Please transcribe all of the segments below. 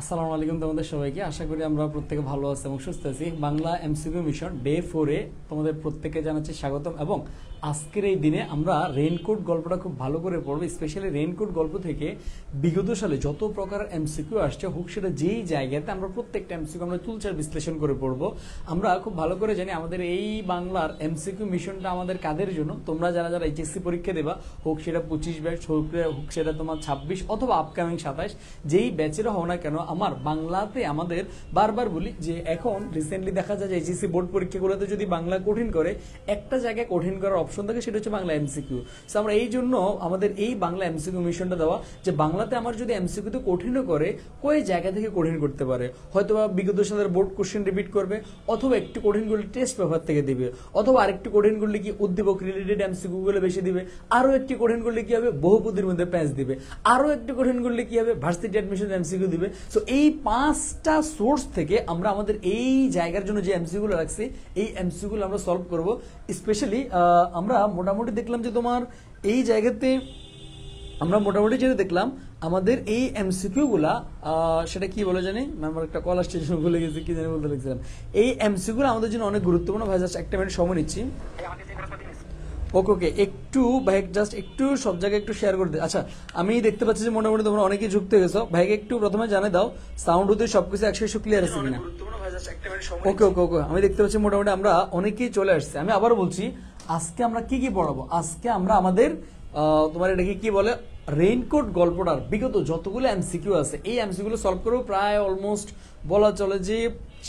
আসসালামু আলাইকুম তোমাদের সবাইকে। আশা করি আমরা প্রত্যেকে ভালো আছি এবং সুস্থ আছি। বাংলা এমসিকিউ মিশন ডে 4 এ তোমাদের প্রত্যেককে জানাচ্ছি স্বাগতম। এবং আজকের এই দিনে আমরা রেইনকোট গল্পটা খুব ভালো করে পড়বো। স্পেশালি রেইনকোট গল্প থেকে বিগত সালে যত প্রকার এমসিকিউ আসছে হোক সেটা যেই জায়গাতে আমরা প্রত্যেকটা এমসিকিউ আমরা চুলচার বিশ্লেষণ করে পড়বো। আমরা খুব ভালো করে জানি আমাদের এই বাংলার এমসিকিউ মিশনটা আমাদের কাদের জন্য, তোমরা যারা যারা এইচএসসি পরীক্ষা দেবা, হোক সেটা 25 ব্যাচ, হোক সেটা তোমার 26 অথবা আপকামিং 27, যেই ব্যাচের হও না কেন, আমার বাংলাতে আমাদের বারবার বলি যে এখন রিসেন্টলি দেখা যায় যে এইচএসসি বোর্ড পরীক্ষাগুলোতে যদি বাংলা কঠিন করে, একটা জায়গায় কঠিন করার অপশন থাকে, সেটা হচ্ছে বাংলা এমসিকিউ। সো আমরা এই জন্য আমাদের এই বাংলা এমসিকিউ মিশনটা দেওয়া যে বাংলাতে আমার যদি এমসিকিউতে কঠিনও করে, কই জায়গা থেকে কঠিন করতে পারে। হয়তো বা বিগত সালের বোর্ড কোশ্চেন রিপিট করবে, অথবা একটু কঠিন করলে টেস্ট পেপার থেকে দিবে, অথবা আরেকটু কঠিন করলে কি উদ্দীপক রিলেটেড এমসিকিউ গুলো বেশি দিবে, আরো একটু কঠিন করলে কি হবে বহুপদীর মধ্যে প্যাচ দিবে, আরো একটু কঠিন করলে কি হবে ভার্সিটি অ্যাডমিশন এমসিকিউ দিবে। সো এই 5টা সোর্স থেকে আমরা আমাদের এই জায়গার জন্য যে এমসিকিউ গুলো রাখছি, এই এমসিকিউ গুলো আমরা সলভ করব। স্পেশালি আমরা মোটামুটি দেখলাম যে তোমার এই জায়গাতে আমরা মোটামুটি যেটা দেখলাম আমাদের এই এমসিকিউ গুলা, সেটা কি বলে জানি, আমার একটা কল আসছে ভুলে গেছি কি জানি বলতে লাগছিলাম। এই এমসিকিউ গুলো আমাদের জন্য অনেক গুরুত্বপূর্ণ। ভাই জাস্ট একটা মিনিট সময় নিচ্ছি। ওকে ওকে, একটু ভাই জাস্ট একটু সব জায়গায় একটু শেয়ার করে দিই। আচ্ছা, আমি দেখতে পাচ্ছি যে মোটামুটি তোমরা অনেকেই যুক্ত হয়ে গেছো। ভাইকে একটু প্রথমে জানিয়ে দাও সাউন্ড হতে সবকিছু 100% ক্লিয়ার আছে কিনা। ওকে ওকে ওকে, আমি দেখতে পাচ্ছি মোটামুটি আমরা অনেকেই চলে আসছে। আমি আবারও বলছি, আজকে আমরা কি কি পড়াবো। আজকে আমরা আমাদের তোমার এটাকে কি বলে, রেইনকোট গল্পটার বিগত যতগুলো এমসিকিউ আছে এই এমসিকিউ গুলো সলভ করবো। প্রায় অলমোস্ট বলা চলে যে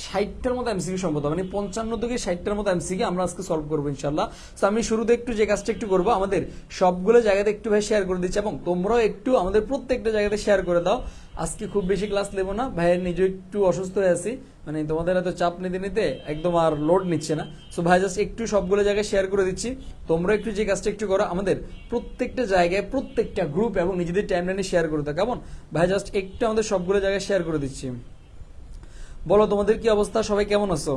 60টার মতো এমসিকিউ সম্ভবত, মানে 55 থেকে 60টার মতো এমসিকিউ আমরা আজকে সলভ করবো ইনশাল্লাহ। তো আমি শুরুতে একটু যে কাজটা একটু করবো, আমাদের সবগুলো জায়গাতে একটু ভাই শেয়ার করে দিচ্ছি এবং তোমরাও একটু আমাদের প্রত্যেকটা জায়গাতে শেয়ার করে দাও। আজকে খুব বেশি ক্লাস নেবো না, ভাইয়ের নিজে একটু অসুস্থ হয়ে আছি, মানে তোমাদের এত চাপ নিতে নিতে একদম আর লোড নিচ্ছে না। সো ভাই জাস্ট একটু সবগুলো জায়গায় শেয়ার করে দিচ্ছি, তোমরা একটু যে কাজটা একটু করো, আমাদের প্রত্যেকটা জায়গায় প্রত্যেকটা গ্রুপ এবং নিজেদের টাইমলাইনে শেয়ার করে দাও। কেমন ভাই, জাস্ট একটু আমাদের সবগুলো জায়গায় শেয়ার করে দিচ্ছি। বলো তোমাদের কি অবস্থা, সবাই কেমন আছো,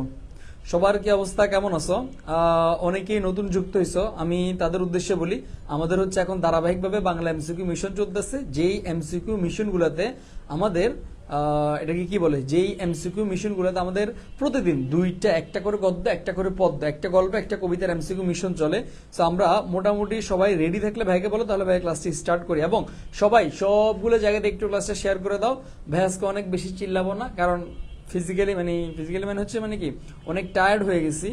সবার কি অবস্থা, কেমন আছো? অনেকেই নতুন যুক্ত হইছো, আমি তাদের উদ্দেশ্যে বলি, আমাদের হচ্ছে এখন ধারাবাহিকভাবে বাংলা এমসিকিউ মিশন চলতেছে। যেই এমসিকিউ মিশন গুলাতে আমাদের এটাকে কি বলে, যেই এমসিকিউ মিশন গুলোতে আমাদের প্রতিদিন দুইটা, একটা করে গদ্য, একটা করে পদ্য, একটা গল্প, একটা কবিতার এমসিকিউ মিশন চলে। তো আমরা মোটামুটি সবাই রেডি থাকলে ভাইকে বলো, তাহলে ভাই ক্লাসটি স্টার্ট করি। এবং সবাই সবগুলো জায়গাতে একটু ক্লাসটা শেয়ার করে দাও। ভাই আজকে অনেক বেশি চিল্লাবো না, কারণ ফিজিক্যালি মানে হচ্ছে মানে কি অনেক টায়ার্ড হয়ে গেছি।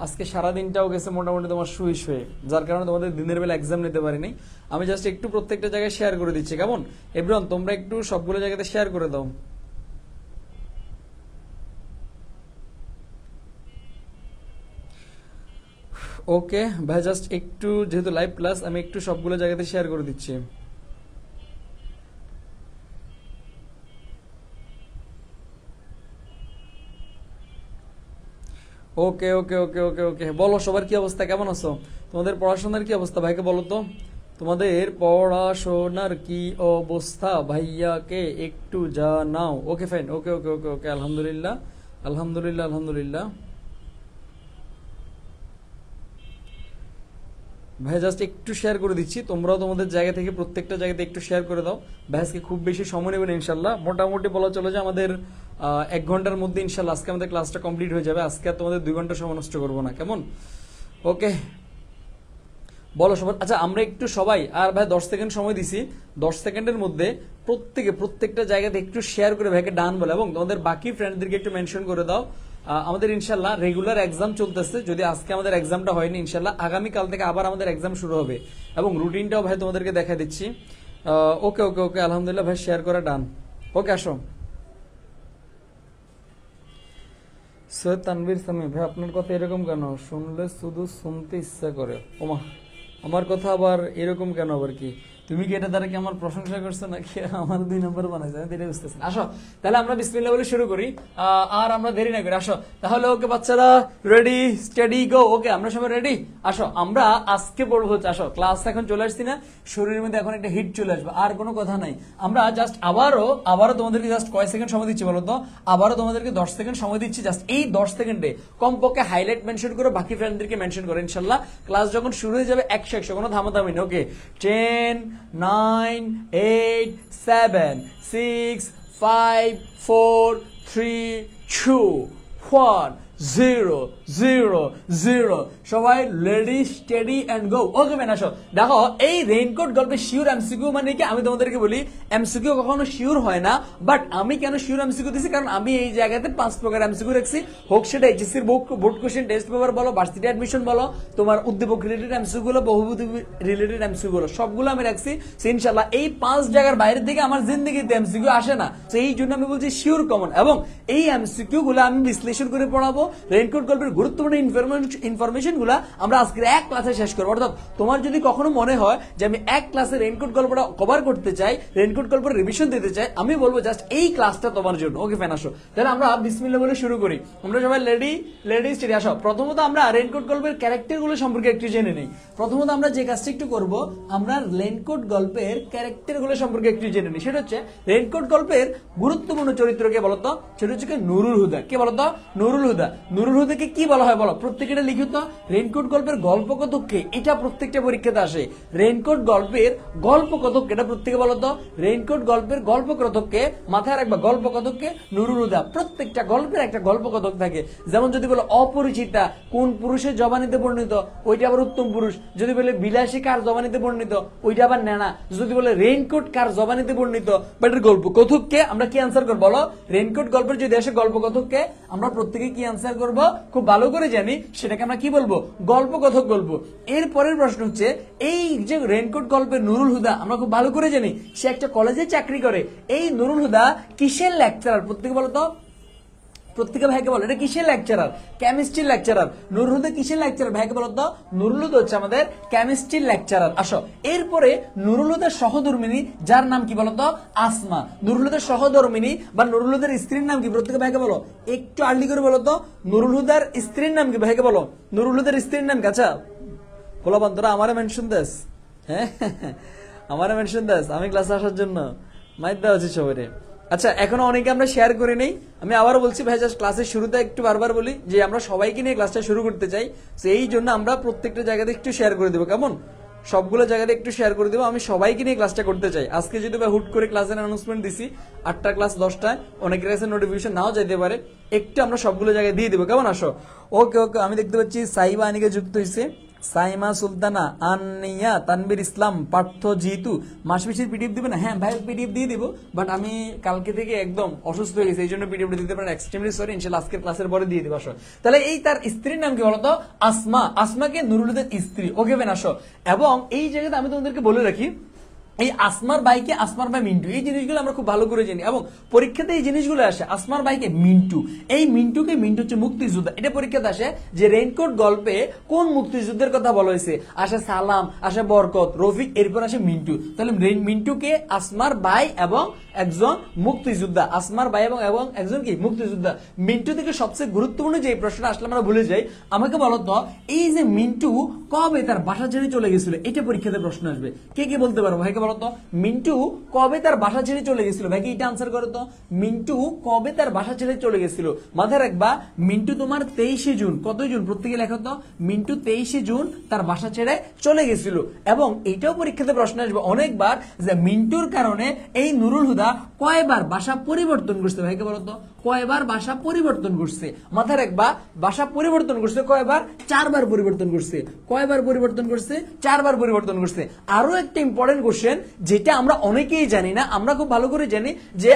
আজকে সারাদিনটাও গেছে মোটামুটি তোমার শুয়ে শুয়ে, যার কারণে তোমাদের দিনের বেলা এক্সাম নিতে পারিনি। আমি জাস্ট একটু প্রত্যেকটা জায়গায় শেয়ার করে দিচ্ছি। কেমন এভরিওয়ান, তোমরা একটু সবগুলো জায়গাতে শেয়ার করে দাও। ওকে ভাই, জাস্ট একটু যেহেতু লাইভ ক্লাস, আমি একটু সবগুলো জায়গাতে শেয়ার করে দিচ্ছি। ওকে ওকে ওকে ওকে ওকে, বলো সবার কি অবস্থা, কেমন আছো, তোমাদের পড়াশোনার কি অবস্থা, ভাইকে বলো তো তোমাদের পড়াশোনার কি অবস্থা, ভাইয়াকে একটু জানাও। ওকে ফাইন, ওকে ওকে ওকে ওকে, আলহামদুলিল্লাহ আলহামদুলিল্লাহ আলহামদুলিল্লাহ। ভাই জাস্ট একটু শেয়ার করে দিচ্ছি, তোমরাও তোমাদের জায়গা থেকে প্রত্যেকটা জায়গাতে একটু শেয়ার করে দাও। ভাই আজকে খুব বেশি সময় নেবেন ইনশাল্লাহ, মোটামুটি বলা চলে যে আমাদের 1 ঘন্টার মধ্যে ইনশাল্লাহ আজকে আমাদের ক্লাসটা কমপ্লিট হয়ে যাবে। আজকে আর তোমাদের 2 ঘন্টা সময় নষ্ট করবো না, কেমন? ওকে বলো সবার। আচ্ছা আমরা একটু সবাই, আর ভাই 10 সেকেন্ড সময় দিছি, 10 সেকেন্ডের মধ্যে প্রত্যেকটা জায়গাতে একটু শেয়ার করে ভাইকে ডান বলো এবং তোমাদের বাকি ফ্রেন্ডদেরকে একটু মেনশন করে দাও। আমাদের ইনশাল্লাহ রেগুলার এক্সাম চলতেছে, যদি আজকে আমাদের এক্সামটা হয়নি ইনশাল্লাহ আগামীকাল থেকে আবার আমাদের এক্সাম শুরু হবে এবং রুটিনটাও ভাই তোমাদেরকে দেখা দিচ্ছি। ওকে ওকে ওকে, আলহামদুলিল্লাহ ভাই শেয়ার করা ডান। ওকে আসো। সৈয়দ তানভীর সামি ভাই, আপনার কথা এরকম কেন, শুনলে শুধু শুনতে ইচ্ছা করে। ওমা, আমার কথা আবার এরকম কেন, আবার কি তুমি কি এটা দ্বারা কি আমার প্রশংসা করছো নাকি আমার 2 নম্বর বানাইছো, আমি এটা বুঝতেছি না। আসো তাহলে আমরা বিসমিল্লাহ বলে শুরু করি, আর আমরা দেরি না করি। আসো তাহলে, ওকে বাচ্চারা রেডি স্টেডি গো। ওকে আমরা সবাই রেডি, আসো আমরা আজকে পড়বো হচ্ছে, আসো ক্লাস এখন চলে আসছি না, শরীরের মধ্যে এখন একটা হিট চলে আসবে, আর কোনো কথা নাই। আমরা জাস্ট আবারও তোমাদেরকে জাস্ট কয় সেকেন্ড সময় দিচ্ছি বলো তো, আবারও তোমাদেরকে 10 সেকেন্ড সময় দিচ্ছি। জাস্ট এই 10 সেকেন্ডে কমপক্ষে হাইলাইট মেনশন করো, বাকি ফ্রেন্ডদেরকে মেনশন করো। ইনশাল্লাহ ক্লাস যখন শুরু হয়ে যাবে 100 কোনো ধামাধামি নেই। ওকে 10 9 8 7 6 5 4 3 2 1 0 0 0 সবাই ready steady and go. Okay man আসো দেখো, এই রেইনকোট গল্পে শিওর এমসিকিউ মানে কি, আমি তোমাদেরকে বলি এমসিকিউ কখনো শিওর হয় না, বাট আমি কেন শিওর এমসিকিউ দিছি, কারণ আমি এই জায়গাতে 5 প্রকার এমসিকিউ রাখছি, হোক সেটা HSC board question test paper বলো, ভার্সিটি অ্যাডমিশন বলো, তোমার উদ্দীপক রিলেটেড এমসিকিউ গুলো, বহুপদী রিলেটেড এমসিকিউ গুলো, সবগুলো আমি রাখছি। ইনশাআল্লাহ এই 5 জায়গার বাইরে থেকে আমার জিন্দেগিতে এমসিকিউ আসে না, তো এই জন্য আমি বলছি শিওর কমন, এবং এই এমসিকিউ গুলো আমি বিশ্লেষণ করে পড়াবো। রেইনকোট গল্পের গুরুত্বপূর্ণ ইনফরমেশন গুলা আমরা আজকে এক ক্লাসে শেষ করবো। অর্থাৎ তোমার যদি কখনো মনে হয় যে আমি এক ক্লাসে রেইনকোট গল্পটা কভার করতে চাই, রেইনকোট গল্পের রিভিশন দিতে চাই, আমি বলবো জাস্ট এই ক্লাসটা তোমার জন্য। ওকে ফ্যান আসো, তাহলে আমরা বিসমিল্লাহ বলে শুরু করি। আমরা সবাই রেডি স্টেডি আসো। প্রথমত আমরা রেইনকোট গল্পের ক্যারেক্টার গুলো সম্পর্কে একটু জেনে নেই। প্রথমত আমরা যে কাজটা একটু করব, আমরা রেইনকোট গল্পের ক্যারেক্টার গুলো সম্পর্কে একটু জেনে নিই। সেটা হচ্ছে রেইনকোট গল্পের গুরুত্বপূর্ণ চরিত্র কে বলতো, সেটা হচ্ছে নুরুল হুদা। কে বলতো? নুরুল হুদা। নুরুল হুদাকে কি বলা হয় বলো, প্রত্যেকটা লিখিত রেইনকোট গল্পের গল্পকথক কে, এটা প্রত্যেকটা পরীক্ষাতে আসে। রেইনকোট গল্পের গল্পকথক কে, এটা প্রত্যেকে বলতো রেইনকোট গল্পের গল্পকথক কে, মাথায় রাখবা গল্পকথক কে নুরুল হুদা। প্রত্যেকটা গল্পের একটা গল্পকথক থাকে। যেমন যদি বলো অপরিচিতা কোন পুরুষের জবানিতে বর্ণিত, ওইটা আবার উত্তম পুরুষ। যদি বলে বিলাসী কার জবানিতে বর্ণিত, ওইটা আবার নেনা। যদি বলে রেইনকোট কার জবানিতে বর্ণিত, বাট এর গল্পকথক কে, আমরা কি আনসার করবো বলো? রেইনকোট গল্পের যদি আসে গল্পকথক কে, আমরা প্রত্যেকে কি আনসার করবো খুব ভালো করে জানি, সেটাকে আমরা কি বলবো? গল্পকথক বলবো। এর পরের প্রশ্ন হচ্ছে, এই যে রেইনকোট গল্পের নুরুল হুদা আমরা খুব ভালো করে জানি সে একটা কলেজে চাকরি করে। এই নুরুল হুদা কিসের লেকচারার? প্রত্যেকে বলো তো, প্রত্যেকে ভাইকে বলো এটা কিসের লেকচারার? কেমিস্ট্রির লেকচারার। নুরুল হুদা কিসের লেকচারার ভাইকে বলো তো? নুরুল হুদা হচ্ছে আমাদের কেমিস্ট্রির লেকচারার। আসো, এরপরে নুরুল হুদার সহধর্মিনী যার নাম কি বলতো? আসমা। নুরুল হুদার সহধর্মিনী বা নুরুল হুদার স্ত্রীর নাম কি? প্রত্যেকে ভাইকে বলো, একটু আর্লি করে বলো তো। নুরুল হুদার স্ত্রীর নাম কি ভাইকে বলো? নুরুল হুদার স্ত্রীর নাম কি? আচ্ছা বলো বন্ধুরা, আমারে মেনশন দেস, হ্যাঁ আমারে মেনশন দেস, আমি ক্লাসে আসার জন্য মাইক দেওয়া উচিত সবাই। আচ্ছা, এখনো অনেকে আমরা শেয়ার করে নেই। আমি আবারও বলছি ভাই, জাস্ট ক্লাসের শুরুতে একটু বারবার বলি যে আমরা সবাইকে নিয়ে ক্লাসটা শুরু করতে চাই, তো এই জন্য আমরা প্রত্যেকটা জায়গাতে একটু শেয়ার করে দেবো, কেমন? সবগুলো জায়গাতে একটু শেয়ার করে দেবো। আমি সবাইকে নিয়ে ক্লাসটা করতে চাই। আজকে যদি বা হুট করে ক্লাসের অ্যানাউন্সমেন্ট দিছি 8টা ক্লাস 10টায়, অনেকের কাছে নোটিফিকেশন নাও যাইতে পারে, একটু আমরা সবগুলো জায়গায় দিয়ে দেবো, কেমন? আসো। ওকে ওকে, আমি দেখতে পাচ্ছি সাইবা আনিকে যুক্ত হয়েছে, সাইমা সুলতানা, আনিয়া, তানবীর ইসলাম, পার্থ জিতু। মাসপিসির পিডিএফ দিবে না? হ্যাঁ ভাই, পিডিএফ দিয়ে দিব, বাট আমি কালকে থেকে একদম অসুস্থ হয়ে গেছি, এই জন্য পিডিএফটা দিতে পারেন, এক্সট্রিমলি সরি। ইনশাআল্লাহ আজকের ক্লাসের পরে দিয়ে দিব। আসো, তাহলে এই তার স্ত্রীর নাম কি বলতো? আসমা। আসমাকে নুরুল হুদার স্ত্রী। ওকে বেন আসো। এবং এই জায়গাতে আমি তোমাদেরকে বলে রাখি, এই আসমার ভাইকে আসমার ভাই মিন্টু, এই জিনিসগুলো আমরা খুব ভালো করে জানি এবং পরীক্ষাতে এই জিনিসগুলো আসে। আসমার ভাইকে মিন্টু, এই মিন্টু হচ্ছে মুক্তিযোদ্ধা। এটা পরীক্ষাতে আসে যে রেইনকোট গল্পে কোন মুক্তিযুদ্ধের কথা বলা হয়েছে। আসে সালাম, আসে বরকত, রফিক, এরপর আসে মিন্টু। তাহলে মিন্টুকে আসমার ভাই এবং একজন মুক্তিযোদ্ধা। আসমার ভাই এবং একজন কি? মুক্তিযোদ্ধা। মিন্টু থেকে সবচেয়ে গুরুত্বপূর্ণ যে প্রশ্নটা আসলে আমরা ভুলে যাই, আমাকে বলো তো, এই যে মিন্টু কবে তার বাসা ছেড়ে চলে গেছিল, এটা পরীক্ষাতে প্রশ্ন আসবে। কে কে বলতে পারো ভাইকে বলতো? মিন্টু কবে তার বাসা ছেড়ে চলে গেছিল? ভাইকে এটা আনসার করো তো। মিন্টু কবে তার বাসা ছেড়ে চলে গেছিল? মাথায় রাখবা, মিন্টু তোমার 23শে জুন। কত জুন? প্রত্যেকে লেখো তো। মিন্টু 23শে জুন তার বাসা ছেড়ে চলে গেছিল। এবং এইটাও পরীক্ষাতে প্রশ্ন আসবে অনেকবার যে মিন্টুর কারণে এই নুরুল হুদা কয়বার বাসা পরিবর্তন করছে? ভাইকে বলতো, কয়বার বাসা পরিবর্তন করছে? মাথায় রাখবা, বাসা পরিবর্তন করছে কয়বার? 4বার পরিবর্তন করছে। কয়বার পরিবর্তন করছে? 4বার পরিবর্তন করছে। আরো একটা ইম্পর্টেন্ট কোশ্চেন যেটা আমরা অনেকেই জানি না, আমরা খুব ভালো করে জানি যে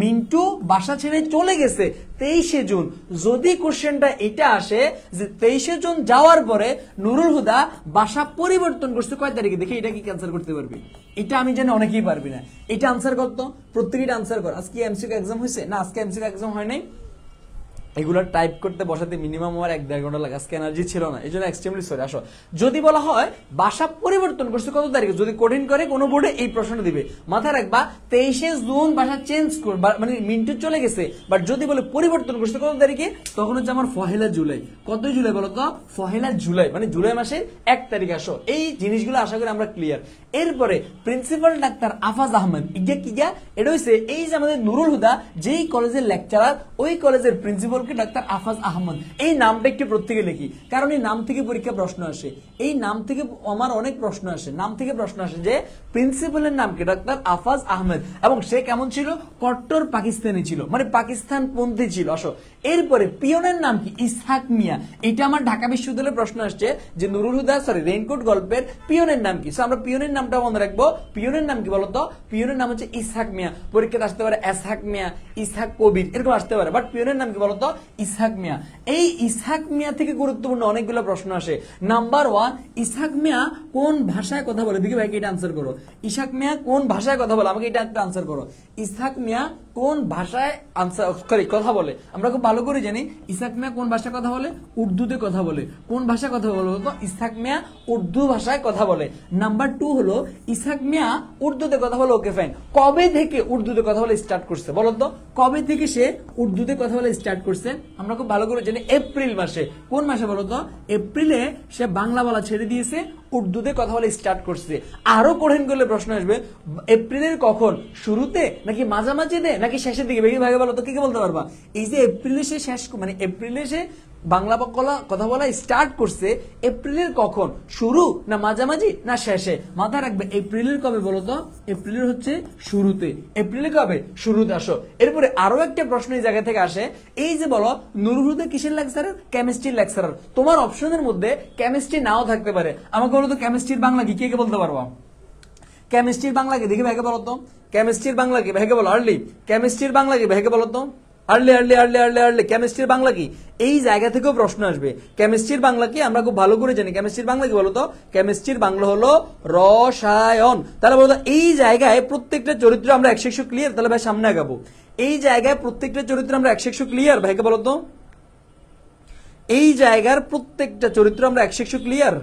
মিন্টু বাসা ছেড়ে চলে গেছে 23শে জুন। যদি কোশ্চেনটা এটা আসে যে 23শে জুন যাওয়ার পরে নুরুল হুদা বাসা পরিবর্তন করছে কয় তারিখে, দেখি এটা কি ক্যান্সেল করতে পারবি? এটা আমি জানি অনেকেই পারবি না। এটা আনসার করতো, প্রত্যেকটা আনসার কর। আজকে এমসিকিউ এক্সাম হয়েছে না? আজকে এমসিকিউ এক্সাম হয় নাই। এগুলো টাইপ করতে বসাতে মিনিমাম আমার 1-1.5 ঘন্টা লাগে, আজকে এনার্জি ছিল না, এই জন্য এক্সট্রিমলি সরি। আসো, যদি বলা হয় বাসা পরিবর্তন করছে কত তারিখে, যদি কঠিন করে কোনো বোর্ডে এই প্রশ্নটা দিবে, মাথায় রাখবা 23শে জুন বাসা চেঞ্জ কর, মানে মিন্টু চলে গেছে, বাট যদি বলে পরিবর্তন করছে কত তারিখে, তখন হচ্ছে আমার 1 জুলাই। কত জুলাই বলো তো? 1 জুলাই, মানে জুলাই মাসের 1 তারিখ। আসো, এই জিনিসগুলো আশা করি আমরা ক্লিয়ার। এরপরে প্রিন্সিপাল ডাক্তার আফাজ আহমেদ, এটা হচ্ছে এই যে আমাদের নুরুল হুদা যেই কলেজের লেকচারার, ওই কলেজের প্রিন্সিপাল কি ডাক্তার আফাজ আহমদ। এই নামটা একটু প্রত্যেকে লিখি, কারণ এই নাম থেকে পরীক্ষা প্রশ্ন আসে, এই নাম থেকে আমার অনেক প্রশ্ন আসে, নাম থেকে প্রশ্ন আসে যে প্রিন্সিপালের নাম কি ডাক্তার আফাজ আহমেদ, এবং সে কেমন ছিল, কট্টর পাকিস্তানি ছিল, মানে পাকিস্তান পন্থী ছিল। আসো এরপরে পিয়নের নাম কি, ইসহাক মিয়া। এটা আমার ঢাকা বিশ্ববিদ্যালয়ে প্রশ্ন আসছে যে নুরুল হুদা রেইনকোট গল্পের পিয়নের নাম কি। আমরা পিয়নের নামটা মনে রাখবো। পিয়নের নাম কি বলতো, পিয়নের নাম হচ্ছে ইসহাক মিয়া। পরীক্ষাতে আসতে পারে ইসহাক মিয়া, ইসহাক কবির, এরকম আসতে পারে, বাট পিয়নের নাম কি বলতো, ইসহাক মিয়া। এই ইসহাক মিয়া থেকে গুরুত্বপূর্ণ অনেকগুলো প্রশ্ন আসে। নাম্বার 1, ইসহাক মিয়া কোন ভাষায় কথা বলে? দেখি ভাইকে এটা আনসার করো। ইসহাক মিয়া কোন ভাষায় কথা বলে? আমাকে এটা একটা আনসার করো। ইসহাক মিয়া কোন ভাষায় কথা বলে? আমরা খুব ভালো করে জানি ইসহাক মিয়া কোন ভাষায় কথা বলে, উর্দুতে কথা বলে। কোন ভাষায় কথা বলে বলতো, ইসহাক মিয়া উর্দু ভাষায় কথা বলে। নাম্বার 2 হলো ইসহাক মিয়া উর্দুতে কথা বলে, ওকে ফাইন। কবে থেকে উর্দুতে কথা বলে স্টার্ট করছে বলতো, কবে থেকে সে উর্দুতে কথা বলে স্টার্ট করছে? আমরা খুব ভালো করে জানি এপ্রিল মাসে। কোন মাসে বলতো, এপ্রিলে সে বাংলা বলা ছেড়ে দিয়েছে, উর্দুতে কথা বলে স্টার্ট করছে। আরো কঠিন করলে প্রশ্ন আসবে, এপ্রিলের কখন, শুরুতে নাকি মাঝামাঝিতে নাকি শেষের দিকে? বেশি ভাগে বলো তো, কি বলতে পারবা? এই যে এপ্রিলে সে শেষ, মানে এপ্রিলে সে বাংলা কথা বলা স্টার্ট করছে, এপ্রিলের কখন, শুরু না মাঝামাঝি না শেষে? মাথায় রাখবে এপ্রিলের কবে বলতো, এপ্রিলের হচ্ছে শুরুতে। এপ্রিলের কবে, শুরুতে। আসো এরপরে আরো একটা প্রশ্ন এই জায়গা থেকে আসে, এই যে বলো নুরুল হুদা কিসের লেকচারার, কেমিস্ট্রির লেকচারার। তোমার অপশনের মধ্যে কেমিস্ট্রি নাও থাকতে পারে। আমাকে বলো তো কেমিস্ট্রির বাংলা কি, কে বলতে পারবা? কেমিস্ট্রির বাংলা কি দেখি ভাইকে বলো তো, কেমিস্ট্রির বাংলা কি ভাইকে বলো, আর্লি। কেমিস্ট্রির বাংলা কি ভাইকে বলো তো, early early early early early. কেমিস্ট্রির বাংলা কি? এই জায়গা থেকেও প্রশ্ন আসবে। কেমিস্ট্রির বাংলা কি আমরা খুব ভালো করে জানি। কেমিস্ট্রির বাংলা কি বলতো, কেমিস্ট্রির বাংলা হলো রসায়ন। তাহলে বলতো এই জায়গায় প্রত্যেকটা চরিত্র আমরা 100 ক্লিয়ার, তাহলে ভাই সামনে আগাবো। এই জায়গায় প্রত্যেকটা চরিত্র আমরা 100 ক্লিয়ার, ভাইকে বলতো এই জায়গার প্রত্যেকটা চরিত্র আমরা 100 ক্লিয়ার,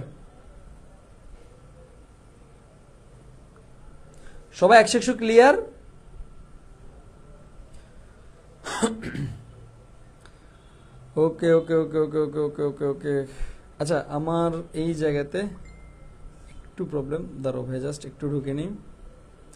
সবাই 100 ক্লিয়ার? ওকে ওকে ওকে ওকে ওকে ওকে ওকে ওকে। আচ্ছা আমার এই জায়গাতে একটু প্রবলেম, দাঁড়াও ভাই জাস্ট একটু ঢুকে নিই।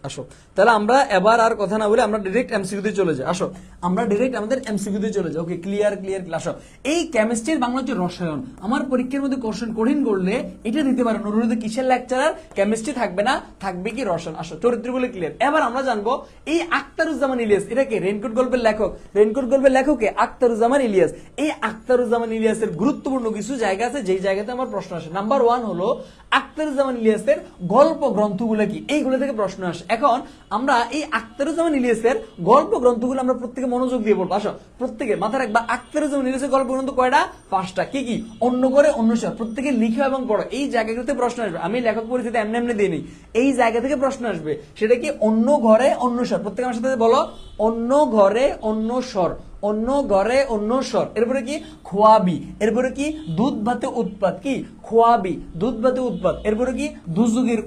আসো তাহলে আমরা এবার আর কথা না বলে আমরা ডাইরেক্ট এমসিকিউ তে চলে যাই। আসো আমরা ডাইরেক্ট আমাদের এমসিকিউ তে চলে যাই। Okay clear clear. আসো এই কেমিস্ট্রির বাংলা হচ্ছে রসায়ন। আমার পরীক্ষার মধ্যে কোশ্চেন কঠিন করলে এটা দিতে পারে, নুরুল হুদা কিসের লেকচারার, কেমিস্ট্রি থাকবে না, থাকবে কি রসায়ন। আসো চরিত্রগুলো ক্লিয়ার। এবার আমরা জানবো এই আখতারুজ্জামান ইলিয়াস, এটা কি রেইনকোট গল্পের লেখক। রেইনকোট গল্পের লেখক কে, আখতারুজ্জামান ইলিয়াস। এই আখতারুজ্জামান ইলিয়াসের গুরুত্বপূর্ণ কিছু জায়গা আছে যেই জায়গাতে আমার প্রশ্ন আসে। নাম্বার 1 হলো আখতারুজ্জামান ইলিয়াসের গল্প গ্রন্থগুলো কি, এইগুলো থেকে প্রশ্ন আসে। এখন আমরা এই আখতারুজ্জামান ইলিয়াসের গল্প গ্রন্থগুলো আমরা প্রত্যেকে মনোযোগ দিয়ে পড়বো। আসো প্রত্যেকে মাথায় রাখবা আখতারুজ্জামান ইলিয়াসের গল্প গ্রন্থ কয়টা, 5টা। কি কি, অন্য করে অন্যসর, প্রত্যেকে লিখো এবং পড়ো। এই জায়গাগুলোতে প্রশ্ন আসবে। আমি লেখক পরিচিতি এমনি এমনি দিই নি, এই জায়গা থেকে প্রশ্ন আসবে। সেটা কি, অন্য ঘরে অন্যসর। প্রত্যেকে আমার সাথে বলো, অন্য ঘরে অন্যসর, অন্য ঘরে অন্য স্বর। এরপরে কি, খোয়াবি। এরপরে কি, দুধ ভাতে উৎপাত। কি, খোয়াবি, দুধ ভাতে উৎপাত। এরপরে কি, দুযুগের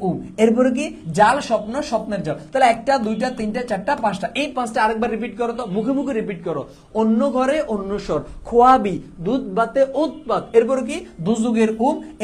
এরপরে কি, জাল স্বপ্ন, স্বপ্নের জাল। তাহলে 1টা 2টা 3টা 4টা 5টা। এই 5টা আরেকবার রিপিট করো তো, মুখে মুখে রিপিট করো। অন্য ঘরে অন্য স্বর, খোয়াবি, দুধ ভাতে উৎপাত। এরপরে কি, দুযুগের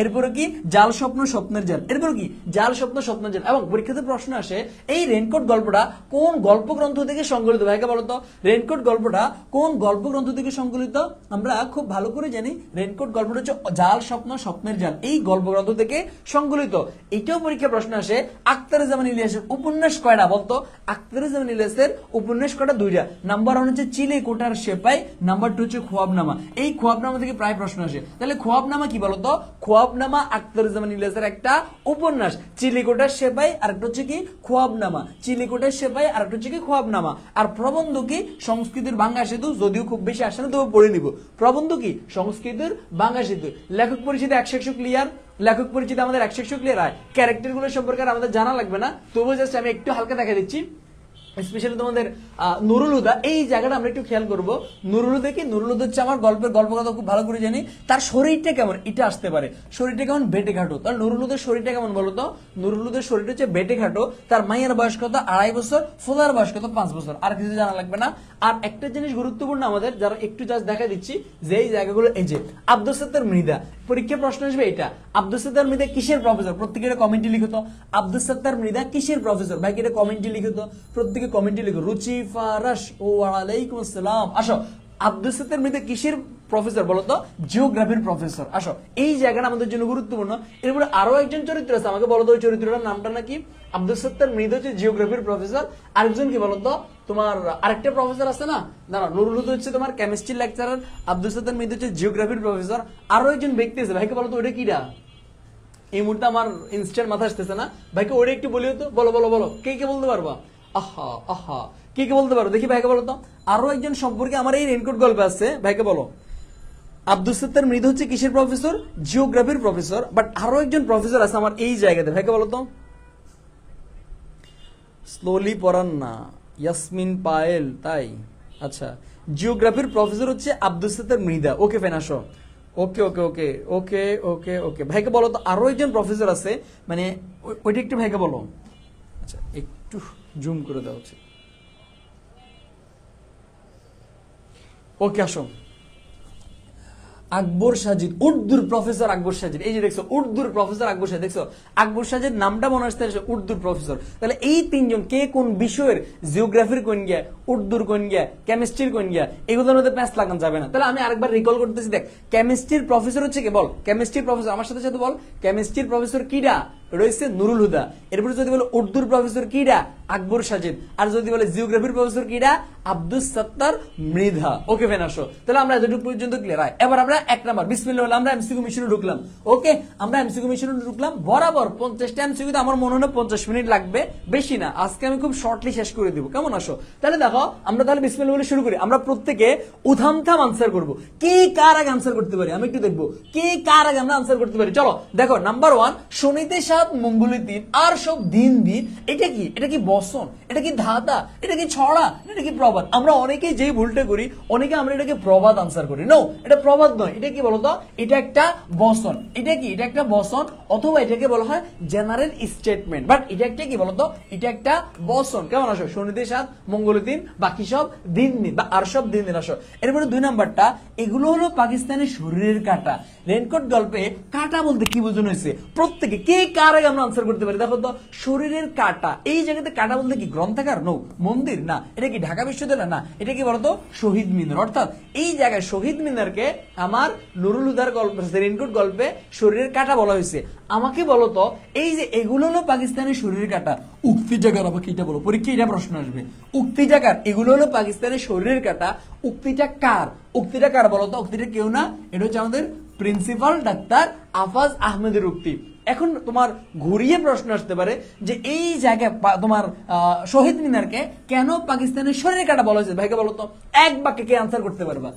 এরপরে কি, জাল স্বপ্ন, স্বপ্নের জাল। এরপরে কি, জাল স্বপ্ন, স্বপ্নের জাল। এবং পরীক্ষাতে প্রশ্ন আসে এই রেইনকোট গল্পটা কোন গল্প গ্রন্থ থেকে সংকলিত। ভাইকে বলো তো রেইনকোট গল্পটা কোন গল্প গ্রন্থ থেকে সংকলিত? আমরা খুব ভালো করে জানি রেইনকোট গল্পটা হচ্ছে জাল স্বপ্ন, স্বপ্নের জাল, এই গল্প গ্রন্থ থেকে সংকলিত। এটাও পরীক্ষা প্রশ্ন আসে আখতারুজ্জামান ইলিয়াসের উপন্যাস কয়টা বলতো। আখতারুজ্জামান ইলিয়াসের উপন্যাস কয়টা, 2টা। নাম্বার 1 হচ্ছে চিলেকোঠার সেপাই, নাম্বার 2 হচ্ছে খোয়াবনামা। এই খোয়াবনামা থেকে প্রায় প্রশ্ন আসে। তাহলে খোয়াবনামা কি বলতো, খোয়াবনামা আখতারুজ্জামান ইলিয়াসের একটা উপন্যাস। চিলেকোঠার সেপাই আর একটা হচ্ছে কি, খোয়াবনামা। চিলেকোঠার সেপাই আর একটা হচ্ছে কি, খোয়াবনামা। আর প্রবন্ধ কি, সংস্কৃতির ভাঙা সেতু। যদিও খুব বেশি আসে না, তবু পড়ে নিব। প্রবন্ধ কি, সংস্কৃতির ভাঙা সেতু। লেখক পরিচিতি 100 ক্লিয়ার। লেখক পরিচিতি আমাদের 100 ক্লিয়ার হয়। ক্যারেক্টার গুলো সম্পর্কে আমাদের জানা লাগবে না, তবু জাস্ট আমি একটু হালকা দেখা দিচ্ছি। স্পেশালি তোমাদের নুরুল হুদা, এই জায়গাটা আমরা একটু খেয়াল করবো। নুরুল হুদা কি, নুরুল হুদা হচ্ছে আমার গল্প কথা খুব ভালো করে জানি। তার শরীরটা কেমন এটা আসতে পারে, শরীরটা কেমন, বেটে খাটো। তাহলে নুরুল হুদার শরীরটা কেমন বলতো, নুরুল হুদার শরীরটা হচ্ছে বেটে খাটো। তার মায়ের বয়স কত, 2.5 বছর। ফোলার বয়স কত, 5 বছর। আর কিছু জানা লাগবে না। আর একটা জিনিস গুরুত্বপূর্ণ আমাদের, যারা একটু জাস্ট দেখা দিচ্ছি যে এই জায়গাগুলো, এই যে আব্দুস সাত্তার মৃধা, পরীক্ষা প্রশ্ন আসবে এটা। আব্দুস সাত্তার মৃধা কিসের প্রফেসর, প্রত্যেকের কমেন্টে লিখতো। আব্দুস সাত্তার মৃধা কিসের প্রফেসর, ভাই এটা কমেন্টে লিখতো, প্রত্যেকে কমেন্টে লিখো। রুচি ফারাস ও আলাইকুম আসসালাম। আসো আব্দুস সাত্তার মৃধা কিসের প্রফেসর বলতো? জিওগ্রাফির প্রফেসর। আসো, এই জায়গাটা আমাদের জন্য গুরুত্বপূর্ণ। এরপরে আরো একজন চরিত্র আছে, আমাকে বলতো ওই চরিত্রটার নামটা নাকি? আব্দুস সাত্তার মৃধা হচ্ছে জিওগ্রাফির প্রফেসর, আরেকজন কি বলতো? তোমার আরেকটা প্রফেসর আছে না, দাঁড়া, নুরুল হুদা হচ্ছে তোমার কেমিস্ট্রি লেকচারার, আব্দুস সাত্তার মৃধা হচ্ছে জিওগ্রাফির প্রফেসর। আরো একজন ব্যক্তি আছে, ভাইকে বলতো ওটা কিরা? এই মুহূর্তে আমার ইনস্ট্যান্ট মাথা আসতেছে না, ভাইকে ওটা একটু বলিও তো। বলো বলো বলো, কে কে বলতে পারবা? আহা আহা, কে কে বলতে পারো দেখি, ভাইকে বলো তো। আরো একজন সম্পর্কে আমার এই রেইনকোট গল্পে আছে, ভাইকে বলো। আব্দুস সাত্তার মৃধা হচ্ছে কিসের প্রফেসর? জিওগ্রাফির প্রফেসর। বাট আরো একজন প্রফেসর আছে আমার এই জায়গাতে, ভাইকে বলো তো। স্লোলি পড়ান না, ইয়াসমিন পায়েল, তাই? আচ্ছা, জিওগ্রাফির প্রফেসর হচ্ছে আব্দুস সাত্তার মৃধা। ওকে ফেন, আসো। ওকে ওকে ওকে ওকে ওকে ওকে, ভাইকে বলো তো আরো একজন প্রফেসর আছে, মানে ওইটা একটু ভাইকে বলো। আচ্ছা, একটু জুম করে দেওয়া উচিত। ওকে, আসো। আকবর সাজিদ, উর্দুর প্রফেসর আকবর সাজিদ। এই যে দেখছো, উর্দুর প্রফেসর আকবর সাজিদ, দেখছো আকবর সাজিদ নামটা মনে আসতে উর্দুর প্রফেসর। তাহলে এই তিনজন কে কোন বিষয়ের? জিওগ্রাফির কোন গিয়া, উর্দুর কোন গিয়া, কেমিস্ট্রির কোন গিয়া, এগুলোর মধ্যে প্যাঁচ লাগানো যাবে না। তাহলে আমি আরেকবার রিকল করতেছি, দেখ, কেমিস্ট্রির প্রফেসর হচ্ছে কে? বল, কেমিস্ট্রির প্রফেসর আমার সাথে সাথে বল। কেমিস্ট্রির প্রফেসর কিডা? রয়েছে নুরুল হুদা। এরপরে যদি বলে উর্দুর প্রফেসর কিডা? আকবর সাজিদ। আর যদি বলে জিওগ্রাফির প্রফেসর কিডা? আব্দুস সাত্তার মৃধা। ওকে ফেন, আসো। তাহলে আমরা এতটুকু পর্যন্ত ক্লিয়ার হয়। এবার আমরা এক নাম্বার বিসমিল্লাহ হলো, আমরা এমসিকিউ মিশনে ঢুকলাম। ওকে, আমরা এমসিকিউ মিশনে ঢুকলাম। বরাবর 50টা এমসিকিউ আমার মনে হয় 50 মিনিট লাগবে, বেশি না। আজকে আমি খুব শর্টলি শেষ করে দিব, কেমন? আসো, তাহলে দেখো, আমরা তাহলে বিসমিল্লাহ বলে শুরু করি। আমরা প্রত্যেকে উথাম থাম আনসার করব। কে কার আগে আনসার করতে পারি আমি একটু দেখবো, কে কার আগে আমরা আনসার করতে পারি। চলো দেখো, নাম্বার 1, শনিতে 7 মঙ্গলে 3 আর সব দিন দিন। এটা কি? এটা কি বসন? এটা কি ধাঁধা? এটা কি ছড়া? এটা কি প্রবাদ? আমরা অনেকে যেই ভুলটা করি, অনেকে আমরা এটাকে প্রবাদ আনসার করি। নো, এটা প্রবাদ নয়। এটা কি বলতো? এটা একটা বসন। এটা কি? এটা একটা বসন, অথবা এটাকে বলা হয় জেনারেল স্টেটমেন্ট। বাট এটা একটা কি বলতো? এটা একটা বসন। কেমন? আসো, শনিতে 7 মঙ্গলে 3 বাকি সব দিন দিন, বা আর সব দিন দিন। আসো, এরপরে 2 নাম্বারটা, এগুলো হলো পাকিস্তানের শরীরের কাঁটা। রেইনকোট গল্পে কাঁটা বলতে কি বোঝানো হয়েছে? প্রত্যেকে কে কার আগে আমরা আনসার করতে পারি। দেখো তো, শরীরের কাঁটা, এই জায়গাতে কাঁটা বলতে কি গ্রন্থাগার? নো। মন্দির? না। এটা কি ঢাকা বিশ্ববিদ্যালয়? না। এটা কি বলতো? শহীদ মিনার। অর্থাৎ এই জায়গায় শহীদ মিনারকে আমার নুরুল হুদার গল্প, রেইনকোট গল্পে শরীরের কাঁটা বলা হয়েছে। আমাকে বলো তো, এই যে এগুলো হলো পাকিস্তানের শরীরের কাঁটা, উক্তি জায়গার আমাকে এটা বলো, পরীক্ষা এটা প্রশ্ন আসবে। উক্তি জায়গার এগুলো হলো পাকিস্তানের শরীরের কাঁটা, উক্তিটা কার? উক্তিটা কার বলো তো? উক্তিটা কেউ না, এটা হচ্ছে আমাদের প্রিন্সিপাল ডাক্তার আফাজ আহমেদের উক্তি। এখন তোমার ঘুরিয়ে প্রশ্ন আসতে পারে যে এই জায়গায় তোমার শহীদ মিনারকে কেন পাকিস্তানের শরীরের কাঁটা বলা হয়েছে? ভাইকে বলো তো, এক বাক্যে কে আনসার করতে পারবা?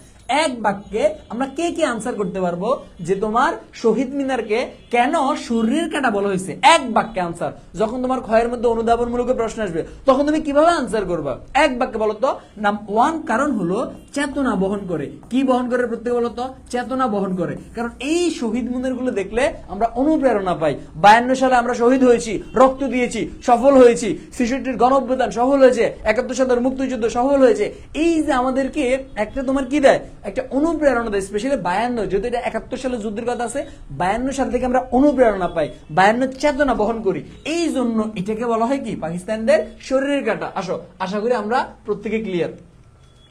এক বাক্যে আমরা কে কে আনসার করতে পারবো যে তোমার শহীদ মিনারকে কেন শরীরের কাঁটা বলা হয়েছে? এক বাক্যে আনসার। যখন তোমার ক্ষয়ের মধ্যে অনুধাবনমূলক প্রশ্ন আসবে, তখন তুমি কিভাবে আনসার করবা? এক বাক্যে বলো তো। নাম্বার 1, কারণ হলো চেতনা বহন করে। কি বহন করে? প্রত্যেকে বলো তো, চেতনা বহন করে। কারণ এই শহীদ মিনার গুলো দেখলে আমরা অনুপ্রেরণা পাই। 52 সালে আমরা শহীদ হয়েছি, রক্ত দিয়েছি, সফল হয়েছি। 66-র গণঅভ্যুত্থান সফল হয়েছে, 71 সালের মুক্তিযুদ্ধ সফল হয়েছে। এই যে আমাদেরকে একটা তোমার কি দেয়? একটা অনুপ্রেরণা দেয়। স্পেশালি 52, যেহেতু এটা 71 সালে যুদ্ধের কথা আছে, 52 সাল থেকে আমরা অনুপ্রেরণা পাই, 52 চেতনা বহন করি। এই জন্য এটাকে বলা হয় কি? পাকিস্তানদের শরীরের কাঁটা। আসো, আশা করি আমরা প্রত্যেকে ক্লিয়ার।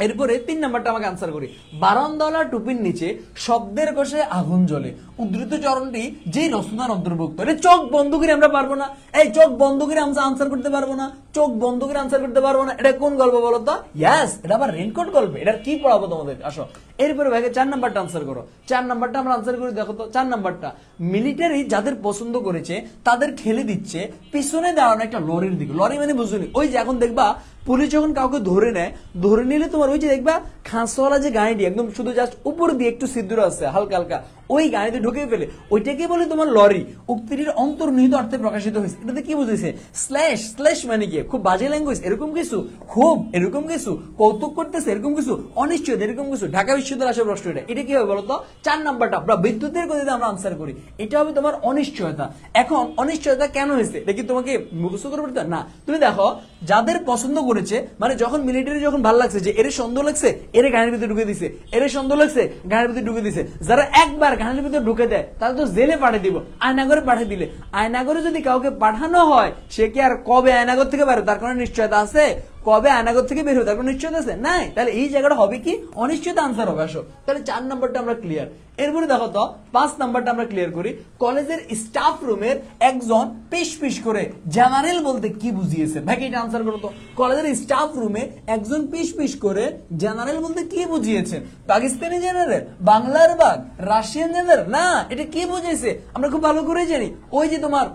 এরপরে 3 নাম্বারটা আমাকে আনসার করি। বারান্দওয়ালা টুপির নিচে শব্দের কোষে আগুন জ্বলে, উদ্ধৃত চরণটি যে রচনার অন্তর্ভুক্ত। এটা চোখ বন্ধ করে আমরা পারবো না। এই চোখ বন্ধ করে আমরা আনসার করতে পারবো না, চোখ বন্ধ করে আনসার করতে পারবো না। এটা কোন গল্প বলো তো? ইয়েস, এটা আবার রেইনকোট গল্প। এটার কি পড়াবো তোমাদের? আসো, এরপরে ভাইকে 4 নাম্বারটা আনসার করো। 4 নাম্বারটা আমরা আনসার করি। দেখো তো, 4 নাম্বারটা, মিলিটারি যাদের পছন্দ করেছে তাদের ঠেলে দিচ্ছে পিছনে দাঁড়ানো একটা লরির দিকে। লরি মানে বুঝুনি, ওই যে এখন দেখবা পুলিশ যখন কাউকে ধরে নেয়, ধরে নিলে তোমার ওই যে দেখবা খাঁচওয়ালা যে গাড়িটি একদম শুধু জাস্ট উপর দিয়ে একটু ছিদ্র আছে হালকা হালকা, ওই গাড়িতে ঢুকে ফেলে, ওইটাকে বলে তোমার লরি। উক্তিটির অন্তর্নিহিত অর্থে প্রকাশিত হয়েছে। এটাতে কি বুঝেছে? স্ল্যাশ, স্ল্যাশ মানে কি? খুব বাজে ল্যাঙ্গুয়েজ এরকম কিছু, খুব এরকম কিছু, কৌতুক করতেছে এরকম কিছু, অনিশ্চয়তা এরকম কিছু। ঢাকা বিশ্ববিদ্যালয় আসে প্রশ্ন। এটা কি হবে বলতো? 4 নাম্বারটা আমরা বিদ্যুতের গতিতে আমরা আনসার করি। এটা হবে তোমার অনিশ্চয়তা। এখন অনিশ্চয়তা কেন হয়েছে? এটা কি তোমাকে মুখস্থ করে পড়তে না? তুমি দেখো, যাদের পছন্দ করেছে, মানে যখন মিলিটারি যখন ভালো লাগছে যে এর সুন্দর লাগছে, এর গানের ভিতরে ঢুকে দিছে, এর সুন্দর লাগছে গানের ভিতরে ঢুকে দিছে। যারা একবার গানের ভিতরে ঢুকে দেয় তাহলে তো জেলে পাঠিয়ে দিব, আয়নাগরে পাঠিয়ে দিলে, আয়নাগরে যদি কাউকে পাঠানো হয় সে কি আর কবে আয়নাগর থেকে বেরো তার কোনো নিশ্চয়তা আছে? কবে আয়নাগর থেকে বের হবে তার কোনো নিশ্চয়তা আছে? নাই। তাহলে এই জায়গাটা হবে কি অনিশ্চিত আনসার হবে। আসো তাহলে 4 নাম্বারটা আমরা ক্লিয়ার। এরপরে দেখো তো 5 নাম্বারটা আমরা ক্লিয়ার করি। কলেজের স্টাফ রুমের একজন পিস পিস করে জেনারেল বলতে কি বুঝিয়েছে? ভাই এটা আনসার করো তো। কলেজের স্টাফ রুমে একজন পিস পিস করে জেনারেল বলতে কি বুঝিয়েছে? পাকিস্তানি জেনারেল, বাংলার বাঘ, রাশিয়ান জেনারেল? না, এটা কি বুঝিয়েছে আমরা খুব ভালো করে জানি। ওই যে তোমার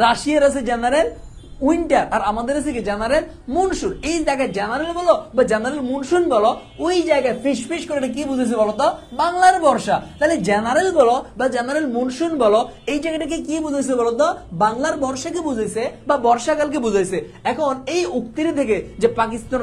রাশিয়ার আছে জেনারেল উইন্টার আর আমাদের আছে কি জেনারেল মনসুন। এই জায়গায় জেনারেল বলো বা জেনারেল মনসুন বলো, ওই জায়গায় ফিস ফিস করে কি বুঝেছে বলো তো? বাংলার বর্ষা। তাহলে জেনারেল বলো বা জেনারেল মনসুন বলো, এই জায়গাটাকে কি বুঝেছে বলো তো? বাংলার বর্ষাকে বুঝেছে বা বর্ষাকালকে বুঝেছে। এখন এই উক্তির থেকে যে পাকিস্তান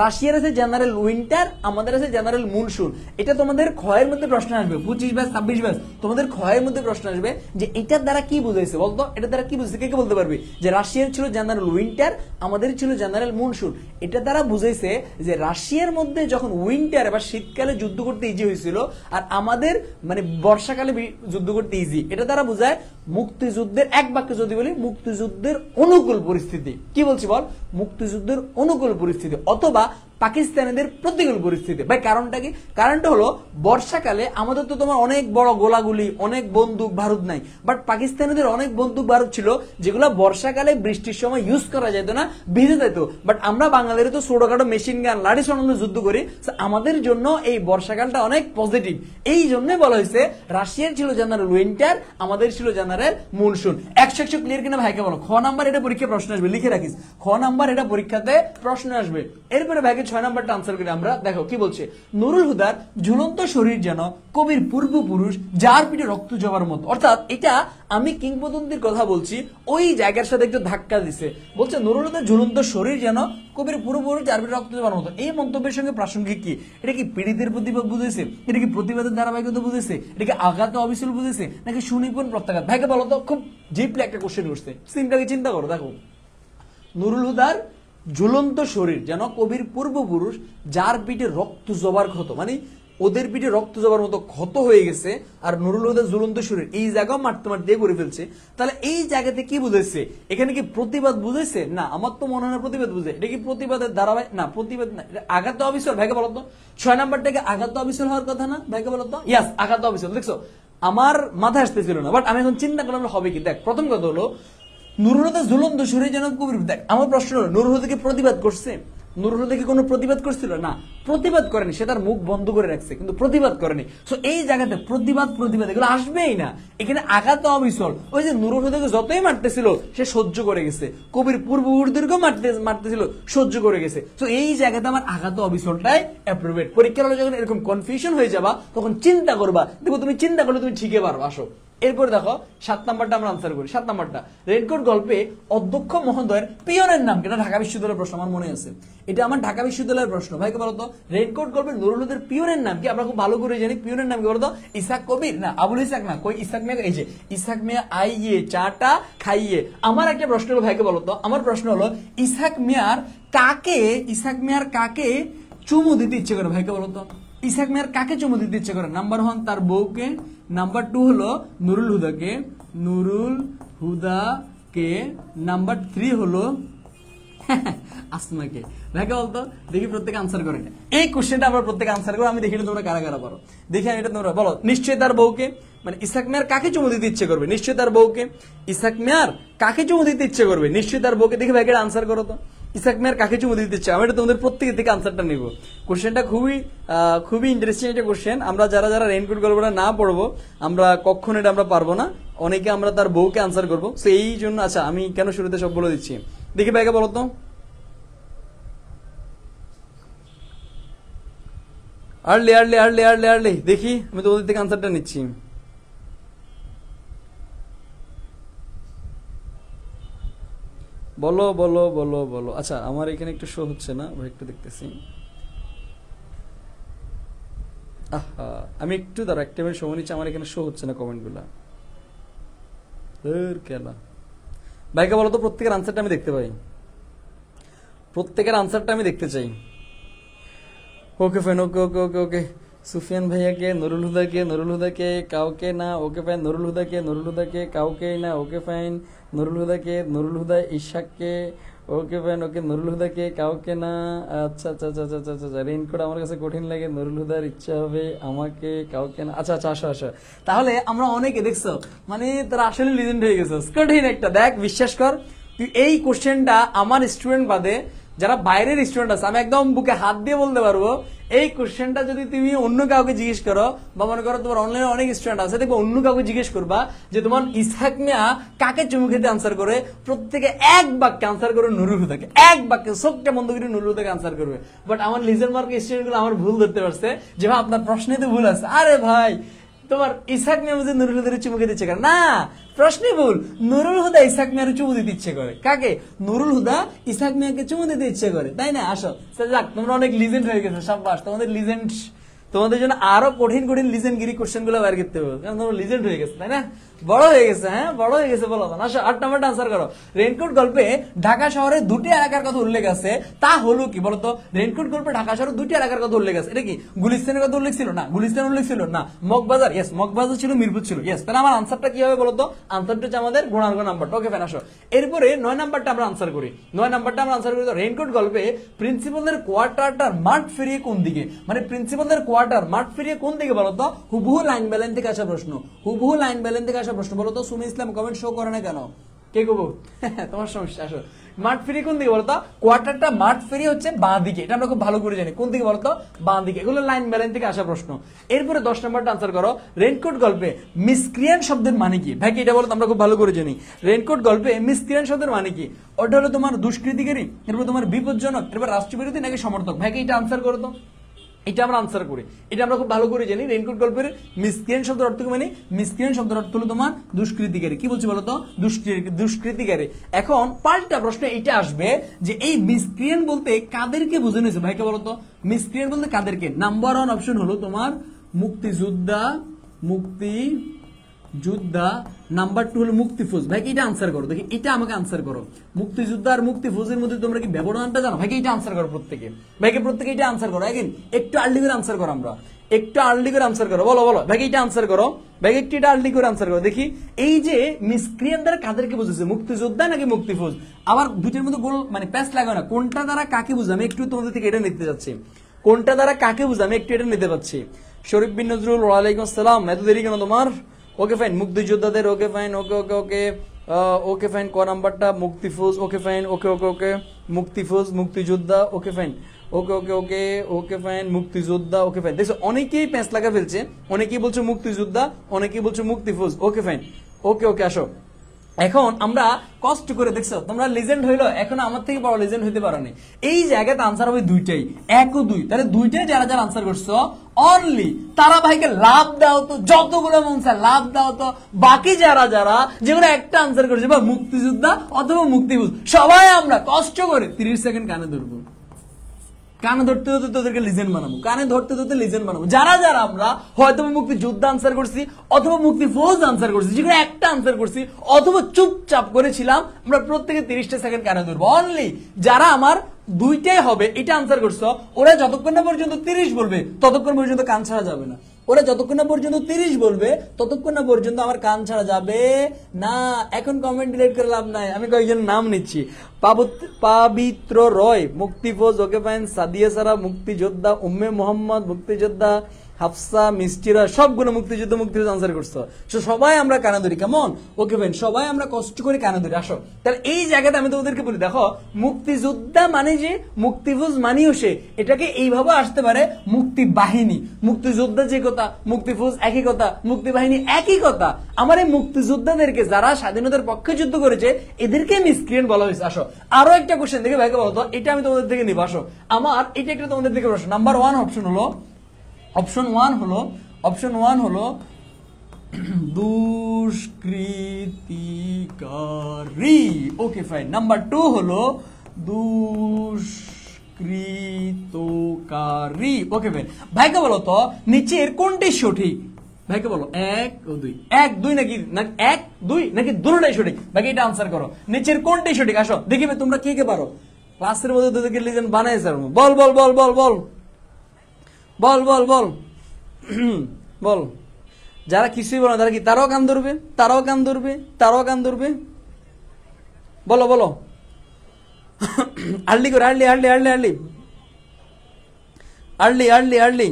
রাশিয়ার আছে জেনারেল উইন্টার, আমাদের আছে জেনারেল মনসুন, এটা তোমাদের ক্ষয়ের মধ্যে প্রশ্ন আসবে 25 ব্যাচ 26 ব্যাচ তোমাদের ক্ষয়ের মধ্যে প্রশ্ন আসবে যে এটার দ্বারা কি বুঝাইছে বলতো? এটার দ্বারা কি বুঝেছে? কে বলতে পারবি? যে রাশিয়ার ছিল জেনারেল উইন্টার, আমাদের ছিল জেনারেল মনসুন। এটা দ্বারা বুঝাইছে যে রাশিয়ার মধ্যে যখন উইন্টার বা শীতকালে যুদ্ধ করতে ইজি হয়েছিল আর আমাদের মানে বর্ষাকালে যুদ্ধ করতে ইজি। এটা দ্বারা বোঝায় মুক্তিযুদ্ধের, এক বাক্যে যদি বলি, মুক্তিযুদ্ধের অনুকূল পরিস্থিতি। কি বলছি বল? মুক্তিযুদ্ধের অনুকূল পরিস্থিতি অথবা পাকিস্তানিদের প্রতিকূল পরিস্থিতি। ভাই কারণটা কি? কারণটা হলো বর্ষাকালে আমাদের তো তোমার অনেক বড় গোলাগুলি, অনেক বন্দুক বারুদ নাই, বাট পাকিস্তানিদের অনেক বন্দুক বারুদ ছিল যেগুলো বর্ষাকালে বৃষ্টির সময় ইউজ করা যেত না, ভিজে যেত। বাট আমরা বাঙালিরা তো ছোটখাটো মেশিন গান লাঠি সোনানো যুদ্ধ করি, আমাদের জন্য এই বর্ষাকালটা অনেক পজিটিভ। এই জন্য বলা হয়েছে রাশিয়ার ছিল জেনারেল উইন্টার, আমাদের ছিল জেনারেল মনসুন। 100 ক্লিয়ার কিনা ভাইকে বলো। খ নাম্বার এটা পরীক্ষা প্রশ্ন আসবে, লিখে রাখিস। খ নাম্বার এটা পরীক্ষাতে প্রশ্ন আসবে। এরপরে ভাইকে 6 নাম্বারটা আনসার করি আমরা। দেখো কি বলছে, নুরুল হুদার ঝুলন্ত শরীর যেন কবির পূর্বপুরুষ যার পিঠে রক্ত জবার মতো। অর্থাৎ এটা আমি কিংবদন্তির কথা বলছি, ওই জায়গার সাথে একটু ধাক্কা দিছে। বলছে নুরুল হুদার ঝুলন্ত শরীর যেন কবির পূর্বপুরুষ যার পিঠে রক্ত জবার মতো। এই মন্তব্যের সঙ্গে প্রাসঙ্গিক কি? এটা কি পীড়িতের প্রতিবাদ বুঝেছে? এটা কি প্রতিবাদের ধারাবাহিকতা বুঝেছে? এটা কি আঘাত অবিচল বুঝেছে নাকি সুনিপুণ প্রত্যাঘাত? ভাইকে বলো তো, খুব জিপলি একটা কোশ্চেন করছে, সিনটাকে চিন্তা করো। দেখো নুরুল হুদার ঝুলন্ত শরীর যেন কবির পূর্বপুরুষ যার পিঠে রক্ত জবার ক্ষত, মানে ওদের পিঠে রক্ত জবার মতো ক্ষত হয়ে গেছে, আর নুরুল হুদার ঝুলন্ত শরীর এই জায়গাও মারতে মারতে দিয়ে করে ফেলছে। তাহলে এই জায়গাতে কি বুঝেছে? এখানে কি প্রতিবাদ বুঝেছে? না, আমার তো মনে হয় প্রতিবাদ বুঝে। এটা কি প্রতিবাদের ধারাবাহিক? না, প্রতিবাদ না, আঘাত অবিচল। ভাইকে বলতো 6 নাম্বারটাকে আঘাত অবিচল হওয়ার কথা না? ভাইকে বলতো ইয়াস, আঘাত অবিচল। দেখছো আমার মাথায় আসতেছিল না, বাট আমি এখন চিন্তা করলাম হবে কি। দেখ প্রথম কথা হলো নুরুল হুদা ঝুলন্ত শরীর যেন কবির। দেখ আমার প্রশ্ন হলো নুরুল হুদা কি প্রতিবাদ করছে? নুরুল হুদা কি কোনো প্রতিবাদ করছিল? না, প্রতিবাদ করেনি। সে তার মুখ বন্ধ করে রাখছে, কিন্তু প্রতিবাদ করেনি। সো এই জায়গাতে প্রতিবাদ এগুলো আসবেই না। এখানে আঘাত অবিচল। ওই যে নুরুল হুদাকে যতই মারতেছিল সে সহ্য করে গেছে, কবির পূর্বপুরুষদেরকেও মারতেছিল, সহ্য করে গেছে। তো এই জায়গাতে আমার আঘাত অবিচলটাই অ্যাপ্রোপ্রিয়েট। পরীক্ষার হলে যখন এরকম কনফিউশন হয়ে যাবা তখন চিন্তা করবা, দেখো তুমি চিন্তা করলে তুমি ঠিকই পারো। আসো এরপর দেখো 7 নাম্বারটা আমরা আনসার করি। 7 নাম্বারটা রেনকোট গল্পে অধ্যক্ষ মহোদয়ের পিয়নের নাম কি? এটা ঢাকা বিশ্ববিদ্যালয়ের প্রশ্ন, আমার মনে আছে। এটা আমার ঢাকা বিশ্ববিদ্যালয়ের প্রশ্ন। ভাইকে বলতো রেনকোট গল্পের নুরুল হুদার পিয়নের নাম কি? আমরা খুব ভালো করে জানি পিয়নের নাম কি বলতো? ইসাক কবির না, আবুল ইসাক না, কই ইসাক মিয়া। এই যে ইসাক মিয়া আইয়ে চাটা খাইয়ে। আমার একটা প্রশ্ন হলো ভাইকে বলতো, আমার প্রশ্ন হলো ইসাক মিয়ার কাকে চুমু দিতে ইচ্ছে করে? ভাইকে বলতো ইসাক মিয়ার কাকে চুমু দিতে ইচ্ছে করে? নাম্বার 1 তার বউকে, নাম্বার 2 হলো নুরুল হুদাকে, নাম্বার 3 হলো আসমাকে। ভাইকে বলতো দেখি প্রত্যেকে আনসার করে। এই কোশ্চেনটা আমরা প্রত্যেকে আনসার করো, আমি দেখি তোমরা কারা কারা পারো। দেখি আমি এটা তোমরা বলো। নিশ্চয়ই তার বউকে, মানে ইসাক মিয়ার কাকে চুমু দিতে ইচ্ছে করবে? নিশ্চয়ই তার বউকে। ইসাক মিয়ার কাকে চুমু দিতে ইচ্ছে করবে? নিশ্চয়ই তার বউকে। দেখি ভাইকে আনসার করো তো, ইসাক মিয়ার কাকে চুমু দিতে ইচ্ছে? আমি এটা তোমাদের প্রত্যেকের থেকে আনসারটা নিব। কোশ্চেনটা খুবই ইন্টারেস্টিং একটা কোশ্চেন। আমরা যারা যারা রেইনকোট গল্পটা না পড়বো আমরা কখনো এটা আমরা পারবো না। অনেকে আমরা তার বউকে আনসার করবো, তো এই জন্য। আচ্ছা আমি কেন শুরুতে সব বলে দিচ্ছি, দেখি ভাইকে বলো তো। আর্লি দেখি আমি তোমাদের থেকে আনসারটা নিচ্ছি। বলো বলো বলো বলো। আচ্ছা আমার এখানে একটু শো হচ্ছে না ভাই, একটু দেখতেছি। আহা আমি একটু দাঁড়া, একটা মিনিট সময় নিচ্ছি। আমার এখানে শো হচ্ছে না কমেন্টগুলা। কেলা ভাইকে বলো তো প্রত্যেকের আনসারটা আমি দেখতে পাই, প্রত্যেকের আনসারটা আমি দেখতে চাই। ওকে ফাইন, ওকে ওকে ওকে ওকে। সুফিয়ান ভাইয়াকে, নুরুল হুদাকে, নুরুল হুদাকে, কাউকে না, ওকে ফাইন। নুরুল হুদাকে, নুরুল হুদাকে, কাউকে না, ওকে ফাইন। নুরুল হুদাকে, নুরুল হুদা, ইশাককে, ওকে ফাইন, ওকে। নুরুল হুদাকে, কাউকে না, আচ্ছা আচ্ছা আচ্ছা আচ্ছা আচ্ছা আচ্ছা। রেইনকোট আমার কাছে কঠিন লাগে, নুরুল হুদার ইচ্ছা হবে, আমাকে, কাউকে না। আচ্ছা আচ্ছা, আসো আসো। তাহলে আমরা অনেকে দেখছো মানে তারা আসলে লিজেন্ড হয়ে গেছে। কঠিন একটা, দেখ বিশ্বাস কর তুই এই কোশ্চেনটা আমার স্টুডেন্ট বাদে যারা বাইরের স্টুডেন্ট আছে আমি একদম বুকে হাত দিয়ে বলতে পারবো, এই কোশ্চেনটা যদি তুমি অন্য কাউকে জিজ্ঞেস করো বা মনে করো তোমার অনলাইনে অনেক স্টুডেন্ট আছে, দেখবো অন্য কাউকে জিজ্ঞেস করবা যে তোমার ইসহাক মিয়া কাকে চুমু খেতে আনসার করে, প্রত্যেকে এক বাক্যে আনসার করে নুরুল হুদাকে, এক বাক্যে চোখটা বন্ধ করে নুরুল হুদাকে আনসার করবে। বাট আমার লিজেন্ড মার্কের স্টুডেন্ট গুলো আমার ভুল ধরতে পারছে যে ভাই আপনার প্রশ্নে তো ভুল আছে। আরে ভাই তোমার ইসহাক মিয়া বুঝে নুরুল হুদার চুমু খেতে ইচ্ছে করে না, প্রশ্নে ভুল। নুরুল হুদা ইসহাক মিয়ার চুমু দিতে ইচ্ছে করে, কাকে? নুরুল হুদা ইসহাক মিয়াকে চুমু দিতে ইচ্ছে করে, তাই না? আসো যাক, তোমরা অনেক লিজেন্ড হয়ে গেছো, সাব্বাস তোমাদের লিজেন্ড। তোমাদের জন্য আরো কঠিন কঠিন লিজেন্ডগিরি কোশ্চেন গুলো বের করতে হবে, কারণ তোমরা লিজেন্ড হয়ে গেছে, তাই না? বড় হয়ে গেছে, হ্যাঁ বড় হয়ে গেছে বলো। আসো 8 নাম্বারটা আনসার করো। রেইনকোট গল্পে ঢাকা শহরে দুটি এলাকার কথা উল্লেখ আছে, তা হলো কি বলতো? রেইনকোট গল্পে ঢাকা শহরে দুটি এলাকার কথা উল্লেখ আছে, এটা কি গুলিস্তানের কথা উল্লেখ ছিল? না। গুলিস্তান উল্লেখ ছিল না। মগবাজার, ইয়েস মগবাজার ছিল, মিরপুর ছিল, ইয়েস। তাহলে আমার আনসারটা কি হবে বলতো? আনসারটা হচ্ছে আমাদের গুণাঙ্গ নাম্বারটা। ওকে ফাইন, আসো এরপরে 9 নাম্বারটা আমরা আনসার করি। 9 নাম্বারটা আমরা আনসার করি। রেইনকোট গল্পে প্রিন্সিপালদের কোয়ার্টারটার মাঠ ফিরিয়ে কোন দিকে, মানে প্রিন্সিপালদের কোয়ার্টার মাঠ ফিরিয়ে কোন দিকে বলতো? হুবহু লাইন ব্যালেন থেকে আসা প্রশ্ন, হুবহু লাইন ব্যালেন থেকে আসা প্রশ্ন। বলতো সুমি ইসলাম কমেন্ট শো করে না কেন? কে কবো? তোমার সমস্যা। আসো মাঠ ফেরি কোন দিকে বলতো? কোয়ার্টারটা মাঠ ফেরি হচ্ছে বাঁ দিকে, এটা আমরা খুব ভালো করে জানি। কোন দিকে বলতো? বাঁ দিকে। এগুলো লাইন ব্যালেন্স থেকে আসা প্রশ্ন। এরপরে 10 নাম্বারটা আনসার করো। রেইনকোট গল্পে মিসক্রিয়ান্ট শব্দের মানে কি? ভাই এটা বলতো আমরা খুব ভালো করে জানি। রেইনকোট গল্পে মিসক্রিয়ান্ট শব্দের মানে কি? ওটা হলো তোমার দুষ্কৃতিকারী, এরপর তোমার বিপজ্জনক, এরপর রাষ্ট্রবিরোধী নাকি সমর্থক? ভাই এটা আনসার করো তো। এটা আমরা আনসার করি, এটা আমরা খুব ভালো করে জানি। রেইনকোট গল্পের মিসক্রিয়ান্ট শব্দের অর্থ কি? মানে মিসক্রিয়ান্ট শব্দের অর্থ হলো তোমার দুষ্কৃতিকারী। কি বলছি বলতো? দুষ্কৃতিকারী। এখন পাল্টা প্রশ্ন এটা আসবে যে এই মিসক্রিয়ান্ট বলতে কাদেরকে বোঝানো হয়েছে? ভাইকে বলতো মিসক্রিয়ান্ট বলতে কাদেরকে? নাম্বার 1 অপশন হলো তোমার মুক্তিযোদ্ধা, মুক্তিযোদ্ধা। নাম্বার 2 হলো মুক্তিফৌজ। ভাই এটা আনসার করো, দেখি এটা আমাকে আনসার করো। মুক্তিযোদ্ধা আর মুক্তিফৌজের মধ্যে তোমরা কি ব্যবধানটা জানো? ভাইকে এটা আনসার করো প্রত্যেকে, ভাইকে প্রত্যেকে এটা আনসার করো। এগেন একটু আর্লি করে আনসার করো, আমরা একটু আর্লি করে আনসার করো। বলো বলো ভাইকে এটা আনসার করো, ভাইকে একটু এটা আর্লি করে আনসার করো। দেখি এই যে মিসক্রিয়ান্ট দ্বারা কাদেরকে বুঝেছে, মুক্তিযোদ্ধা নাকি মুক্তিফৌজ? আবার দুটোর মধ্যে গোল মানে প্যাচ লাগাও না, কোনটা দ্বারা কাকে বুঝে? আমি একটু তোমাদের থেকে এটা নিতে যাচ্ছি, কোনটা দ্বারা কাকে বুঝে আমি একটু এটা নিতে পারছি। শরীফ বিন নজরুল, ওয়ালাইকুম আসসালাম। এত দেরি কেন তোমার? ওকে ফাইন, মুক্তিযোদ্ধাদের। ওকে ফাইন, ওকে ওকে ওকে ওকে ফাইন। ক নাম্বারটা? মুক্তিফৌজ। ওকে ফাইন, ওকে ওকে ওকে মুক্তিফৌজ, মুক্তিযোদ্ধা। ওকে ফাইন, ওকে ওকে ওকে ওকে ফাইন, মুক্তিযোদ্ধা। Okay fine. দেখছো অনেকেই প্যাঁচ লাগা ফেলছে, অনেকেই বলছে মুক্তিযোদ্ধা, অনেকেই বলছে মুক্তিফৌজ। ওকে ফাইন, ওকে ওকে। আসো এখন আমরা কষ্ট করে, দেখছো তোমরা লিজেন্ড হইলো, এখন আমার থেকে বড় লিজেন্ড হইতে পারো না। এই জায়গাতে আনসার হবে দুইটাই, 1 ও 2। তাহলে দুইটাই যারা যারা আনসার করছো অনলি তারা ভাইকে লাভ দাও তো, যতগুলো মন চায় লাভ দাও তো। বাকি যারা যারা যেগুলো একটা আনসার করছে বা মুক্তিযোদ্ধা অথবা মুক্তিফৌজ, সবাই আমরা কষ্ট করে 30 সেকেন্ড কানে ধরবো, কানে ধরতে ধরতে তোদেরকে লিজেন্ড বানাবো, কানে ধরতে ধরতে লিজেন্ড বানাবো। যারা যারা আমরা হয়তো মুক্তিযোদ্ধা আনসার করছি অথবা মুক্তিফৌজ আনসার করছি, যেগুলো একটা আনসার করছি অথবা চুপচাপ করেছিলাম, আমরা প্রত্যেকে 30টা সেকেন্ড কানে ধরবো। অনলি যারা আমার দুইটাই হবে এটা আনসার করছো, ওরা যতক্ষণ না পর্যন্ত 30 বলবে ততক্ষণ পর্যন্ত কান ছাড়া যাবে না। ওরা যতক্ষণ না পর্যন্ত 30 বলবে ততক্ষণ না পর্যন্ত আমার কান ছাড়া যাবে না। এখন কমেন্ট ডিলিট করে লাভ নাই, আমি কয়েকজন নাম নিচ্ছি। পাবিত্র রয় মুক্তিফৌজ। Okay fine. সাদিয়া সারা মুক্তিযোদ্ধা। উম্মে মোহাম্মদ মুক্তিযোদ্ধা। হাফসা, মিষ্টিরা সবগুলো মুক্তিযুদ্ধ মুক্তিযুদ্ধ আনসার করছো। সবাই আমরা কানে ধরি, কেমন? ওকে ফাইন, সবাই আমরা কষ্ট করে কানে ধরি। আসো তাহলে এই জায়গাতে আমি তোমাদেরকে বলি, দেখো মুক্তিযোদ্ধা মানে যে মুক্তিফৌজ মানেও সে, এটাকে এইভাবে আসতে পারে মুক্তি বাহিনী। মুক্তিযোদ্ধা যে কথা, মুক্তিফৌজ একই কথা, মুক্তি বাহিনী একই কথা। আমার এই মুক্তিযোদ্ধাদেরকে যারা স্বাধীনতার পক্ষে যুদ্ধ করেছে এদেরকে মিসক্রিয়েন্ট বলা হয়েছে। আসো আরো একটা কোশ্চেন দেখে ভাইকে বলতো, এটা আমি তোমাদের থেকে নিব। আসো আমার এটা একটা তোমাদের থেকে প্রশ্ন। নাম্বার 1 অপশন হলো, অপশন 1 হলো দুষ্কৃতিকারী। Okay fine. নাম্বার 2 হলো দুষ্কৃতকারী। Okay fine. ভাইকে বলো তো নিচের কোনটি সঠিক? ভাইকে বলো 1 ও 2, 1 2 নাকি 1 2 নাকি দুটোটাই সঠিক? ভাইকে এটা আনসার করো, নিচের কোনটি সঠিক? আসো দেখিবে তোমরা কে কে পারো। ক্লাসের মধ্যে তোদেরকে লিজেন্ড বানাইছে। বল বল বল বল বল বল বল বল বল, যারা কিছুই বলে না তারা কি তারাও কান ধরবে, তারাও কান ধরবে, তারাও কান ধরবে? বলো বলো, আর্লি করে, early early early early early early early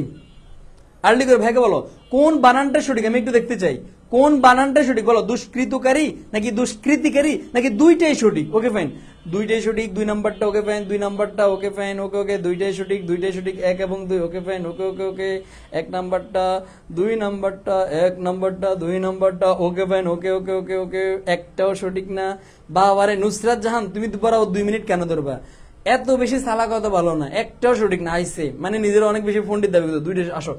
early করে ভাইকে বলো কোন বানানটা সঠিক, আমি একটু দেখতে চাই কোন বানানটা সঠিক। বলো, দুষ্কৃতকারী নাকি দুষ্কৃতিকারী নাকি দুইটাই সঠিক? ওকে ফাইন, দুইটাই সঠিক, 2 নাম্বারটা ওকে ফাইন, 2 নাম্বারটা ওকে ফাইন, ওকে ওকে, দুইটাই সঠিক, দুইটাই সঠিক, 1 এবং 2 ওকে ফাইন, ওকে ওকে ওকে, 1 নাম্বারটা 2 নাম্বারটা 1 নাম্বারটা 2 নাম্বারটা ওকে ফাইন, ওকে ওকে ওকে ওকে, একটাও সঠিক না। বাবারে নুসরাত জাহান, তুমি দুবার 2 মিনিট কেন ধরবা? এত বেশি সালা কথা ভালো না, একটাও সঠিক না। আইসে মানে নিজের অনেক বেশি পণ্ডিত দাবি করতো, দুইটা আসো।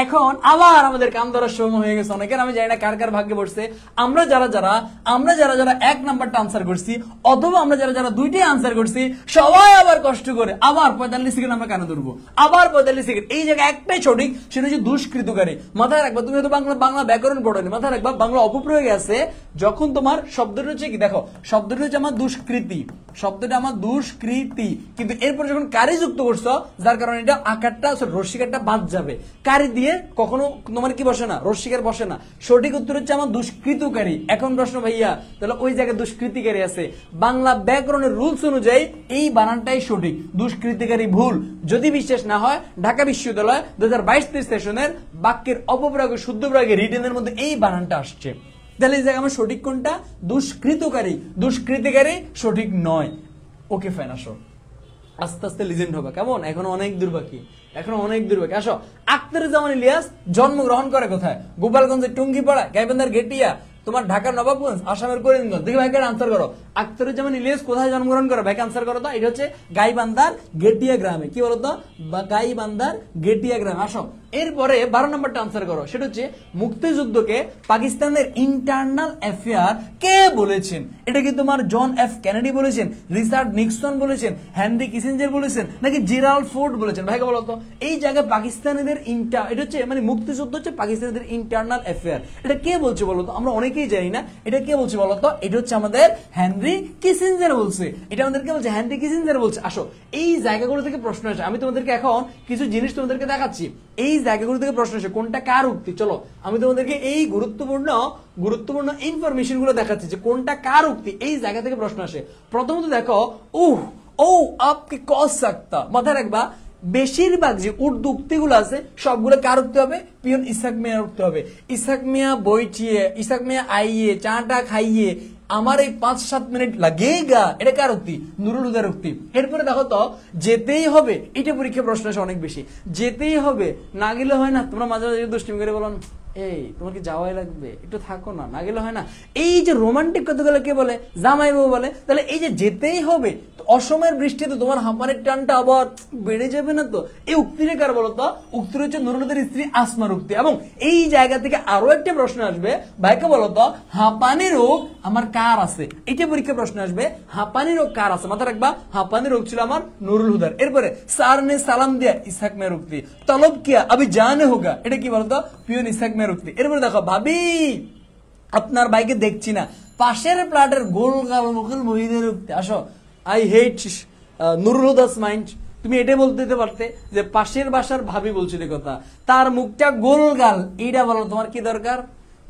এখন আবার আমাদের কাম ধরার সময় হয়ে গেছে অনেকের, আমি জানি না কার কার ভাগ্যে পড়ছে। আমরা যারা যারা 1 নাম্বারটা আনসার করছি অথবা আমরা যারা যারা দুইটাই আনসার করছি, সবাই আবার কষ্ট করে আবার 45 সেকেন্ড আমরা কেন ধরবো? আবার 45 সেকেন্ড। এই জায়গায় একটাই সঠিক, সেটা হচ্ছে দুষ্কৃতকারী। মাথায় রাখবা, তুমি হয়তো বাংলা ব্যাকরণ পড়োনি, মাথায় রাখবা বাংলা অপপ্রয়োগে আছে। যখন তোমার শব্দটা হচ্ছে কি, দেখো শব্দটা হচ্ছে আমার দুষ্কৃতি, শব্দটা আমার দুষ্কৃতি, কিন্তু এরপর যখন কারি যুক্ত করছো, যার কারণে এটা আকারটা রস্যিকারটা বাদ যাবে। কারি দিয়ে কখনো তোমার কি বসে না, রস্যিকার বসে না। সঠিক উত্তর হচ্ছে আমার দুষ্কৃতকারী। এখন প্রশ্ন ভাইয়া, তাহলে ওই জায়গায় দুষ্কৃতিকারী আছে। বাংলা ব্যাকরণের রুলস অনুযায়ী এই বানানটাই সঠিক, দুষ্কৃতিকারী ভুল। যদি বিশ্বাস না হয়, ঢাকা বিশ্ববিদ্যালয় 2022-23 সেশনের বাক্যের অপপ্রয়োগে শুদ্ধ প্রয়োগে রিটেনের মধ্যে এই বানানটা আসছে। তাহলে এই জায়গায় আমার সঠিক কোনটা? দুষ্কৃতকারী, দুষ্কৃতিকারী সঠিক নয়। ওকে ফাইন, আসো আস্তে আস্তে লিজেন্ড হবে, কেমন? এখনো অনেক দূর বাকি, এখনো অনেক দূর বাকি। আসো, আখতারুজ্জামান ইলিয়াস জন্মগ্রহণ করে কোথায়? গোপালগঞ্জের টুঙ্গিপাড়া, গাইবান্ধার গেটিয়া, তোমার ঢাকার নবাবগঞ্জ, আসামের করিমগঞ্জ। দেখি ভাইকে আনসার করো, আখতারুজ্জামান ইলিয়াস কোথায় জন্মগ্রহণ করে? ভাইকে আনসার করো তো। এটা হচ্ছে গাইবান্ধার গেটিয়া গ্রামে। কি বলতো? গাইবান্ধার গেটিয়া গ্রামে। আসো, এরপরে 12 নম্বরটা আনসার করো, সেটা হচ্ছে মুক্তিযুদ্ধকে পাকিস্তানের ইন্টারনাল অ্যাফেয়ার কে বলেছেন? এটা কি তোমার জন এফ কেনেডি বলেছেন, রিচার্ড নিক্সন বলেছেন, হেনরি কিসিঞ্জার বলেছেন, নাকি জেরাল্ড ফোর্ড বলেছেন? ভাইকে বলো তো, এই জায়গায় পাকিস্তানিদের এটা হচ্ছে মানে মুক্তিযুদ্ধ হচ্ছে পাকিস্তানিদের ইন্টারনাল অ্যাফেয়ার, এটা কে বলছে বলো তো? আমরা অনেকেই জানি না এটা কে বলছে বলো তো। এটা হচ্ছে আমাদের হেনরি কিসিঞ্জার বলছে, এটা আমাদেরকে বলছে হেনরি কিসিঞ্জার বলছে। আসো, এই জায়গাগুলো থেকে প্রশ্ন আসে, আমি তোমাদেরকে এখন কিছু জিনিস তোমাদেরকে দেখাচ্ছি, এই জায়গাগুলো থেকে প্রশ্ন আসে কোনটা কার উক্তি। চলো আমি তোমাদেরকে এই গুরুত্বপূর্ণ ইনফরমেশন গুলো দেখাচ্ছি যে কোনটা কার উক্তি, এই জায়গা থেকে প্রশ্ন আসে। প্রথমত দেখো, আপকে কস সাকতা, মাথায় রাখবা বেশিরভাগ যে উর্দু উক্তিগুলো আছে সবগুলো কার উক্তি হবে? পিয়ন ইসাক মিয়ার উক্তি হবে। ইসাক মিয়া বইটিয়ে, ইসাক মিয়া আইয়ে, চাটা খাইয়ে আমার এই 5-7 মিনিট লাগেগা, এটা কার উক্তি? নুরুল হুদার উক্তি। এরপরে দেখো তো, যেতেই হবে, এটা পরীক্ষা প্রশ্ন আসে অনেক বেশি, যেতেই হবে, না গেলে হয় না। তোমরা মাঝে মাঝে দুষ্টিমি করে বলো, এই তোমার কি যাওয়াই লাগবে, একটু থাকো না, না গেলে হয় না। এই যে রোমান্টিক কথাগুলো কে বলে? জামাই বউ বলে। তাহলে এই যে যেতেই হবে, অসময়ের বৃষ্টিতে তোমার হাঁপানের টানটা আবার বেড়ে যাবে না তো? এই উক্তিটা কার বলো তো? উক্তি হচ্ছে নুরুলের স্ত্রী আসমার উক্তি। এবং এই জায়গা থেকে আরো একটা প্রশ্ন আসবে, ভাইকে বলো তো হাঁপানি রোগ আমার কার আছে? এটা পরীক্ষা প্রশ্ন আসবে, হাঁপানি রোগ কার আছে? মাথা রাখবা, হাঁপানি রোগ ছিল আমার নুরুল হুদার। এরপরে সার নে সালাম দিয়া, ইসাক মেয়ের উক্তি। তলব কিয়া আবি জানে হোগা, এটা কি বলতো? পিয়ন ইসাক মেয়ের উক্তি। এরপরে দেখো, ভাবি আপনার বাইকে দেখছি না, পাশের প্লাটের গোলগাল মুখল মহিদের উক্তি। আসো, আই হেট নুরুল হুদাস মাইন্ড। তুমি এটাই বলতে দিতে পারতে যে পাশের বাসার ভাবি বলছিল কথা, তার মুখটা গোলগাল, এইটা বলো তোমার কি দরকার?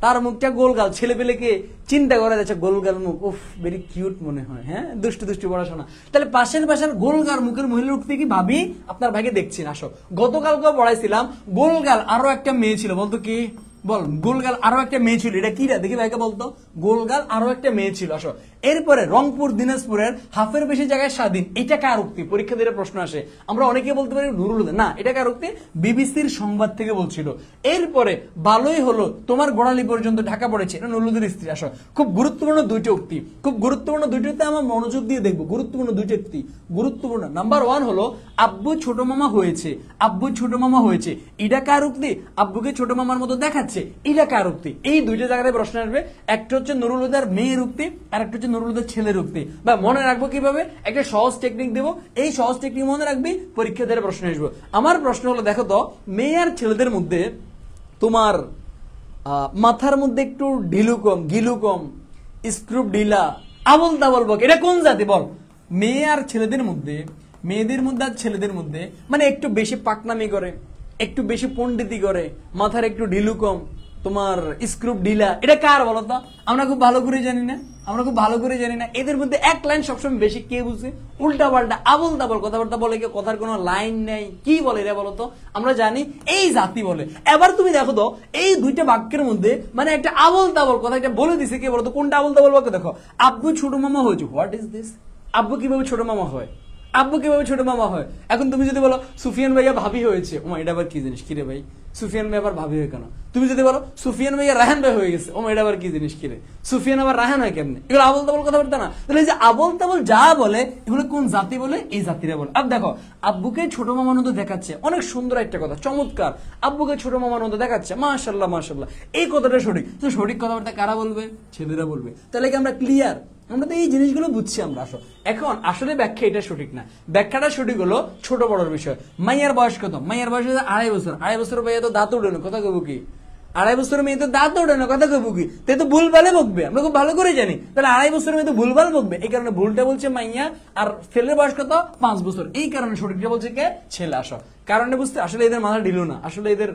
তার মুখটা গোলগাল, ছেলে পেলেকে চিন্তা করে যাচ্ছে গোলগাল মুখ, উফ ভেরি কিউট মনে হয়, হ্যাঁ দুষ্টু দুষ্টু পড়াশোনা। তাহলে পাশের বাসার গোলগাল মুখের মহিলার উক্তি কি? ভাবি আপনার ভাইকে দেখছি না। আসো, গতকালকে পড়াইছিলাম গোলগাল আরো একটা মেয়ে ছিল, বলতো কি? বল, গোলগাল আরো একটা মেয়ে ছিল, এটা কি রে? দেখি ভাইকে বলতো, গোলগাল আরো একটা মেয়ে ছিল। আসো, এরপরে রংপুর দিনাজপুরের হাফের বেশি জায়গায় স্বাধীন, এটা কার উক্তি? পরীক্ষা দিলে প্রশ্ন আসে। আমরা অনেকে বলতে পারি নুরুল হুদা, না এটা কার উক্তি? বিবিসির সংবাদ থেকে বলছিল। এরপরে ভালোই হলো তোমার গোড়ালি পর্যন্ত ঢাকা পড়েছে, এটা নুরুল হুদার স্ত্রী। আসো, খুব গুরুত্বপূর্ণ দুইটা উক্তি, খুব গুরুত্বপূর্ণ দুইটাতে আমার মনোযোগ দিয়ে দেখবো। গুরুত্বপূর্ণ দুইটা উক্তি, গুরুত্বপূর্ণ। নাম্বার 1 হলো আব্বু ছোট মামা হয়েছে, আব্বু ছোট মামা হয়েছে, এটা কার উক্তি? আব্বুকে ছোট মামার মতো দেখাচ্ছে, এটা কার উক্তি? এই দুইটা জায়গায় প্রশ্ন আসবে। একটা হচ্ছে নুরুল হুদার মেয়ের উক্তি, আর একটা হচ্ছে নুরুল হুদার ছেলের উক্তি। বা মনে রাখবো কিভাবে? একটা সহজ টেকনিক দেবো, এই সহজ টেকনিক মনে রাখবি, পরীক্ষা দিয়ে প্রশ্ন আসবে। আমার প্রশ্ন হলো, দেখো তো মেয়ে আর ছেলেদের মধ্যে তোমার মাথার মধ্যে একটু ঢিলু কম, গিলু কম, স্ক্রুপ ঢিলা, আবল তাবল বক, এটা কোন জাতি? বল। মেয়ে আর ছেলেদের মধ্যে, মেয়েদের মধ্যে আর ছেলেদের মধ্যে মানে একটু বেশি পাকনামি করে, একটু বেশি পণ্ডিতি করে, মাথার একটু ঢিলু কম, তোমার স্ক্রুপ ঢিলা, এটা কার বলতো? আমরা খুব ভালো করে জানি না, আমরা খুব ভালো করে জানি না। এদের মধ্যে এক লাইন সবসময় বেশি কে বুঝে? উল্টা পাল্টা আবল তাবল কথাবার্তা বলে, কেউ কথার কোনো লাইন নেই। কি বলে এরা বলতো? আমরা জানি এই জাতি বলে। এবার তুমি দেখো তো এই দুইটা বাক্যের মধ্যে মানে একটা আবল তাবল কথা একটা বলে দিছে, কে বলতো? কোনটা আবল তাবল বাক্য? দেখো, আব্বু ছোট মামা হয়েছে। What is this? আব্বু কিভাবে ছোট মামা হয়? আব্বু কিভাবে ছোট মামা হয়? এখন তুমি যদি বলো সুফিয়ান ভাইয়া ভাবি হয়েছে, ওমা এটা আবার কি জিনিস? কিরে ভাই, সুফিয়ান ভাই আবার ভাবি হয় কেন? তুমি যদি বলো সুফিয়ান ভাইয়া রাহান ভাই হয়ে গেছে, ওমা এটা আবার কি জিনিস? কিরে, সুফিয়ান আবার রাহান হয় কেমনে? এগুলো আবল তাবল কথাবার্তা না? তাহলে এই যে আবল তাবল যা বলে এগুলো কোন জাতি বলে? এই জাতিরা বলে। আর দেখো, আব্বুকে ছোট মামার মতো দেখাচ্ছে, অনেক সুন্দর একটা কথা, চমৎকার। আব্বুকে ছোট মামার মতো দেখাচ্ছে, মাশাআল্লাহ মাশাআল্লাহ, এই কথাটা সঠিক। তো সঠিক কথাবার্তা কারা বলবে? ছেলেরা বলবে। তাহলে কি আমরা ক্লিয়ার? আমরা তো এই জিনিসগুলো বুঝছি আমরা। এখন আসলে ব্যাখ্যা এটা সঠিক না, ব্যাখ্যাটা সঠিক হলো ছোট বড়র বিষয়। মাইয়ার বয়স কত? মাইয়ার বয়স 2.5 বছর। 2.5 বছর ভাইয়া তো দাঁত উঠে না, কথা কইব কি? 2.5 বছরের মেয়ে তো দাঁত ওঠে না, কথা কইব কি? তে তো ভুলভালে বকবে, আমরা খুব ভালো করে জানি। তাহলে 2.5 বছরের মেয়ে তো ভুলভাল বকবে, এই কারণে ভুলটা বলছে মাইয়া। আর ছেলের বয়স কত? 5 বছর। এই কারণে সঠিকটা বলছে কে? ছেলে। কারণে বুঝতে আসলে এদের মাথা ঢিল না, আসলে এদের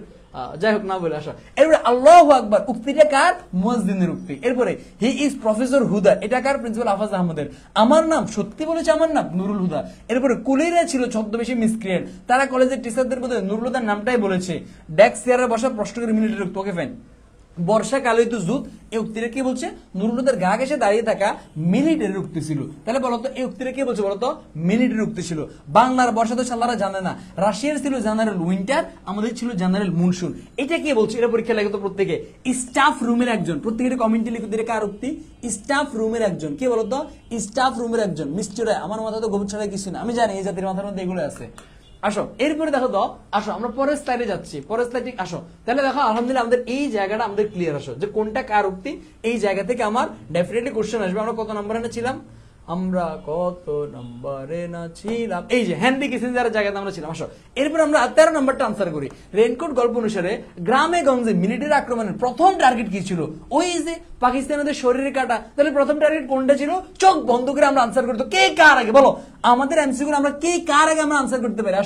যাই হোক না বলে এরপরে আল্লাহু আকবার উক্তিটা কার? মুয়াজ্জিনের উক্তি। এরপরে হি ইজ প্রফেসর হুদা, এটা কার? প্রিন্সিপাল হাফেজ আহমদের। আমার নাম, সত্যি বলেছে আমার নাম নুরুল হুদা। এরপরে কুলিরা ছিল ছদ্মবেশী মিসক্রিয়েন্ট, তারা কলেজের টিচারদের মধ্যে নুরুল হুদার নামটাই বলেছে। ডেস্ক চেয়ারে বসা প্রশ্ন করে মিনিটের উক্তি। Okay fine. বর্ষাকালে তো যুদ্ধ, এই উক্তিটা কি বলছে? নুরুল হুদার গা ঘেঁষে দাঁড়িয়ে থাকা মিলিটারির উক্তি ছিল। তাহলে বলতো এই উক্তিটা কি বলছে? বলতো মিলিটারির উক্তি ছিল। বাংলার বর্ষা তো সাল্লারা জানে না, রাশিয়ার ছিল জেনারেল উইন্টার, আমাদের ছিল জেনারেল মনসুন। এটা কি বলছে? এটা পরীক্ষা লাগে তো প্রত্যেকে। স্টাফ রুমের একজন, প্রত্যেকের কমেন্টে লিখে দিলে কার উক্তি? স্টাফ রুমের একজন। কি বলতো? স্টাফ রুমের একজন। মিস্টার আমার মাথা তো গোবর ছাড়া কিছু না, আমি জানি এই জাতির মাথার মধ্যে এগুলো আছে। এরপরে দেখো তো, আমরা পরের স্লাইডে যাচ্ছি। পরের স্লাইডে তাহলে দেখো আলহামদুলিল্লাহ আমাদের এই জায়গাটা আমাদের ক্লিয়ার। যে কোনটা কার উক্তি, এই জায়গা থেকে আমার ডেফিনেটলি কোশ্চেন আসবে। আমরা কত নম্বরে না ছিলাম? আমরা কত নম্বরে না ছিলাম? এই যে হেনরি কিসিঞ্জারের জায়গাতে আমরা ছিলাম। এরপর আমরা 13 নম্বরটা আনসার করি। রেইনকোট গল্প অনুসারে গ্রামে গঞ্জে মিলিটারি আক্রমণের প্রথম টার্গেট কি ছিল? ওই যে পাকিস্তানিদের শরীরে কাটা। তাহলে প্রথম টার্গেট কোনটা ছিল? চোখ বন্ধ করে আমরা আনসার করতে। কে কার আগে বলো? আমাদের এমসিকিউ আমরা কে কার আগে আমরা আনসার করতে পারি।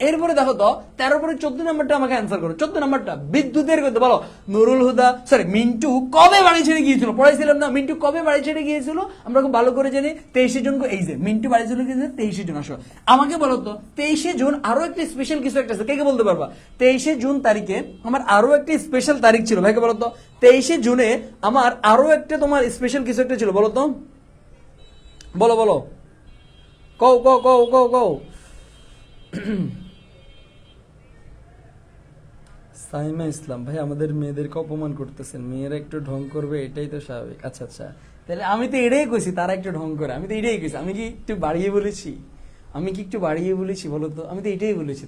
এরপরে দেখো তো 13 পরে 14 নম্বরটা আমাকে আনসার করো। 14 নম্বরটা বিদ্যুতের কথা বলো। নুরুল হুদা মিন্টু কবে বাড়ি ছেড়ে গিয়েছিল? পড়াইছিলাম না মিন্টু কবে বাড়ি ছেড়ে গিয়েছিল? আমরা খুব ভালো করে জানি 23 জুন। এই যে মিন্টু বাড়ি চলে গিয়েছে 23 জুন। আমাকে বলো তো 23 জুন আরো একটা স্পেশাল কিছু একটা আছে, কে কে বলতে পারবা? 23 জুন তারিখে আমার আরো একটা স্পেশাল তারিখ ছিল, ভাইকে বলো তো 23 জুনে আমার আরো একটা তোমার স্পেশাল কিছু একটা ছিল, বলো তো, বলো বলো, কও কও কও কও কও। সাইমা ইসলাম ভাই আমাদের মেয়েদেরকে অপমান করতেছেন, মেয়েরা একটু ঢং করবে এটাই তো স্বাভাবিক। আচ্ছা আচ্ছা, তাহলে আমি তো এটাই কইছি তারা একটু ঢং করে, আমি তো এটাই কইছি। আমি কি একটু বাড়িয়ে বলেছি? আমি কি একটু বাড়িয়ে বলেছি বলো তো? আমি তো এটাই বলেছি।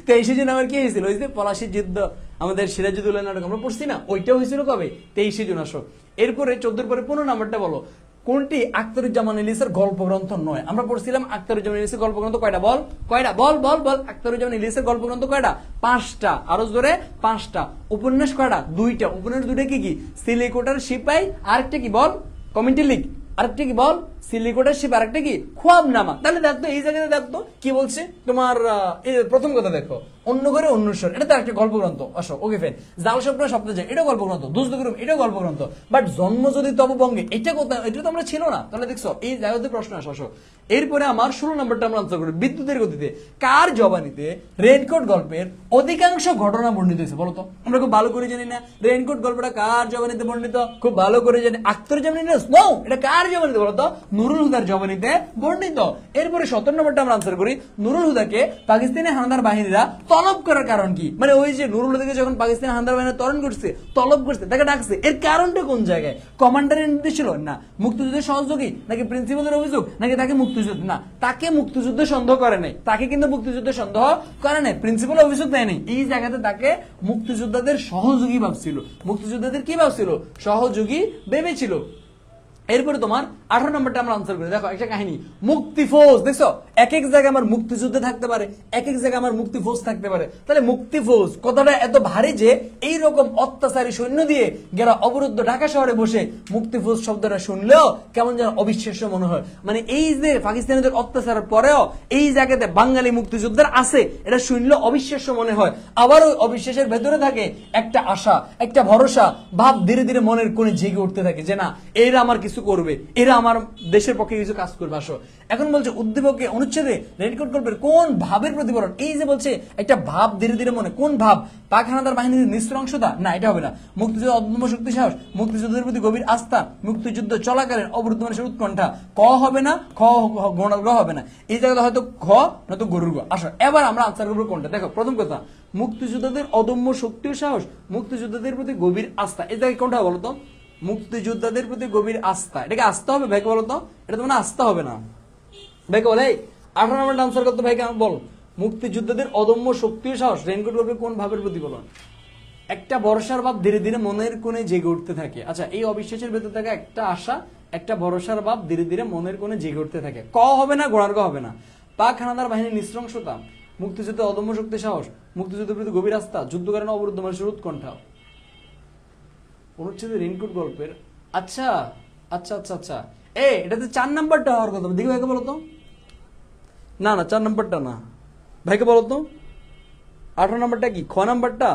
তো এই সেজন্য আমার কি হয়েছিল? ওই যে পলাশির যুদ্ধ, আমাদের সিরাজুদ্দৌলা নাটক আমরা পড়ছি না, ওইটা হয়েছিল কবে? 23 জুন। এরপরে 14 পরে 15 নাম্বারটা বলো। কোনটি আখতারুজ্জামান ইলিয়াসের গল্প গ্রন্থ নয়? আমরা পড়ছিলাম আখতারুজ্জামান ইলিয়াসের গল্প গ্রন্থ কয়টা? বল কয়টা, বল বল বল। আখতারুজ্জামান ইলিয়াসের গল্প গ্রন্থ কয়টা? 5টা। আরো জোরে 5টা। উপন্যাস কয়টা? 2টা। উপন্যাস 2টা কি কি? সিলিকোটার সিপাই, আরেকটা কি বল? কমেন্টে লিখ। আরেকটা কি বল? সিলিকোটার সিপাই, আরেকটা কি? খোয়াবনামা। তাহলে দেখতো এই জায়গাতে দেখতো কি বলছে তোমার। প্রথম কথা দেখো, অন্য ঘরে অন্যস্বর, এটা তো একটা গল্প গ্রন্থ। ওকে ফেন। জাল স্বপ্ন স্বপ্নে যায়, এটা গল্প গ্রন্থ। দুষ্ট গ্রুপ, এটা গল্প গ্রন্থ। বাট জন্ম যদি তপবঙ্গে, এটা কোথায়? এটা তো আমরা ছিল না। তাহলে দেখছো এই জায়গাতে প্রশ্ন আসো। এরপরে আমার 16 নম্বরটা আমরা আনসার করি। বিদ্যুতের গতিতে কার জবানিতে রেইনকোট গল্পের অধিকাংশ ঘটনা বর্ণিত হয়েছে? বলতো, আমরা খুব ভালো করে জানি না রেইনকোট গল্পটা কার জবানিতে বর্ণিত? খুব ভালো করে জানি। আখতারুজ্জামান ইলিয়াস নো, এটা কার জবানিতে বলতো? নুরুল হুদার জবানিতে বর্ণিত। এরপরে 17 নম্বরটা আমরা আনসার করি। নুরুল হুদাকে পাকিস্তানি হানাদার বাহিনীরা তলব করার কারণ কি? মানে ওই যে নুরুল হুদাকে যখন পাকিস্তানি হানাদার বাহিনী তরণ করছে, তলব করছে, তাকে ডাকছে, এর কারণটা কোন জায়গায়? কমান্ডারের নির্দেশ ছিল না? মুক্তিযুদ্ধের সহযোগী নাকি প্রিন্সিপালের অভিযোগ নাকি তাকে মুক্তিযুদ্ধ? না, তাকে মুক্তিযুদ্ধে সন্দেহ করে নাই। তাকে কিন্তু মুক্তিযুদ্ধে সন্দেহ করে নাই, প্রিন্সিপাল অভিযোগ দেয় নাই। এই জায়গাতে তাকে মুক্তিযোদ্ধাদের সহযোগী ভাবছিল। মুক্তিযোদ্ধাদের কি ভাবছিল? সহযোগী ভেবেছিল। এরপরে তোমার 18 নম্বরটা আমরা আনসার করি। দেখো একটা কাহিনী, মুক্তি ফৌজ দেখছো, এক এক জায়গায় আমার মুক্তিযুদ্ধে থাকতে পারে, এক এক জায়গায় আমার মুক্তি ফৌজ থাকতে পারে। তাহলে মুক্তি ফৌজ কথাটা এত ভারী যে এইরকম অত্যাচারী সৈন্য দিয়ে যারা অবরুদ্ধ ঢাকা শহরে বসে মুক্তি ফৌজ শব্দটা শুনলেও কেমন যেন অবিশ্বাস্য মনে হয়। মানে এই যে পাকিস্তানিদের অত্যাচারের পরেও এই জায়গাতে বাঙালি মুক্তিযোদ্ধার আছে, এটা শুনলেও অবিশ্বাস্য মনে হয়। আবার ওই অবিশ্বাসের ভেতরে থাকে একটা আশা, একটা ভরসা ভাব ধীরে ধীরে মনের কোণে জেগে উঠতে থাকে যে না, এরা আমার কিছু করবে, এরা আমার দেশের পক্ষে কিছু কাজ করবে। আসো এখন বলছে উদ্দীপকে অনুচ্ছেদে রেইনকোট গল্পের কোন ভাবের প্রতিফলন, এই যে বলছে একটা ভাব ধীরে ধীরে মনে, কোন ভাব? পাক হানাদার বাহিনীর নৃশংসতা, না এটা হবে না। মুক্তিযুদ্ধ অদম্য শক্তি সাহস, মুক্তিযুদ্ধের প্রতি গভীর আস্থা, মুক্তিযুদ্ধ চলাকালীন অবরুদ্ধ মানুষের উৎকণ্ঠা, ক হবে না, খ গণার গ হবে না, এই জায়গাটা হয়তো খ নয়তো গরুর গ। আসো এবার আমরা আনসার করবো কোনটা। দেখো প্রথম কথা, মুক্তিযোদ্ধাদের অদম্য শক্তি ও সাহস, মুক্তিযোদ্ধাদের প্রতি গভীর আস্থা, এই জায়গায় কোনটা বলতো? মুক্তিযোদ্ধাদের প্রতি গভীর আস্থা, এটাকে আস্থা হবে ভাইকে বলতো? এটা তো মানে আস্থা হবে না ভাইকে বলে। 18 নম্বর আনসার করতে ভাইকে বল, মুক্তিযোদ্ধাদের অদম্য শক্তি ও সাহস রেইনকোট গল্পে কোন ভাবের প্রতিফলন? একটা ভরসার ভাব ধীরে ধীরে মনের কোণে জেগে উঠতে থাকে। আচ্ছা এই অবিশ্বাসের ভেতর থাকে একটা আশা, একটা ভরসার ভাব ধীরে ধীরে মনের কোণে জেগে উঠতে থাকে। ক হবে না, গোড়ার ক হবে না। পাক হানাদার বাহিনীর নৃশংসতা, মুক্তিযুদ্ধের অদম্য শক্তি সাহস, মুক্তিযুদ্ধের প্রতি গভীর আস্থা, যুদ্ধকালীন অবরুদ্ধ মানুষের উৎকণ্ঠা। অনুচ্ছেদে রেইনকোট গল্পের আচ্ছা আচ্ছা আচ্ছা আচ্ছা এটাতে 4 নাম্বারটা হওয়ার কথা। দেখি ভাইকে বলতো, না না 4 নাম্বারটা না ভাইকে বলতো, 18 নাম্বারটা কি? খ নাম্বারটা।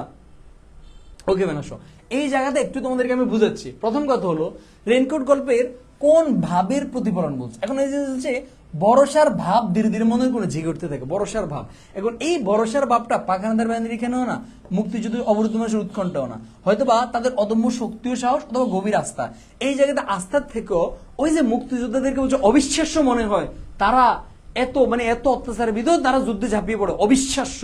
ওকে বেনাসো, এই জায়গাতে একটু তোমাদেরকে আমি বুঝাচ্ছি। প্রথম কথা হলো রেইনকোট গল্পের কোন ভাবের প্রতিফলন বলছে। এখন এই যে ভরসার ভাব ধীরে ধীরে মনের কোণে জেগে উঠতে থাকে, ভরসার ভাব। এখন এই ভরসার ভাবটা পাক হানাদার বাহিনীর এখানেও না, মুক্তিযুদ্ধ অবরুদ্ধ মানুষের উৎকণ্ঠাও না, হয়তোবা তাদের অদম্য শক্তি ও সাহস অথবা গভীর আস্থা। এই জায়গাতে আস্থার থেকেও ওই যে মুক্তিযোদ্ধাদেরকে বলছে অবিশ্বাস্য মনে হয়, তারা এত এত অত্যাচারের ভিতর তারা যুদ্ধে ঝাঁপিয়ে পড়ে, অবিশ্বাস্য।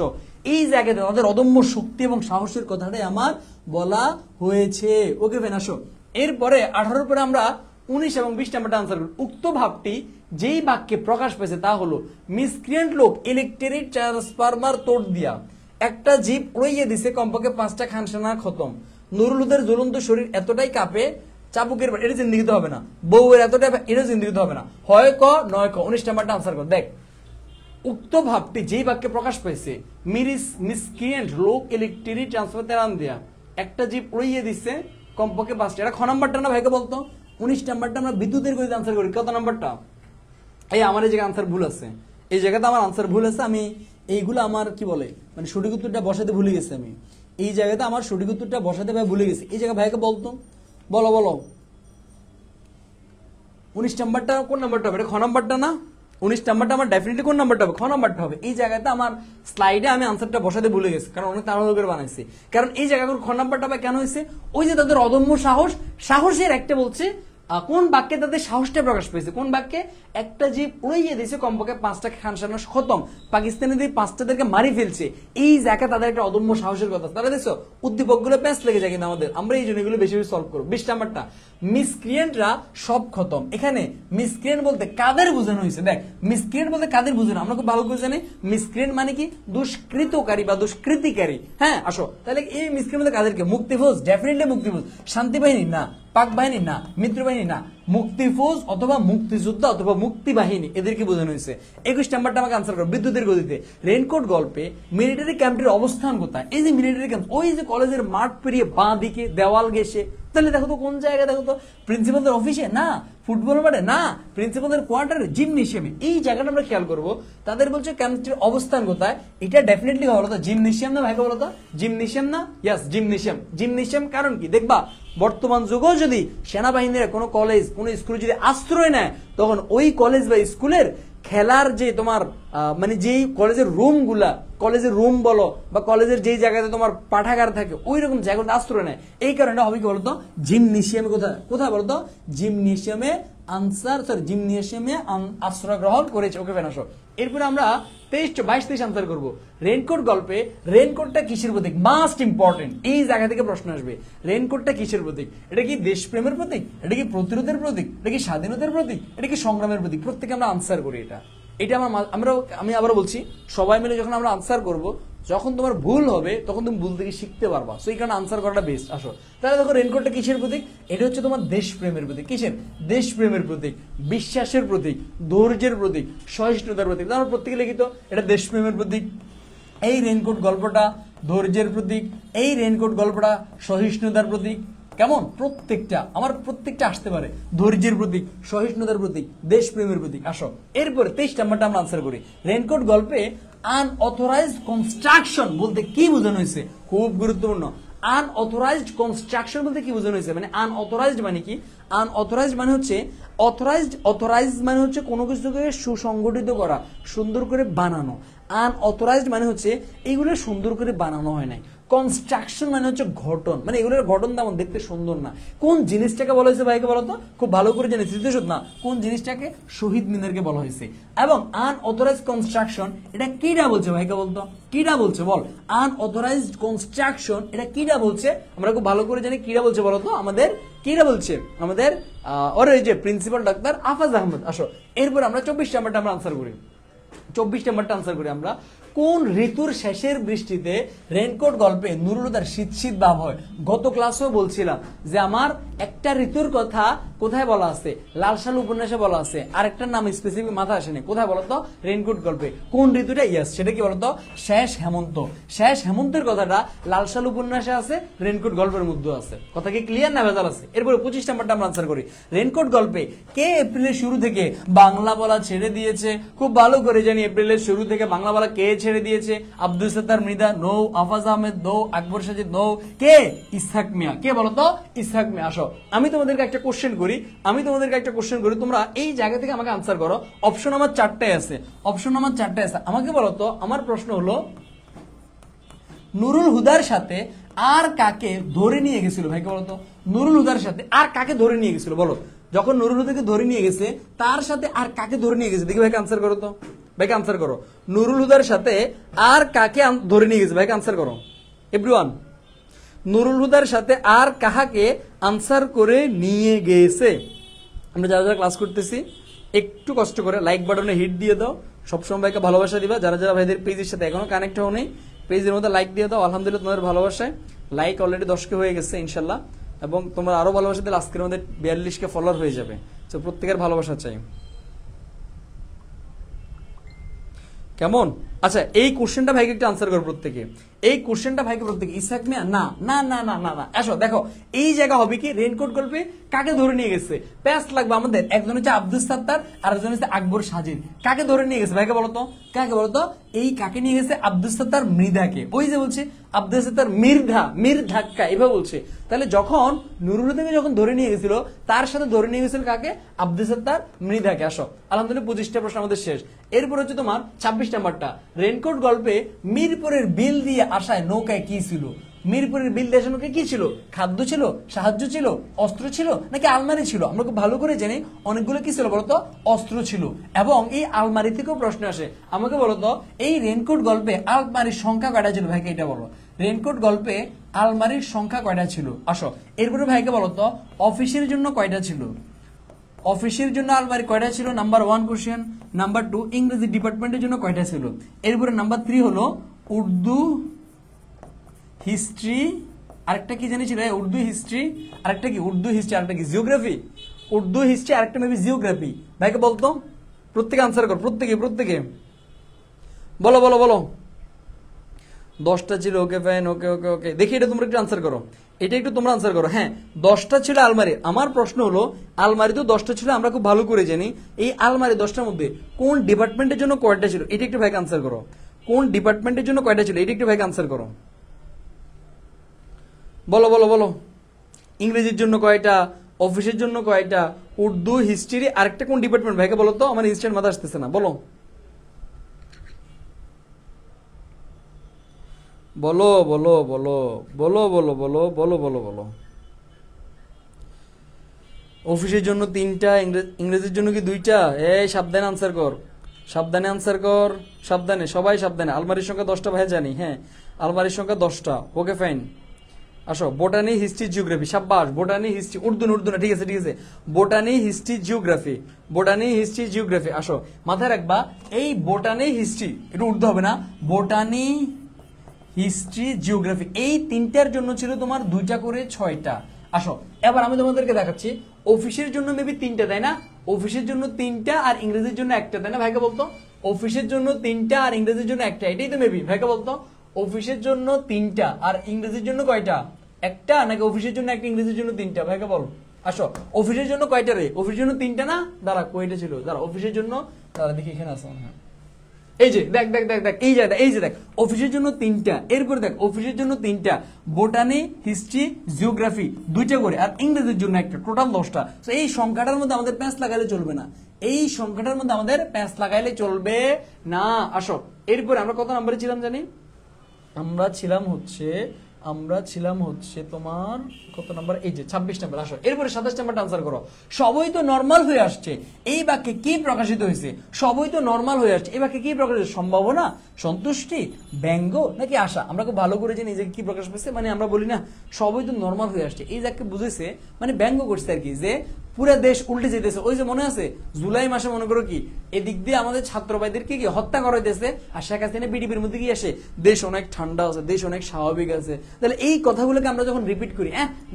এই জায়গাতে তাদের অদম্য শক্তি এবং সাহসের কথাটাই আমার বলা হয়েছে। ওকে ফেনাসো, এরপরে 18 পরে আমরা 19 এবং 20 নাম্বারটা আনসার করব। উক্ত ভাবটি যেই বাক্যে প্রকাশ পেয়েছে তা হলো, মিসক্রিয়েন্ট লোক ইলেকট্রিক ট্রান্সফরমার তোড় দিয়া একটা জিপ উড়িয়ে দিছে, কমপক্ষে 5টা খানসানা খতম। নুরুলুদের জ্বলন্ত শরীর এতটাই কাঁপে, চাবুকের এটা চিন্তিত হবে না, বউয়ের এতটাই এটা চিন্তিত হবে না। হয় ক নয় খ। 19 নাম্বারটা আনসার কর। দেখ উক্ত ভাবটি যেই বাক্যে প্রকাশ পেয়েছে, মিসক্রিয়েন্ট লোক ইলেকট্রিক ট্রান্সফার তেরান দিয়া একটা জিপ উড়িয়ে দিচ্ছে, কমপক্ষে 5টা। এটা খ নাম্বারটা না ভাইকে বলতো? 19 নাম্বারটা আমরা বিদ্যুতের গতিতে আনসার করি। কত নাম্বারটা? এই আমার এই জায়গায় আনসার ভুল আছে, এই জায়গাতে আমার আনসার ভুল আছে। আমি এইগুলো আমার কি বলে সঠিক উত্তরটা বসাতে ভুলে গেছি। আমি এই জায়গাতে আমার সঠিক উত্তরটা বসাতে ভাই ভুলে গেছি। এই জায়গায় ভাইকে বলতো, বলো বলো 19 নাম্বারটা কোন নাম্বারটা হবে? এটা খ নাম্বারটা না? 19 নাম্বারটা আমার ডেফিনেটলি কোন নাম্বারটা হবে? খ নাম্বারটা হবে। এই জায়গাতে আমার স্লাইডে আমি আনসারটা বসাতে ভুলে গেছি, কারণ অনেক তাড়াহুড়ো করে বানাইছি। কারণ এই জায়গায় খ নাম্বারটা কেন হয়েছে? ওই যে তাদের অদম্য সাহস, সাহসের একটা বলছে কোন বাক্যে তাদের সাহসটা প্রকাশ পেয়েছে, কোন বাক্যে? একটা জিপ উড়িয়ে দিয়েছে, কমপক্ষে 5টা খানসানা খতম, পাকিস্তানিদের 5টাদেরকে মারি ফেলছে। এই জায়গায় তাদের একটা অদম্য সাহসের কথা। তারা দেখছো উদ্দীপক গুলো প্যাঁচ লেগে যায় কিন্তু আমাদের, আমরা এই জন্য এগুলো বেশি বেশি সলভ করবো। 20 নাম্বারটা, মিসক্রিয়েন্টরা সব খতম। এখানে মিসক্রিয়েন্ট বলতে কাদের বোঝানো হয়েছে? দেখ মিসক্রিয়েন্ট বলতে কাদের বোঝানো আমরা খুব ভালো করে জানি। মিসক্রিয়েন্ট মানে কি? দুষ্কৃতকারী বা দুষ্কৃতিকারী। হ্যাঁ আসো, তাহলে এই মিসক্রিয়েন্ট বলতে কাদেরকে? মুক্তিফৌজ, ডেফিনেটলি মুক্তিফৌজ। শান্তি বাহিনী না, পাক বাহিনী না, মিত্র বাহিনী না, মুক্তিফৌজ অথবা মুক্তিযোদ্ধা অথবা মুক্তি বাহিনী, এদেরকে বোঝানো হয়েছে। 21 নাম্বারটা আমাকে আনসার করো। বিদ্যুতের গতিতে রেইনকোট গল্পে মিলিটারি ক্যাম্পের অবস্থান কোথায়? এই যে মিলিটারি ক্যাম্প, ওই যে কলেজের মাঠ পেরিয়ে বাঁ দিকে দেওয়াল গেছে, তাহলে দেখো তো কোন জায়গায়? দেখো তো প্রিন্সিপালদের অফিসে না, ফুটবল মাঠে না, প্রিন্সিপালদের কোয়ার্টারে, জিমনেশিয়ামে। এই জায়গাটা আমরা খেয়াল করবো। তাদের বলছে ক্যাম্পটির অবস্থান কোথায়? এটা ডেফিনেটলি বলো তো জিমনেশিয়াম না ভাইকে বলো তো? জিমনেশিয়াম না? ইয়াস জিমনেশিয়াম। জিমনেশিয়াম কারণ কি? দেখবা বর্তমান যুগেও যদি সেনাবাহিনীর কোনো কলেজ কোনো স্কুলে যদি আশ্রয় নেয়, তখন ওই কলেজ বা স্কুলের খেলার যে তোমার যেই কলেজের রুম গুলা, কলেজের রুম বলো বা কলেজের যেই জায়গাতে তোমার পাঠাগার থাকে, ওই রকম জায়গাতে আশ্রয় নেয়। এই কারণে হবে কি বলতো? জিমনেশিয়ামে। কোথায় কোথায় বলতো? জিমনেশিয়ামে জিমনেশিয়ামে আশ্রয় গ্রহণ করেছে। ওকে ফেনাসো, এরপরে আমরা 22-23 আনসার করবো। রেইনকোট গল্পে রেইনকোটটা কিসের প্রতীক? মাস্ট ইম্পর্টেন্ট, এই জায়গা থেকে প্রশ্ন আসবে। রেইনকোটটা কিসের প্রতীক? এটা কি দেশপ্রেমের প্রতীক? এটা কি প্রতিরোধের প্রতীক? এটা কি স্বাধীনতার প্রতীক? এটা কি সংগ্রামের প্রতীক? প্রত্যেকে আমরা আনসার করি এটা। এটা আমি আবার বলছি, সবাই মিলে যখন আমরা আনসার করব, যখন তোমার ভুল হবে তখন তুমি ভুল থেকে শিখতে পারবা। সো এই কারণে আনসার করাটা বেস্ট। আসো তাহলে দেখো, রেনকোটটা কিসের প্রতীক? এটা হচ্ছে তোমার দেশপ্রেমের প্রতীক। কিসের? দেশপ্রেমের প্রতীক, বিশ্বাসের প্রতীক, ধৈর্যের প্রতীক, সহিষ্ণুতার প্রতীক। আমরা প্রত্যেকে লিখিত, এটা দেশপ্রেমের প্রতীক। এই রেনকোট গল্পটা ধৈর্যের প্রতীক, এই রেনকোট গল্পটা সহিষ্ণুতার প্রতীক। কেমন? প্রত্যেকটা আসতে পারে। ধৈর্যের প্রতীক, সহিষ্ণুতার প্রতীক, দেশপ্রেমের প্রতীক। আসো এরপরে 23 নাম্বারটা আমরা আনসার করি। রেনকোট গল্পে আনঅথরাইজড কনস্ট্রাকশন বলতে কি বোঝানো হয়েছে? খুব গুরুত্বপূর্ণ। আনঅথরাইজড কনস্ট্রাকশন বলতে কি বোঝানো হয়েছে? মানে আনঅথরাইজড মানে কি? আনঅথরাইজড মানে হচ্ছে অথরাইজড মানে হচ্ছে কোনো কিছুকে সুসংগঠিত করা, সুন্দর করে বানানো। আনঅথরাইজড মানে হচ্ছে এইগুলো সুন্দর করে বানানো হয় নাই। কনস্ট্রাকশন মানে হচ্ছে গঠন, মানে এগুলোর গঠন তেমন দেখতে সুন্দর না। কোন জিনিসটাকে বলা হয়েছে ভাইকে বলতো? খুব ভালো করে জানি, স্মৃতিশোধ না। কোন জিনিসটাকে? শহীদ মিনারকে বলা হয়েছে। এবং আনঅথরাইজড কনস্ট্রাকশন এটা কিটা বলছে ভাইকে বলতো? কিটা বলছে বল? আনঅথরাইজড কনস্ট্রাকশন এটা কিটা বলছে? আমরা খুব ভালো করে জানি কিটা বলছে বলতো আমাদের। কিটা বলছে আমাদের ওই যে প্রিন্সিপাল ডাক্তার আফাজ আহমেদ। আসো এরপর আমরা 24 নাম্বারটা আমরা আনসার করি। 24 নাম্বারটা আনসার করি আমরা। কোন ঋতুর শেষের বৃষ্টিতে রেনকোট গল্পে নুরুল হুদার শীত শীত ভাব হয়? গত ক্লাসেও বলছিলাম যে আমার একটা ঋতুর কথা কোথায় বলা আছে? লালসাল উপন্যাসে বলা আছে। আর একটা নাম স্পেসিফিক মাথা আসেনি। কোথায় বলতো? রেনকোট গল্পে। কোন ঋতুটা? ইয়াস, সেটা কি বলতো? শেষ হেমন্ত। শেষ হেমন্তের কথাটা লালসাল উপন্যাসে আছে, রেনকোট গল্পের মধ্যে আছে। কথা কি ক্লিয়ার না ভেজাল আছে? এরপরে 25 নাম্বারটা আমরা আনসার করি। রেনকোট গল্পে কে এপ্রিলের শুরু থেকে বাংলা বলা ছেড়ে দিয়েছে? খুব ভালো করে জানি এপ্রিলের শুরু থেকে বাংলা বলা কে ছেড়ে দিয়েছে? আব্দুল সত্তার মৃধা নো, আফাজ আহমেদ নো, আকবর সাজিদ নো। কে? ইসহাক মিয়া। কে বলতো? ইসহাক মিয়া। আসো আমি তোমাদেরকে একটা কোশ্চেন করি, তোমরা এই জায়গা থেকে আমাকে আনসার করো। অপশন আমার 4টাই আছে, আমাকে বলো তো। আমার প্রশ্ন হলো, নুরুল হুদার সাথে আর কাকে ধরে নিয়ে গেছিল? ভাইকে বলো তো, নুরুল হুদার সাথে আর কাকে ধরে নিয়ে গেছিল? বলো, যখন নুরুল হুদাকে ধরে নিয়ে গেছে তার সাথে আর কাকে ধরে নিয়ে গেছে? দেখি ভাইকে আনসার করো তো, ভাইকে আনসার করো। নুরুল হুদার সাথে আর কাকে ধরে নিয়ে গেছে? ভাইকে আনসার করো এভরিওয়ান। নুরুল হুদার সাথে আর কাহাকে আনসার করে নিয়ে গেছে? আমরা যারা যারা ক্লাস করতেছি একটু কষ্ট করে লাইক বাটনে হিট দিয়ে দাও। সবসময় ভাইকে ভালোবাসা দিবা। যারা যারা ভাইদের পেজের সাথে এখনো কানেক্ট হও নেই, পেজের মধ্যে লাইক দিয়ে দাও। আলহামদুলিল্লাহ তোমাদের ভালোবাসায় লাইক অলরেডি 10কে হয়ে গেছে ইনশাল্লাহ। এবং তোমরা আরো ভালোবাসা দিলে আজকের মধ্যে 42কে ফলোয়ার হয়ে যাবে। তো প্রত্যেকের ভালোবাসা চাই, কেমন? আচ্ছা এই কোশ্চেনটা ভাইকে একটু আনসার করো প্রত্যেকে। ইসহাক মিয়া না না না না না না। আসো দেখো, এই জায়গা হবে কি? রেনকোট গল্পে কাকে ধরে নিয়ে গেছে? প্যাস লাগবে আমাদের। একজন হচ্ছে আব্দুল সত্তার আর একজন হচ্ছে আকবর সাজিদ। কাকে ধরে নিয়ে গেছে ভাইকে বলতো? এই কাকে নিয়ে গেছে? আব্দুল সত্তার মৃধাকে। ওই যে বলছে আব্দুল সত্তার মির্ধাক্কা এভাবে বলছে। তাহলে যখন নুরুল হুদাকে যখন ধরে নিয়ে গেছিল তার সাথে ধরে নিয়ে গেছিল কাকে? আব্দুল সত্তার মৃধাকে। আসো আলহামদুলিল্লাহ 25টা প্রশ্ন আমাদের শেষ। এরপর হচ্ছে তোমার 26 নাম্বারটা। রেনকোট গল্পে মিরপুরের বিল দিয়ে আসায় নৌকায় কি ছিল? মিরপুরের বিল দিয়ে আসা নৌকায় কি ছিল? খাদ্য ছিল, সাহায্য ছিল, অস্ত্র ছিল, নাকি আলমারি ছিল? আমরা খুব ভালো করে জানি অনেকগুলো কি ছিল বলতো? অস্ত্র ছিল। এবং এই আলমারি থেকেও প্রশ্ন আসে। আমাকে বলতো এই রেনকোট গল্পে আলমারির সংখ্যা কয়টা ছিল? ভাইকে এটা বলো। রেনকোট গল্পে আলমারির সংখ্যা কয়টা ছিল? আসো এরপরে ভাইকে বলতো অফিসের জন্য কয়টা ছিল? অফিসের জন্য আলমারি কয়টা ছিল? Number 1 question. নাম্বার 2 ইংরেজি ডিপার্টমেন্টের জন্য কয়টা ছিল? এরপরে নাম্বার 3 হলো উর্দু হিস্ট্রি, আরেকটা কি জানি ছিল? উর্দু হিস্ট্রি, আরেকটা কি? আরেকটা কি? জিওগ্রাফি। উর্দু হিস্ট্রি, আরেকটা মেবি জিওগ্রাফি। ভাইকে বলতো প্রত্যেকে আনসার কর, প্রত্যেকে বলো বলো বলো। 10টা ছিল। ওকে ফাইন, ওকে ওকে ওকে। দেখি এটা তোমরা একটু আনসার করো, এটা একটু তোমরা আনসার করো। হ্যাঁ 10টা ছিল আলমারি। আমার প্রশ্ন হলো আলমারি তো 10টা ছিল, আমরা খুব ভালো করে জানি। এই আলমারি 10টার মধ্যে কোন ডিপার্টমেন্টের জন্য কয়টা ছিল? এটা একটু ভাইকে আনসার করো। কোন ডিপার্টমেন্টের জন্য কয়টা ছিল? এটা একটু ভাইকে আনসার করো। বলো বলো বলো। ইংরেজির জন্য কয়টা? অফিসের জন্য কয়টা? উর্দু হিস্ট্রি, আরেকটা কোন ডিপার্টমেন্ট? ভাইকে বলো তো, আমার হিস্ট্রির মাথা আসতেছে না। বলো বলো বলো বলো বলো বলো বলো বলো বলো বলো। অফিসের জন্য 3টা, ইংরেজির জন্য কি 2টা? এই সাবধানে আনসার কর, সাবধানে আনসার কর, সাবধানে, সবাই সাবধানে। আলমারির সংখ্যা 10টা ভাই জানি। হ্যাঁ আলমারির সংখ্যা 10টা। Okay fine. আসো বোটানি হিস্ট্রি জিওগ্রাফি, সাব্বাস, বোটানি হিস্ট্রি, উর্দু না, ঠিক আছে ঠিক আছে, botany history geography, botany history geography. আসো মাথায় রাখবা এই বোটানি হিস্ট্রি, এটা উর্দু হবে না, বোটানি হিস্ট্রি জিওগ্রাফি, এই তিনটার জন্য ছিল তোমার 2টা করে 6টা। আসো এবার আমি তোমাদেরকে দেখাচ্ছি অফিসের জন্য মেবি 3টা, তাই না? অফিসের জন্য 3টা আর ইংরেজির জন্য 1টা, তাই না ভাইকে বলতো? অফিসের জন্য 3টা আর ইংরেজির জন্য 1টা, এটাই তো মেবি ভাইকে বলতো। অফিসের জন্য 3টা আর ইংরেজির জন্য কয়টা? 1টা, নাকি অফিসের জন্য 1টা ইংরেজির জন্য 3টা? ভাইকে বল। আসো অফিসের জন্য কয়টা রে? অফিসের জন্য 3টা না? দাঁড়া কয়টা ছিল, দাঁড়া অফিসের জন্য, দাঁড়া দেখি এখানে আছে মনে হয়, এই যে দেখ দেখ দেখ দেখ, এই যে দেখ অফিসের জন্য 3টা, এরপরে দেখ অফিসের জন্য 3টা, বোটানি হিস্ট্রি জিওগ্রাফি 2টা করে, আর ইংরেজির জন্য 1টা, টোটাল 10টা। তো এই সংখ্যাটার মধ্যে আমাদের প্যাঁচ লাগাইলে চলবে না, এই সংখ্যাটার মধ্যে আমাদের প্যাঁচ লাগাইলে চলবে না। আসো এরপরে আমরা কত নাম্বারে ছিলাম জানি? আমরা ছিলাম হচ্ছে তোমার কত নাম্বার? এই যে 26 নাম্বার। আসো এরপরে 27 নাম্বারটা আনসার করো। সবই তো নরমাল হয়ে আসছে, এই বাক্যে কি প্রকাশিত হয়েছে? সবই তো নরমাল হয়ে আসছে, এই বাক্যে কি প্রকাশিত? সম্ভাবনা, সন্তুষ্টি, ব্যঙ্গ নাকি আশা? আমরা খুব ভালো করে জানি যে কি প্রকাশ পেয়েছে, মানে আমরা বলি না সবই তো নরমাল হয়ে আসছে, এই যাকে বুঝেছে মানে ব্যঙ্গ করছে আর কি, যে পুরো দেশ উল্টে যেতেছে। ওই যে মনে আছে জুলাই মাসে মনে করো কি এদিক দিয়ে আমাদের ছাত্র ভাইদেরকে কি হত্যা করা হইতেছে, আর শেখ হাসিনা বিডিপির মধ্যে কি আসে দেশ অনেক ঠান্ডা আছে, দেশ অনেক স্বাভাবিক আছে। তাহলে এই কথাগুলোকে আমরা যখন রিপিট করি,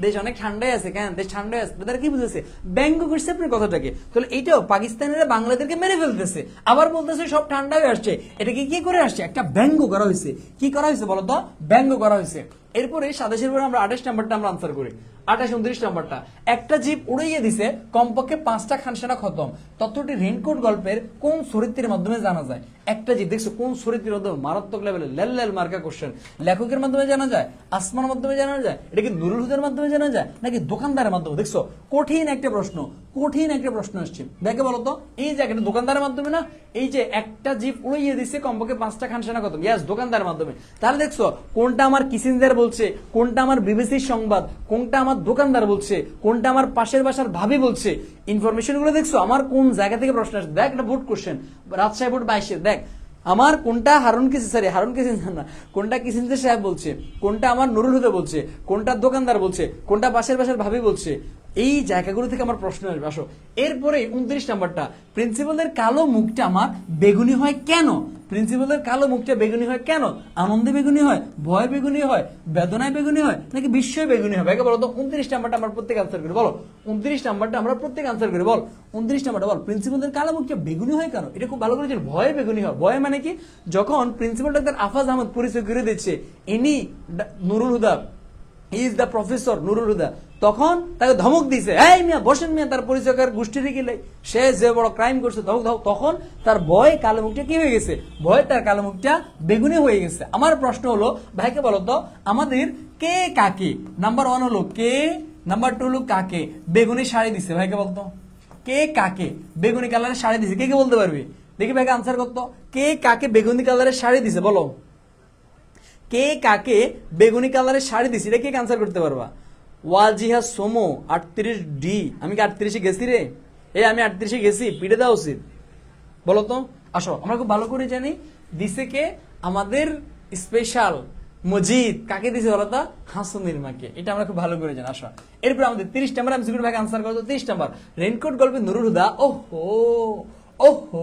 দেশ অনেক ঠান্ডায় আছে, কেন দেশ ঠান্ডায় আছে, তারা কি বুঝেছে? ব্যঙ্গ করছে আপনার কথাটাকে। তাহলে এইটাও পাকিস্তানিরা বাংলাদেশকে মেরে ফেলতেছে, আবার বলতেছে সব ঠান্ডা হয়ে আসছে, এটাকে কি করে আসছে? একটা ব্যঙ্গ করা হয়েছে। কি করা হয়েছে বলতো? ব্যঙ্গ করা হয়েছে। এরপরে 27 পরে আমরা 28 নাম্বারটা আমরা আনসার করি। 28, 29 নাম্বারটা, একটা জিপ উড়িয়ে দিছে, কমপক্ষে 5টা খানসানা খতম। তথ্যটি রেইনকোট গল্পের কোন চরিত্রের মাধ্যমে জানা যায়? একটা জিপ দেখছো কোন চরিত্রের মাধ্যমে? মারাত্মক লেভেলে লেল মার্কা কোশ্চেন। লেখকের মাধ্যমে জানা যায়, আসমানের মাধ্যমে জানা যায়, এটা কি নুরুল হুদার মাধ্যমে জানা যায়, নাকি দোকানদারের মাধ্যমে? দেখছো কঠিন একটা প্রশ্ন আসছে। দেখে বলতো এই জায়গাটা দোকানদারের মাধ্যমে না? এই যে একটা জিপ উড়িয়ে দিছে, কমপক্ষে 5টা খানসানা খতম, ইয়াস দোকানদারের মাধ্যমে। তাহলে দেখছো কোনটা আমার কিসিঞ্জার বলছে, কোনটা আমার বিবিসির সংবাদ, কোনটা আমার দোকানদার বলছে, কোনটা আমার পাশের বাসার ভাবি বলছে। ইনফরমেশন গুলো দেখছো আমার কোন জায়গা থেকে প্রশ্ন আসছে। দেখ একটা বোর্ড কোশ্চেন, রাজশাহী বোর্ড 22 দেখ আমার কোনটা হারুন কিসিঞ্জার না, কোনটা কিসিঞ্জার সাহেব বলছে, কোনটা আমার নুরুল হুদা বলছে, কোনটা দোকানদার বলছে, কোনটা পাশের বাসার ভাবি বলছে। এই জায়গাগুলো থেকে আমার প্রশ্ন আসবে। আসো এরপরে 29 নাম্বারটা, প্রিন্সিপালদের কালো মুখটা আমার বেগুনি হয় কেন? প্রিন্সিপালদের কালো মুখটা বেগুনি হয় কেন? আনন্দে বেগুনি হয়, ভয় বেগুনি হয়, বেদনায় বেগুনি হয়, নাকি বিস্ময়ে বেগুনি হয়? বলো তো 29 নাম্বারটা আমরা প্রত্যেক আনসার করি, বলো 29 নাম্বারটা আমরা প্রত্যেক আনসার করি, বল 29 নাম্বারটা বল। প্রিন্সিপালদের কালো মুখটা বেগুনি হয় কেন? এটা খুব ভালো করে জানি, ভয়ে বেগুনি হয়। ভয় মানে কি? যখন প্রিন্সিপাল ডাক্তার আফাজ আহমদ পরিচয় করে দিচ্ছে ইনি Nurul Huda, he is the professor Nurul Huda, তখন তাকে ধমক দিছে, এই মিয়া বসেন মিয়া, তার পরিচয়কার গোষ্ঠীর গেলে সে যে বড় ক্রাইম করছে, তখন তার ভয় কালো মুখটা কি হয়ে গেছে? ভয় তার কালো মুখটা বেগুনি হয়ে গেছে। আমার প্রশ্ন হলো ভাইকে বলতো আমাদের কে কাকে, নাম্বার 1 হলো কে, নাম্বার 2 হলো কাকে বেগুনি শাড়ি দিছে? ভাইকে বলতো কে কাকে বেগুনি কালারের শাড়ি দিছে? কে কে বলতে পারবি? দেখি ভাইকে আনসার করতো, কে কাকে বেগুনি কালারের শাড়ি দিছে? বলো কে কাকে বেগুনি কালারের শাড়ি দিছে, এটা কে আনসার করতে পারবা? ওয়াজিহা সোমো 38D। আমি কি 38-এ গেছি রে? আমি 38-এ গেছি, পিড়ে দেওয়া উচিত বলতো। আসো আমরা খুব ভালো করে জানি দিছে কে? আমাদের স্পেশাল মজিদ। কাকে দিছে বলতো? হাসুমির মাকে। এটা আমরা খুব ভালো করে জানি। আসো এরপর আমাদের 30 নাম্বার, আমি সিকিউর ভাইকে আনসার করতো 30 নাম্বার, রেইনকোট গল্পে নুরুল হুদা ওহো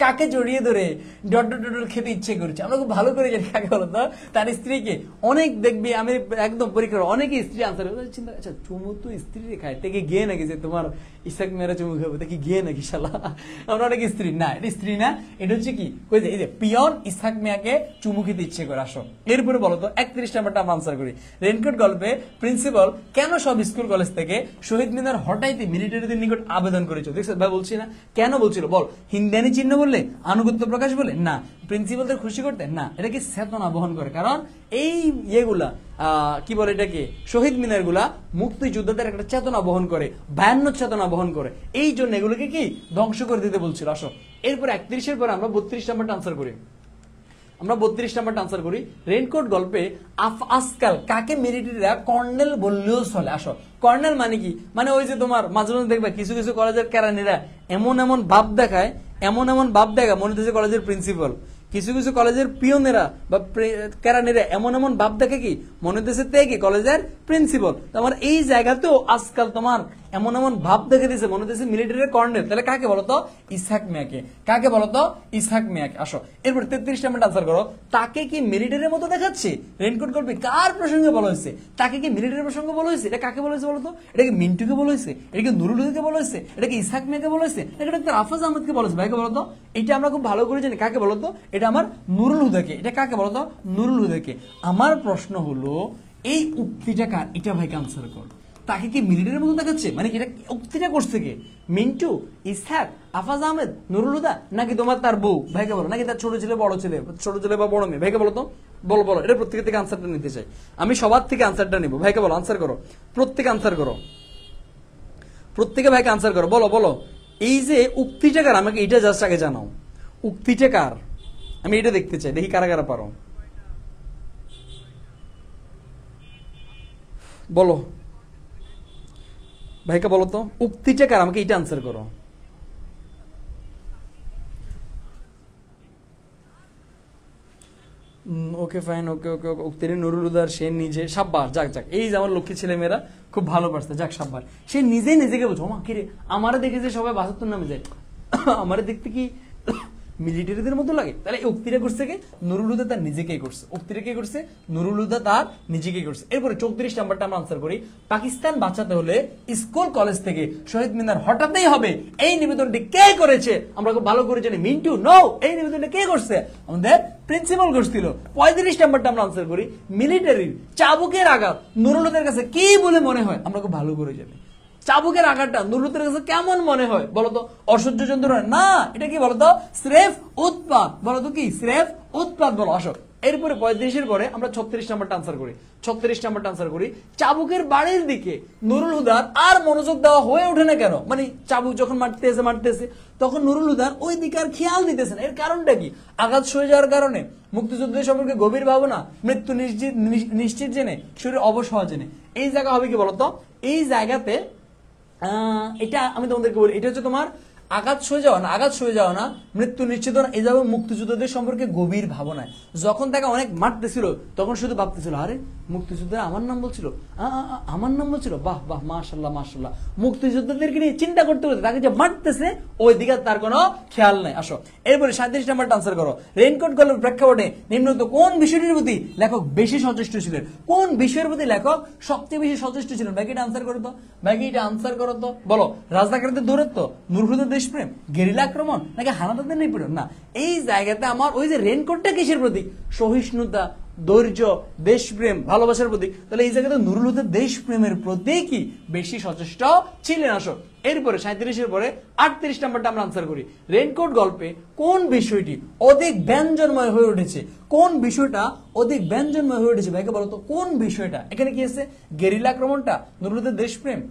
কাকে জড়িয়ে ধরে ডট খেতে ইচ্ছে করছে। আমরা খুব ভালো করে জানি কাকে বলতো, তার স্ত্রীকে। অনেক দেখবি আমি একদম পরীক্ষা অনেকে স্ত্রী আনসার চিন্তা, আচ্ছা চুমু তো স্ত্রী খায়, থেকে গিয়ে নাকি যে তোমার ইসাক মেয়েরা চুমু খাবো, দেখি গিয়ে নাকি শালা। আমরা অনেক স্ত্রী না, এটা স্ত্রী না, এটা হচ্ছে কি এই যে পিয়ন ইসাক মেয়াকে চুমু খেতে ইচ্ছে করে। আসো এরপরে বলতো 31 নাম্বারটা আমরা আনসার করি। রেইনকোট গল্পে প্রিন্সিপাল কেন সব স্কুল কলেজ থেকে শহীদ মিনার হটাইতে মিলিটারিদের নিকট আবেদন করেছো? দেখছো ভাই বলছি না, কেন বলছিল বল? হিন্দানি চিহ্ন বললে, আনুগত্য প্রকাশ বলে না, প্রিন্সিপালদের খুশি করতে না, এটা কি চেতনা বহন করে? কারণ এই ইয়েগুলা কি বলে এটাকে, শহীদ মিনার গুলা মুক্তিযোদ্ধাদের একটা চেতনা বহন করে, ভয়ান্য চেতনা বহন করে, এই জন্য এগুলোকে কি ধ্বংস করে দিতে বলছিল। আসো এরপর 31-এর পরে আমরা 32 নাম্বারটা আনসার করি। আমরা 32 নাম্বারটা আনসার করি। রেইনকোট গল্পে আজকাল কাকে মিলিটারিরা কর্নেল বললেও চলে? আসো কর্নেল মানে কি? মানে ওই যে তোমার মাঝে মাঝে দেখবে কিছু কিছু কলেজের কেরানিরা এমন ভাব দেখায়, মনে হচ্ছে কলেজের প্রিন্সিপাল, কিছু কিছু কলেজের পিয়নেরা বা কেরানিরা এমন এমন ভাব দেখে কি মনে হতেছে তে কি কলেজের প্রিন্সিপাল। তোমার এই জায়গাতেও আজকাল তোমার এমন এমন ভাব দেখে দিয়েছে মনে হতেছে মিলিটারির কর্নেল। তাহলে কাকে বলতো? ইসহাক মিয়াকে। কাকে বলতো? ইসহাক মিয়াকে। আসো এরপর 33 নম্বর আনসার করো। তাকে কি মিলিটারির মতো দেখাচ্ছে? রেইনকোট গল্পে কার প্রসঙ্গে বলা হয়েছে? তাকে কি মিলিটারির প্রসঙ্গে বলা হয়েছে? এটা কাকে বলা হয়েছে বলতো? এটা কি মিন্টুকে বলা হয়েছে? এটা কি নুরুল হুদাকে বলা হয়েছে? এটা কি ইসহাক মিয়াকে বলা হয়েছে? এটা ডাক্তার আফাজ আহমেদকে বলা হয়েছে? ভাইকে বলতো? এটা আমরা খুব ভালো করে জানি কাকে বলতো? এটা আমার নুরুল হুদাকে। এটা কাকে বলতো? নুরুল হুদাকে। আমার প্রশ্ন হলো এই উক্তিটা কার? এটা ভাইকে আনসার কর। তাকে কি মিলিটারির মতো দেখাচ্ছে? মানে এটা উক্তিটা করছে কে? মিন্টু, ইসহাক, আফাজ আহমেদ, নুরুল হুদা, নাকি তোমার তার বউ? ভাইকে বলো। নাকি তার ছোট ছেলে, বড় ছেলে, ছোট ছেলে বা বড় মেয়ে? ভাইকে বলো তো। বলো বলো, এটা প্রত্যেকের থেকে আনসারটা নিতে চাই আমি। সবার থেকে আনসারটা নিব। ভাইকে বলো, আনসার করো। প্রত্যেকে আনসার করো। প্রত্যেকে ভাইকে আনসার করো। বলো বলো, এই যে উক্তিটা কার? আমাকে এটা জাস্ট আগে জানাও। উক্তিটা কার? আমি এটা দেখতে চাই, দেখি কারা কারা পারো। বলো ভাইকে বলো তো, উক্তিটা কার? আমাকে এটা আনসার করো। ওকে ফাইন, ওকে ওকে ওকে। উক্তির নুরুল হুদার, সে নিজে। সাব্বাস, যাক যাক, এই যে আমার লক্ষ্মী ছেলে মেয়েরা খুব ভালো পারছে, যাক সাব্বাস। সে নিজেই নিজেকে বোঝো মা কিরে, আমারে দেখে যে সবাই 72 নামে যায়, আমারে দেখতে কি মিলিটারিদের মতো লাগে? তাহলে এই উক্তিটা করছে কে? নুরুল হুদা তার নিজেকেই করছে। উক্তিটা কে করছে? নুরুল হুদা তার নিজেকেই করছে। এরপরে 34 নাম্বারটা আমরা আনসার করি। পাকিস্তান বাঁচাতে হলে স্কুল কলেজ থেকে শহীদ মিনার হটাতেই হবে, এই নিবেদনটি কে করেছে? আমরা খুব ভালো করে জানি মিন্টু। নো, এই নিবেদনটা কে করছে? আমাদের প্রিন্সিপাল করছিল। 35 নাম্বারটা আমরা আনসার করি। মিলিটারির চাবুকের আঘাত নুরুল হুদার কাছে কি বলে মনে হয়? আমরা খুব ভালো করে জানি চাবুকের আঘাতটা নুরুল হুদার কাছে কেমন মনে হয় বলতো? অসহ্য যন্ত্রণা না, এটা কি বলতো? স্রেফ উৎপাত। বলতো কি? স্রেফ উৎপাত বলো। আসো এরপরে 35-এর পরে আমরা 36 নাম্বারটা আনসার করি। 36 নাম্বারটা আনসার করি। চাবুকের বাড়ির দিকে নুরুল হুদার আর মনোযোগ দেওয়া হয়ে ওঠে না কেন? মানে চাবুক যখন মারতেছে তখন নুরুল হুদার ওই দিকে আর খেয়াল দিতেছে না। এর কারণটা কি? আঘাত সয়ে যাওয়ার কারণে, মুক্তিযুদ্ধের সম্পর্কে গভীর ভাবনা, মৃত্যু নিশ্চিত জেনে, শরীর অবশ হওয়া জেনে। এই জায়গা হবে কি বলতো? এই জায়গাতে এটা আমি তোমাদেরকে বলি, এটা হচ্ছে তোমার আঘাত সয়ে যাওয়া না, আঘাত সয়ে যাওয়া না, মৃত্যু নিশ্চিত না। এই যাবে মুক্তিযুদ্ধদের সম্পর্কে গভীর ভাবনায়। যখন তাকে অনেক মারতেছিল তখন শুধু ভাবতেছিল, আরে মুক্তিযুদ্ধের আমার নাম বলছিল, আমার নাম বলছিল, বাহ বাহ, মাশাল্লাহ মাশাল্লাহ। মুক্তিযোদ্ধাদেরকে নিয়ে চিন্তা করতে করতে তাকে যে মারতেছে ওই দিকে তার কোনো খেয়াল নাই। আসো এরপরে 37 নাম্বারটা আনসার করো। রেইনকোট গল্পের প্রেক্ষাপটে নিম্নত কোন বিষয়টির প্রতি লেখক বেশি সচেষ্ট ছিলেন? কোন বিষয়ের প্রতি লেখক সবচেয়ে বেশি সচেষ্ট ছিলেন? ভাই এটা আনসার করো তো, ভাই এটা আনসার করো তো। বলো, রাজাকারদের দৌরত্ব, নুরুল হুদার দেশপ্রেম, গেরিলা আক্রমণ, নাকি হানাদারদের নিপীড়ন? না, এই জায়গাতে আমার ওই যে রেইনকোটটা কিসের প্রতীক? সহিষ্ণুতা, ধৈর্য, দেশপ্রেম, ভালোবাসার প্রতীক। তাহলে এই জায়গাতে নুরুল হুদার দেশপ্রেমের প্রতি কি বেশি সচেষ্ট ছিলেন? আসো এরপরে 37-এর পরে 38 নাম্বারটা আমরা আনসার করি। রেইনকোট গল্পে কোন বিষয়টি অধিক ব্যঞ্জনময় হয়ে উঠেছে? কোন বিষয়টা অধিক ব্যঞ্জনময় হয়ে উঠেছে? ভাইকে বলো তো কোন বিষয়টা? এখানে কি আছে? গেরিলা আক্রমণটা, নুরুল হুদার দেশপ্রেম?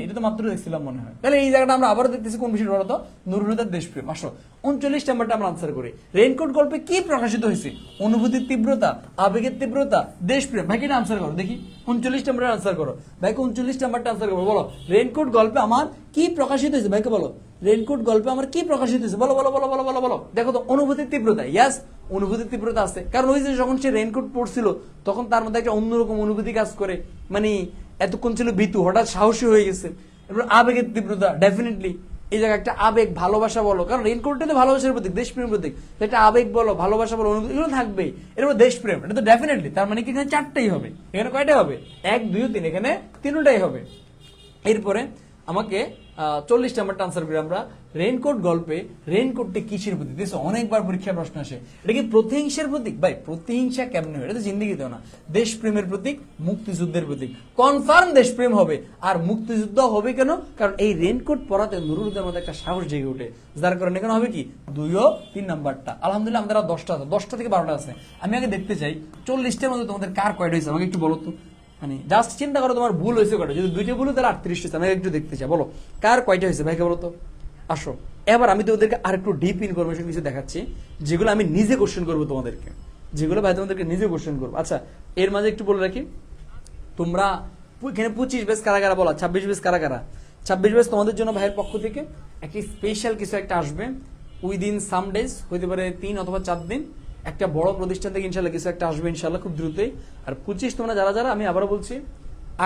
এটা তো মাত্র দেখছিলাম মনে হয়। তাহলে এই জায়গাটা আমরা আবারও দেখতেছি কোন বিষয়টা বলতো? নুরুল হুদার দেশপ্রেম। আসো 39 নাম্বারটা আমরা আনসার করি। রেইনকোট গল্পে কি প্রকাশিত হয়েছে? অনুভূতির তীব্রতা, আবেগের তীব্রতা, দেশপ্রেম। ভাই এটা আনসার করো দেখি। 39 নাম্বারটা আনসার করো। ভাইকে 39 নাম্বারটা আনসার করো। বলো, রেইনকোট গল্পে আমার কি প্রকাশিত হয়েছে? ভাইকে বলো, রেইনকোট গল্পে আমার কি প্রকাশিত হয়েছে? বলো বলো বলো বলো বলো বলো। দেখো তো, অনুভূতির তীব্রতা। ইয়াস, অনুভূতির তীব্রতা আছে। কারণ ওই যে যখন সে রেইনকোট পড়ছিল তখন তার মধ্যে একটা অন্যরকম অনুভূতি কাজ করে। মানে এতক্ষণ ছিল ভীতু, হঠাৎ সাহসী হয়ে গেছে। এরপর আবেগের তীব্রতা, ডেফিনেটলি এই জায়গায় একটা আবেগ, ভালোবাসা বলো, কারণ রেইনকোটটা ভালোবাসার প্রতীক, দেশপ্রেমের প্রতীক। একটা আবেগ বলো, ভালোবাসা বলো, অনুভূতি, এগুলো থাকবেই। এরপর দেশপ্রেম, এটা তো ডেফিনেটলি। তার মানে কি এখানে 4টাই হবে? এখানে কয়টা হবে? 1, 2, 3, এখানে 3টাই হবে। এরপরে আমাকে 40 নাম্বারটা আনসার করি আমরা। রেইনকোট গল্পে রেইনকোটটি কিসের প্রতীক? দেখছো অনেকবার পরীক্ষার প্রশ্ন আসে, এটা কি প্রতিহিংসার প্রতীক? ভাই প্রতিহিংসা কেমনে হয়? এটা তো জিন্দেগিতেও না। দেশপ্রেমের প্রতীক, মুক্তিযুদ্ধের প্রতীক। কনফার্ম দেশপ্রেম হবে। আর মুক্তিযুদ্ধ হবে কেন? কারণ এই রেইনকোট পরাতে নুরুল হুদার মধ্যে একটা সাহস জেগে ওঠে, যার কারণে এখানে হবে কি 2 ও 3 নাম্বারটা। আলহামদুলিল্লাহ আমাদের 10টা আছে, 10টা থেকে 12টা আছে। আমি আগে দেখতে চাই 40টার মধ্যে তোমাদের কার কয়টা হয়েছে আমাকে একটু বলো তো। মানে জাস্ট চিন্তা করো তোমার ভুল হয়েছে কয়টা। যদি 2টা ভুল তাহলে 38 হয়েছে। আমি একটু দেখতে চাই, বলো কার কয়টা হয়েছে ভাইকে বলো তো। আসো এবার আমি তোমাদেরকে আর একটু ডিপ ইনফরমেশন কিছু দেখাচ্ছি, যেগুলো আমি নিজে কোশ্চেন করবো তোমাদেরকে, যেগুলো ভাই তোমাদেরকে নিজে কোশ্চেন করবো। আচ্ছা এর মাঝে একটু বলে রাখি, তোমরা এখানে 25 ব্যাচ কারা কারা বলা, 26 ব্যাচ কারা কারা? 26 ব্যাচ তোমাদের জন্য ভাইয়ের পক্ষ থেকে একটি স্পেশাল কিছু একটা আসবে। উইদিন সাম ডেজ, হইতে পারে 3 অথবা 4 দিন একটা বড় প্রতিষ্ঠান থেকে ইনশাল্লাহ কিছু একটা আসবে ইনশাল্লাহ খুব দ্রুতই। আর 25 তোমরা যারা যারা, আমি আবারও বলছি,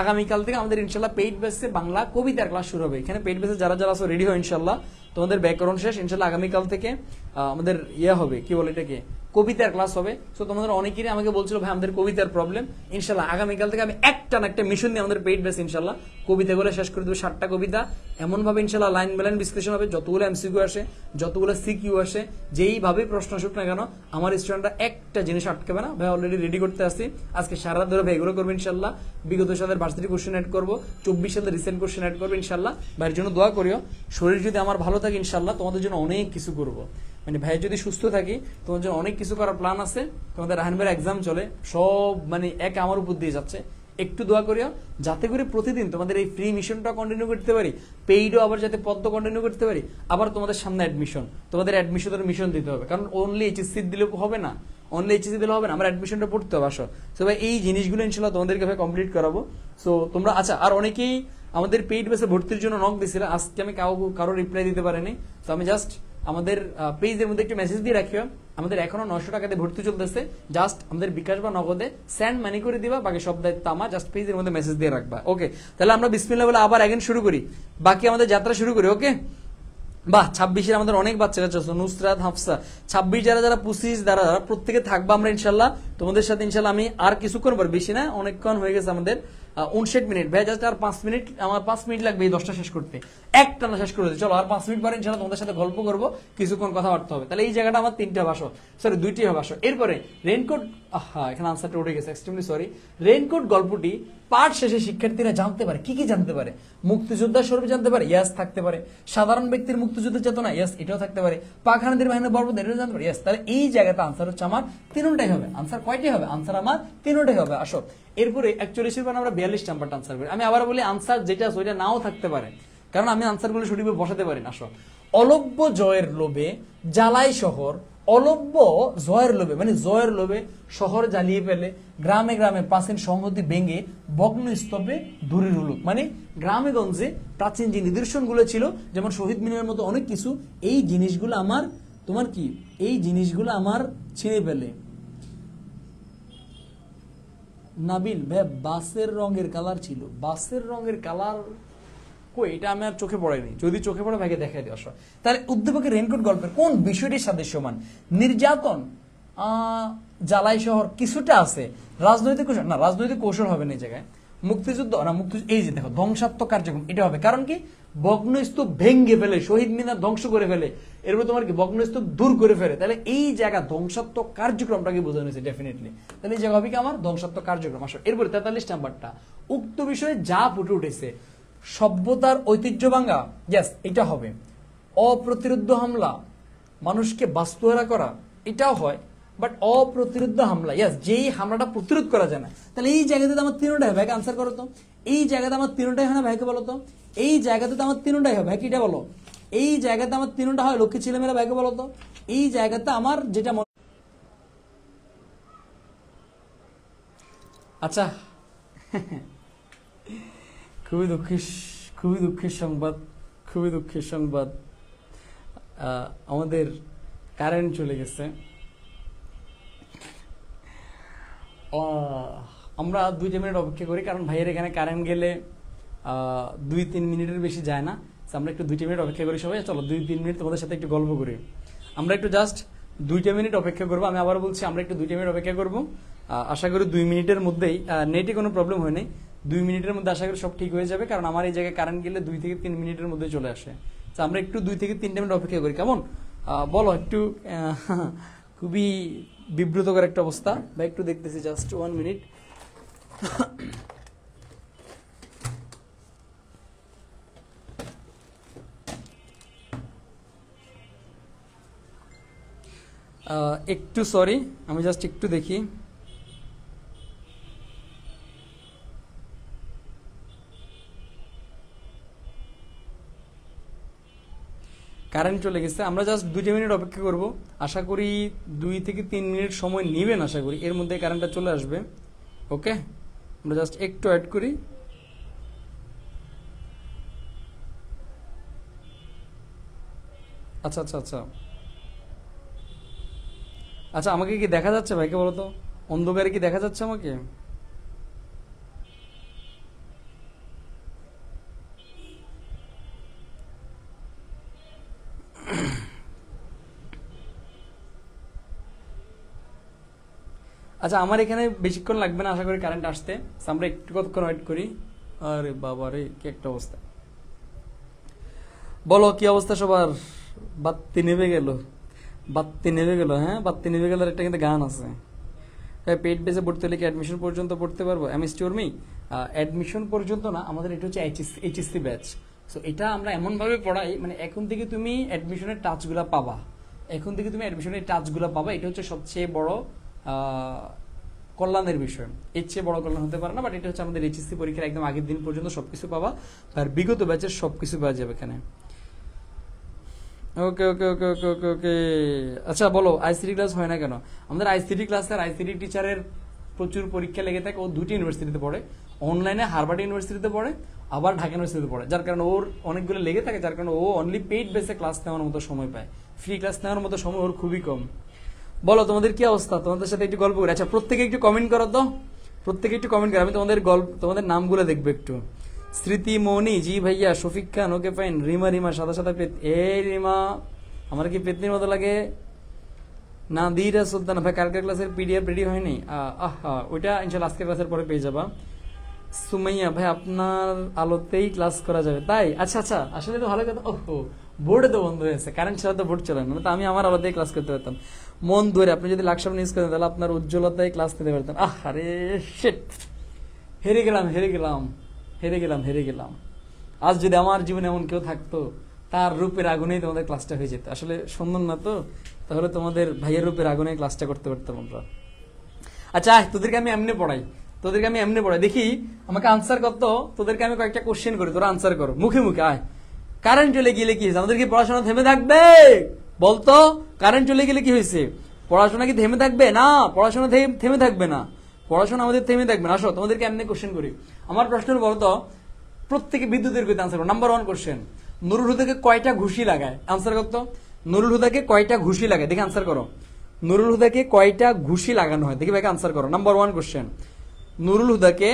আগামীকাল থেকে আমাদের ইনশাল্লাহ পেইড বেসে বাংলা কবিতার ক্লাস শুরু হবে। এখানে পেইড বেসে যারা যারা আছো রেডি হয় ইনশাল্লাহ, তোমাদের ব্যাকরণ শেষ ইনশাল্লাহ আগামীকাল থেকে আমাদের হবে, কি বলে এটাকে, কবিতার ক্লাস হবে। সো তোমাদের অনেকেরই আমাকে বলছিল ভাই আমাদের কবিতার প্রবলেম, ইনশাল্লাহ আগামীকাল থেকে আমি একটা মিশন নিয়ে আমাদের পেইড বেস ইনশাল্লাহ কবিতাগুলো শেষ করে দেবো। 7টা কবিতা এমন ভাবে ইনশাল্লাহ লাইন বাই লাইন বিশ্লেষণ হবে, যতগুলো এমসিকিউ আসে, যতগুলো সিকিউ আসে, যেইভাবে প্রশ্ন আসুক না কেন আমার স্টুডেন্টরা একটা জিনিস আটকাবে না। ভাই অলরেডি রেডি করতে আসছি, আজকে সারা রাত ধরে ভাই এগুলো করবো ইনশাল্লাহ। বিগত সালের ভার্সিটি কোশ্চেন অ্যাড করবো, 24 সালের রিসেন্ট কোশ্চেন অ্যাড করবো ইনশাল্লাহ। ভাইয়ের জন্য দোয়া করিও, শরীর যদি আমার ভালো থাকে ইনশাল্লাহ তোমাদের জন্য অনেক কিছু করবো। মানে ভাই যদি সুস্থ থাকি তোমার জন্য অনেক কিছু করার প্ল্যান আছে। তোমাদের রাহান ভাইয়ের এক্সাম চলে, সব এক আমার উপর দিয়ে যাচ্ছে, একটু দোয়া করিও যাতে করে প্রতিদিন তোমাদের এই ফ্রি মিশনটা কন্টিনিউ করতে পারি, পেইডও আবার যাতে পদ্ম কন্টিনিউ করতে পারি। আবার তোমাদের সামনে অ্যাডমিশন, তোমাদের অ্যাডমিশনের মিশন দিতে হবে, কারণ অনলি এইচএসসি দিলে হবে না, অনলি এইচএসসি দিলে হবে না, আমার অ্যাডমিশনটা পড়তে হবে। আসো তো ভাই এই জিনিসগুলো ইনশাল্লাহ তোমাদেরকে ভাই কমপ্লিট করাবো। সো তোমরা আচ্ছা, আর অনেকেই আমাদের পেইড বেসে ভর্তির জন্য নক দিছিল, আজকে আমি কারো রিপ্লাই দিতে পারিনি। তো আমি জাস্ট আমাদের পেজের মধ্যে একটু মেসেজ দিয়ে রাখিও, আমাদের এখনো 900 টাকাতে ভর্তি চলতেছে, জাস্ট আমাদের বিকাশ বা নগদে সেন্ড মানি করে দিবা, বাকি সব দায়িত্ব আমার, জাস্ট পেজের মধ্যে মেসেজ দিয়ে রাখবা। ওকে, তাহলে আমরা বিসমিল্লাহ বলে আবার অ্যাগেন শুরু করি, বাকি আমাদের যাত্রা শুরু করি। ওকে, বাহ 26-এর আমাদের অনেক বাচ্চা কাচ্চা আছে, নুসরাত, হাফসা, 26 যারা যারা, 25 যারা যারা, প্রত্যেকে থাকবা আমরা ইনশাল্লাহ তোমাদের সাথে। ইনশাল্লাহ আমি আর কিছুক্ষণ পর, বেশি না অনেকক্ষণ হয়ে গেছে আমাদের, 59 মিনিট ভাই, জাস্ট আর 5 মিনিট, আমার 5 মিনিট লাগবে এই 10টা শেষ করতে, একটানা শেষ করে দিই। চলো আর 5 মিনিট পরে ইনশাল্লাহ তোমাদের সাথে গল্প করবো, কিছুক্ষণ কথাবার্তা হবে। তাহলে এই জায়গাটা আমার 3টা ভাষা, সরি 2টি ভাষা। এরপরে রেইনকোট, এখানে আনসারটা উঠে গেছে, এক্সট্রিমলি সরি। রেইনকোট গল্পটি পাঠ শেষে শিক্ষার্থীরা জানতে পারে, কি কি জানতে পারে? মুক্তিযোদ্ধার স্বরূপ জানতে পারে, ইয়াস থাকতে পারে। সাধারণ ব্যক্তির মুক্তিযুদ্ধের চেতনা, ইয়াস এটাও থাকতে পারে। পাখানাদের বাহিনীর বর্বদ, এটাও জানতে পারে, ইয়াস। তাহলে এই জায়গাটা আনসার হচ্ছে আমার 3টাই হবে। আনসার কয়টি হবে? আনসার আমার 3টাই হবে। আসো এরপরে 41-এর পর আমরা 42 নাম্বারটা আনসার করি। আমি আবার বলি আনসার যেটা ওইটা নাও থাকতে পারে, কারণ আমি আনসারগুলো সঠিকভাবে বসাতে পারি না। আসো, অলব্য জয়ের লোভে জ্বালাই শহর, অলব্য জয়ের লোভে মানে জয়ের লোভে শহর জ্বালিয়ে ফেলে, গ্রামে গ্রামে প্রাচীন সংহতি ভেঙে ভগ্ন স্তূপে ধূলির হুলুক। মানে গ্রামে গঞ্জে প্রাচীন যে নিদর্শনগুলো ছিল, যেমন শহীদ মিনারের মতো অনেক কিছু, এই জিনিসগুলো আমার, তোমার কি, এই জিনিসগুলো আমার ছিঁড়ে ফেলে। নাবিল ভাই বাসের রঙের কালার ছিল, বাসের রঙের কালার কই, এটা আমি আর চোখে পড়াইনি, যদি চোখে পড়ে ভাইকে দেখাই দিও। তাহলে উদ্দীপকের রেইনকোট গল্পের কোন বিষয়টির সাথে সমান? নির্যাতন, জ্বালাই শহর কিছুটা আছে, রাজনৈতিক কৌশল না, রাজনৈতিক কৌশল হবে না এই জায়গায়। মুক্তিযুদ্ধ না, এই যে দেখো ধ্বংসাত্মক কার্যক্রম, এটা হবে। কারণ কি, ভগ্নস্তূপ ভেঙ্গে ফেলে, শহীদ মিনার ধ্বংস করে ফেলে, এরপর তোমার কি ভগ্নস্তূপ দূর করে ফেলে। তাহলে এই জায়গা ধ্বংসাত্মক কার্যক্রমটাকে বোঝানো হয়েছে ডেফিনেটলি। তাহলে এই জায়গা হবে কি আমার ধ্বংসাত্মক কার্যক্রম। আসো এরপরে 43 নাম্বারটা, উক্ত বিষয়ে যা ফুটে উঠেছে, সভ্যতার ঐতিহ্য ভাঙা, ইয়েস এটা হবে। অপ্রতিরোধ্য হামলা, মানুষকে বাস্তুহারা করা, এটাও হয়। বাট অপ্রতিরোধ্য হামলা, ইয়েস যেই হামলাটা প্রতিরোধ করা যায় না। তাহলে এই জায়গাতে আমার 3টাই, ভাইকে আনসার করো তো। এই জায়গাতে আমার 3টাই হয় না, ভাইকে বলো তো। এই জায়গাতে আমার 3টাই হয়, ভাইকে এটা বলো। এই জায়গাতে আমার 3টা হয়, লক্ষ্মী ছেলেমেয়েরা, ভাইকে বলো তো। এই জায়গাতে আমার যেটা, আচ্ছা খুবই দুঃখের সংবাদ, খুবই দুঃখের সংবাদ, আমাদের কারেন্ট চলে গেছে। আমরা 2 মিনিট অপেক্ষা করি, কারণ ভাইয়ের এখানে কারেন্ট গেলে 2-3 মিনিটের বেশি যায় না। আমরা একটু 2 মিনিট অপেক্ষা করি সবাই। চলো 2-3 মিনিট তোমাদের সাথে একটু গল্প করি। আমরা একটু জাস্ট 2 মিনিট অপেক্ষা করবো। আমি আবার বলছি আমরা একটু 2 মিনিট অপেক্ষা করবো। আশা করি 2 মিনিটের মধ্যেই, নেটে কোনো প্রবলেম হয় নাই, 2 মিনিটের মধ্যে আশা করি সব ঠিক হয়ে যাবে। কারণ আমার এই জায়গায় কারেন্ট গেলে 2 থেকে 3 মিনিটের মধ্যে চলে আসে। আমরা একটু 2 থেকে 3 মিনিট অপেক্ষা করি, কেমন? বলো একটু। খুবই বিব্রতকর একটা অবস্থা ভাই, একটু দেখতেছি, জাস্ট 1 মিনিট। একটু সরি, আমি জাস্ট একটু দেখি। কারেন্ট চলে গেছে, আমরা জাস্ট 2 মিনিট অপেক্ষা করব। আশা করি 2 থেকে 3 মিনিট সময় নেবেন, আশা করি এর মধ্যে কারেন্টটা চলে আসবে। ওকে, আমরা জাস্ট একটু অ্যাড করি। আচ্ছা আচ্ছা আচ্ছা, আচ্ছা আমাকে কি দেখা যাচ্ছে ভাইকে বলো তো, অন্ধকারে কি দেখা যাচ্ছে আমাকে? আচ্ছা আমার এখানে বেশিক্ষণ লাগবে না আশা করি কারেন্ট আসতে, So, আমরা একটু কতক্ষণ ওয়েট করি। আরে বাবা রে কি একটা অবস্থা, বলো কি অবস্থা সবার? বাত্তি নেমে গেল, বাত্তি নেমে গেল, হ্যাঁ বাত্তি নেমে গেল একটা কিন্তু গান আছে। হ্যাঁ পেইড বেসে ভর্তি হলে কি অ্যাডমিশন পর্যন্ত পড়তে পারবো? এমএসটি উর্মি অ্যাডমিশন পর্যন্ত না, আমাদের এটা হচ্ছে এইচএসসি ব্যাচ। সো এটা আমরা এমনভাবে পড়াই মানে এখন থেকে তুমি অ্যাডমিশনের টাচগুলো পাবা, এখন থেকে তুমি অ্যাডমিশনের টাচগুলো পাবা, এটা হচ্ছে সবচেয়ে বড় কল্যাণের বিষয়। এর চেয়ে বড় কল্যাণ হতে পারে না, বাট এটা হচ্ছে আমাদের এইচএসসি পরীক্ষার একদম আগের দিন পর্যন্ত সবকিছু পাবা, আর বিগত ব্যাচের সবকিছু পাওয়া যাবে এখানে। ওকে ওকে ওকে ওকে ওকে ওকে আচ্ছা বলো আইসিটি ক্লাস হয় না কেন? আমাদের আইসিটি ক্লাস আর আইসিটি টিচারের প্রচুর পরীক্ষা লেগে থাকে। ও দুটি ইউনিভার্সিটিতে পড়ে, অনলাইনে হার্ভার্ড ইউনিভার্সিটিতে পড়ে, আবার ঢাকা ইউনিভার্সিটিতে পড়ে, যার কারণে ওর অনেকগুলো লেগে থাকে, যার কারণে ও অনলি পেইড বেসে ক্লাস নেওয়ার মতো সময় পায়, ফ্রি ক্লাস নেওয়ার মতো সময় ওর খুবই কম। বলো তোমাদের কি অবস্থা, তোমাদের সাথে একটু গল্প করি। আচ্ছা প্রত্যেকে একটু কমেন্ট করো তো, প্রত্যেকে একটু কমেন্ট করো, আমি তোমাদের গল্প তোমাদের নামগুলো দেখবো একটু। স্মৃতি মৌনি জি ভাইয়া, শফিক খান ওকে ফাইন, রিমা রিমা সাদা সাদা পেত, এই রিমা আমার কি পেতনির মতো লাগে? না দিরা সুলতান ভাই কালকের ক্লাসের পিডিএফ রেডি হয়নি? ওইটা ইনশাল্লাহ আজকের ক্লাসের পরে পেয়ে যাবা। সুমাইয়া ভাই আপনার আলোতেই ক্লাস করা যাবে তাই? আচ্ছা আচ্ছা আসলে তো ভালো কথা। ওহো বোর্ডে তো বন্ধ হয়েছে, কারেন্ট ছাড়া তো বোর্ড চলে না, তো আমি আমার আলোতেই ক্লাস করতে পারতাম। মন ধরে আপনি যদি লাকসাম ইউজ করেন তাহলে আপনার উজ্জ্বলতায় ক্লাস নিতে পারতেন। আরে শিট, হেরে গেলাম হেরে গেলাম হেরে গেলাম হেরে গেলাম। আজ যদি আমার জীবনে এমন কেউ থাকতো তার রূপের আগুনেই তোমাদের ক্লাসটা হয়ে যেত। আসলে সুন্দর না তো, তাহলে তোমাদের ভাইয়ের রূপের আগুনে ক্লাসটা করতে পারতাম আমরা। আচ্ছা তোদেরকে আমি এমনি পড়াই, তোদেরকে আমি এমনি পড়াই, দেখি আমাকে আনসার করতো। তোদেরকে আমি কয়েকটা কোশ্চেন করি, তোরা আনসার করো মুখে মুখে। আয় কারেন্ট চলে গেলে কি হয়েছে? আমাদের কি পড়াশোনা থেমে থাকবে? বলতো কারেন্ট চলে গেলে কি হয়েছে? পড়াশোনা কি থেমে থাকবে? না, পড়াশোনা থেমে থাকবে না, পড়াশোনা আমাদের থেমে থাকবে না। আসো তোমাদেরকে এমনি কোশ্চেন করি। আমার প্রশ্ন বলতো, প্রত্যেকে বিদ্যুতের গতিতে আনসার করো। নাম্বার 1 কোশ্চেন, নুরুল হুদাকে কয়টা ঘুষি লাগায়? আনসার করতো। নুরুল হুদাকে কয়টা ঘুষি লাগায়? দেখি আনসার করো। নুরুল হুদাকে কয়টা ঘুষি লাগানো হয়? দেখি ভাইকে আনসার করো। নাম্বার 1 কোশ্চেন, নুরুল হুদাকে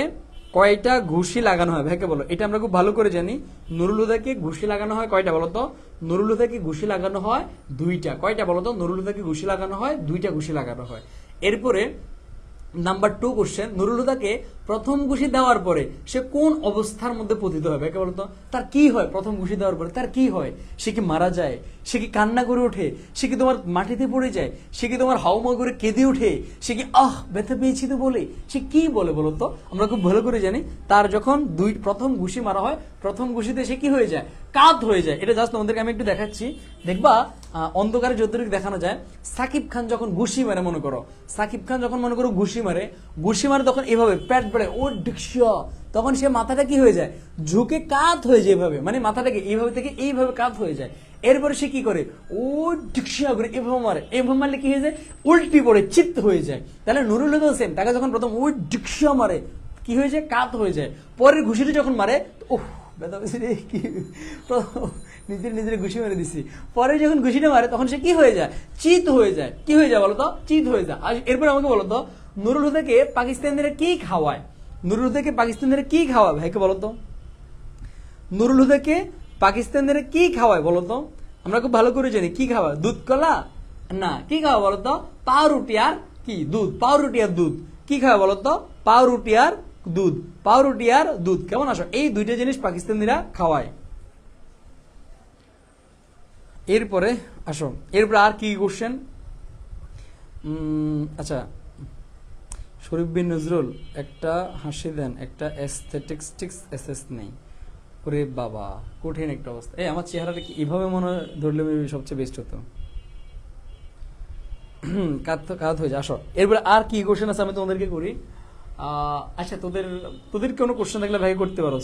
কয়টা ঘুষি লাগানো হয়? ভাইকে বলো, এটা আমরা খুব ভালো করে জানি। নুরুল হুদাকে ঘুষি লাগানো হয় কয়টা বলো তো? নুরুল হুদাকে ঘুষি লাগানো হয় 2টা। কয়টা বলো তো? নুরুল হুদাকে ঘুষি লাগানো হয় 2টা ঘুষি লাগানো হয়। এরপরে নাম্বার 2 কোশ্চেন, নুরুল হুদাকে প্রথম ঘুষি দেওয়ার পরে সে কোন অবস্থার মধ্যে পতিত হয়? ভাইকে বলতো তার কি হয় প্রথম ঘুষি দেওয়ার পরে? তার কি হয়? সে কি মারা যায়? সে কি কান্না করে ওঠে? সে কি তোমার মাটিতে পড়ে যায়? সে কি তোমার হাউমাউ করে কেঁদে ওঠে? সে কি ব্যথা পেয়েছি তো বলে? সে কি বলে বলো তো? আমরা খুব ভালো করে জানি তার যখন প্রথম ঘুষি মারা হয়, প্রথম ঘুষিতে সে কি হয়ে যায়? কাত হয়ে যায়। এটা জাস্ট তোমাদেরকে আমি একটু দেখাচ্ছি, দেখবা অন্ধকারে যতটুকু দেখানো যায়। সাকিব খান যখন ঘুষি মারে, মনে করো সাকিব খান যখন মনে করো ঘুষি মারে তখন এভাবে পেট বেড়ে ও ডিকশিয়া, তখন সে মাথাটা কি হয়ে যায়? ঝুঁকে কাত হয়ে যায় এভাবে, মানে মাথাটাকে এইভাবে থেকে এইভাবে কাত হয়ে যায়। এরপরে সে কি করে? ও ডিকশিয়া করে এভাবে মারে, এভাবে মারলে কি হয়ে যায়? উল্টি পড়ে চিত্ত হয়ে যায়। তাহলে নুরুল হুদাও সেম, তাকে যখন প্রথম ও ডিকশিয়া মারে কি হয়ে যায়? কাত হয়ে যায়। পরের ঘুষিটা যখন মারে ওহ ব্যথা পেয়েছি রে, কি নিজের নিজের ঘুষি মেরে দিছি। পরে যখন ঘুষিটা মারে তখন সে কি হয়ে যায়? চিত হয়ে যায়। কি হয়ে যায় বলতো? চিত হয়ে যায়। আর এরপর আমাকে বলতো নুরুল হুদাকে পাকিস্তানিরা কি খাওয়ায়? নুরুল হুদাকে পাকিস্তানিরা কি খাওয়ায়? ভাইকে বলতো নুরুল হুদাকে পাকিস্তানিরা কি খাওয়ায় বলতো? আমরা খুব ভালো করে জানি কি খাওয়ায়। দুধ কলা না, কি খাওয়া বলতো? পাউরুটি আর কি দুধ, পাউরুটি আর দুধ। কি খাওয়া বলতো? পাউরুটি আর দুধ, পাউরুটি আর দুধ। কেমন আসো? এই 2টা জিনিস পাকিস্তানিরা খাওয়ায়। এরপরে আসো, এরপরে আর কি কোশ্চেন? আচ্ছা শরীফ বিন নজরুল একটা হাসি দেন, একটা এসএস নেই। ওরে বাবা কঠিন একটা অবস্থা। আমার চেহারাটা কি এভাবে মনে ধরলে সবচেয়ে বেস্ট হতো। কাত হয়ে যায়। আসো এরপরে আর কি কোশ্চেন আছে আমি তোমাদেরকে করি। আচ্ছা তোদের কোনো কোশ্চেন থাকলে ভাই করতে পারো,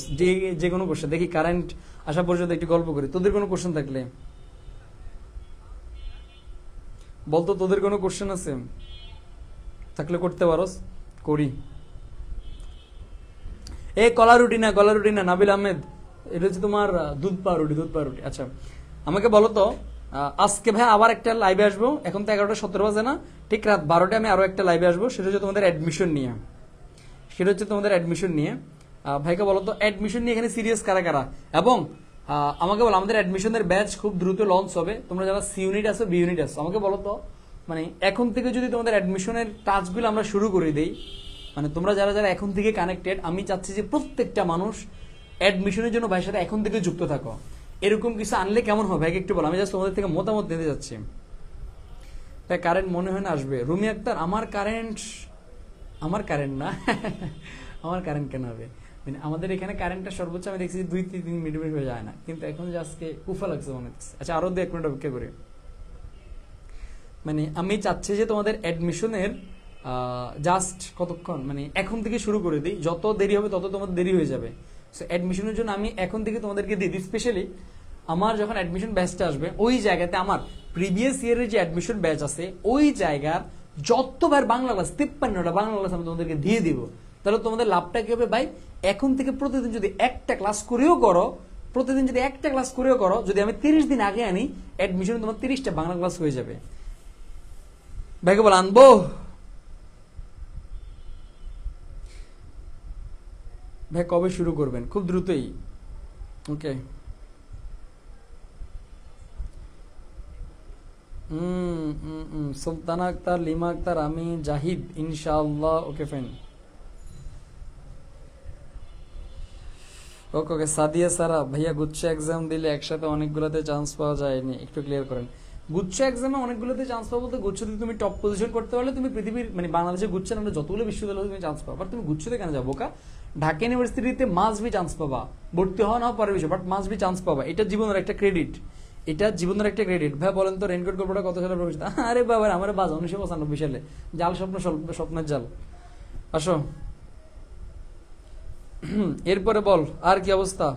যে কোনো কোশ্চেন। দেখি কারেন্ট আসা পর্যন্ত একটু গল্প করি। তোদের কোনো কোশ্চেন থাকলে বলতো, তোদের কোনো কোশ্চেন আছে থাকলে করতে পারো, করি। কলা রুটি না নাবিল আহমেদ, এটা হচ্ছে তোমার দুধ পাউরুটি। আচ্ছা আমাকে বলো তো আজকে ভাই আবার একটা লাইভে আসবো, এখন তো 11:17 বাজে না, ঠিক রাত 12টায় আমি আরো একটা লাইভে আসবো, সেটা হচ্ছে তোমাদের অ্যাডমিশন নিয়ে। ভাইকে বলো তো অ্যাডমিশন নিয়ে এখানে সিরিয়াস কারা কারা, এবং আমাকে বলো আমাদের অ্যাডমিশনের ব্যাচ খুব দ্রুত লঞ্চ হবে, তোমরা যারা সি ইউনিট আছো বি ইউনিট আছো, আমাকে বলো তো মানে এখন থেকে যদি তোমাদের অ্যাডমিশনের টাচগুলো আমরা শুরু করে দেই, মানে তোমরা যারা যারা এখন থেকে কানেক্টেড, আমি চাচ্ছি যে প্রত্যেকটা মানুষ অ্যাডমিশনের জন্য ভাইয়ের সাথে এখন থেকে যুক্ত থাকো। এরকম কিছু আনলে কেমন হবে ভাইকে একটু বলো, আমি জাস্ট তোমাদের থেকে মতামত নিতে যাচ্ছি। ভাই কারেন্ট মনে হয় না আসবে। রুমি আক্তার, আমার কারেন্ট না আমার কারেন্ট কেন হবে, মানে আমাদের এখানে কারেন্টটা সর্বোচ্চ আমি দেখছি 2-3 মিনিট হয়ে যায় না, কিন্তু এখন যে আজকে কুফা লাগছে মনে হচ্ছে। আচ্ছা আরো 1 মিনিট অপেক্ষা করি। মানে আমি চাচ্ছি যে তোমাদের অ্যাডমিশনের জাস্ট কতক্ষণ, মানে এখন থেকে শুরু করে দিই, যত দেরি হবে তত তোমাদের দেরি হয়ে যাবে। সো অ্যাডমিশনের জন্য আমি এখন থেকে তোমাদেরকে দিয়ে দিই। স্পেশালি আমার যখন অ্যাডমিশন ব্যাচটা আসবে, ওই জায়গাতে আমার প্রিভিয়াস ইয়ারের যে অ্যাডমিশন ব্যাচ আছে, ওই জায়গার যতবার বাংলা ক্লাস 53টা বাংলা ক্লাস আমি তোমাদেরকে দিয়ে দিব। তাহলে তোমাদের লাভটা কি হবে ভাই, এখন থেকে প্রতিদিন যদি একটা ক্লাস করেও করো, যদি আমি 30 দিন আগে আনি, অ্যাডমিশন তোমার 30টা বাংলা ক্লাস হয়ে যাবে। ভাইকে বলে আনবো, ভাই কবে শুরু করবেন? খুব দ্রুতই। ওকে, সুলতানা আক্তার, লিমা আক্তার, আমি জাহিদ, ইনশাআল্লাহ। ওকে ফাইন। ওকে ওকে, সাদিয়া সারা, ভাইয়া গুচ্ছ এক্সাম দিলে একসাথে অনেকগুলোতে চান্স পাওয়া যায়নি, একটু ক্লিয়ার করেন। গুচ্ছ এক্সামে অনেকগুলোতে চান্স পাবো বলতে, গুচ্ছ যদি তুমি টপ পজিশন করতে পারলে তুমি পৃথিবীর মানে বাংলাদেশের গুচ্ছের আমরা যতগুলো বিশ্ববিদ্যালয়ে তুমি চান্স পাবা, বাট তুমি গুচ্ছতে কেন যাবো? ঢাকা ইউনিভার্সিটিতে মাস্ট বি চান্স পাবা, ভর্তি হওয়া না পরের বিষয়, বাট মাস্ট বি চান্স পাবা। এটা জীবনের একটা ক্রেডিট, ভাই বলেন তো রেনকোট গল্পটা কত সালে প্রকাশিত? আরে বাবা আমার বাজ 1995 সালে, জাল স্বপ্ন, স্বপ্নের জাল। আসো এরপরে বল আর কি অবস্থা।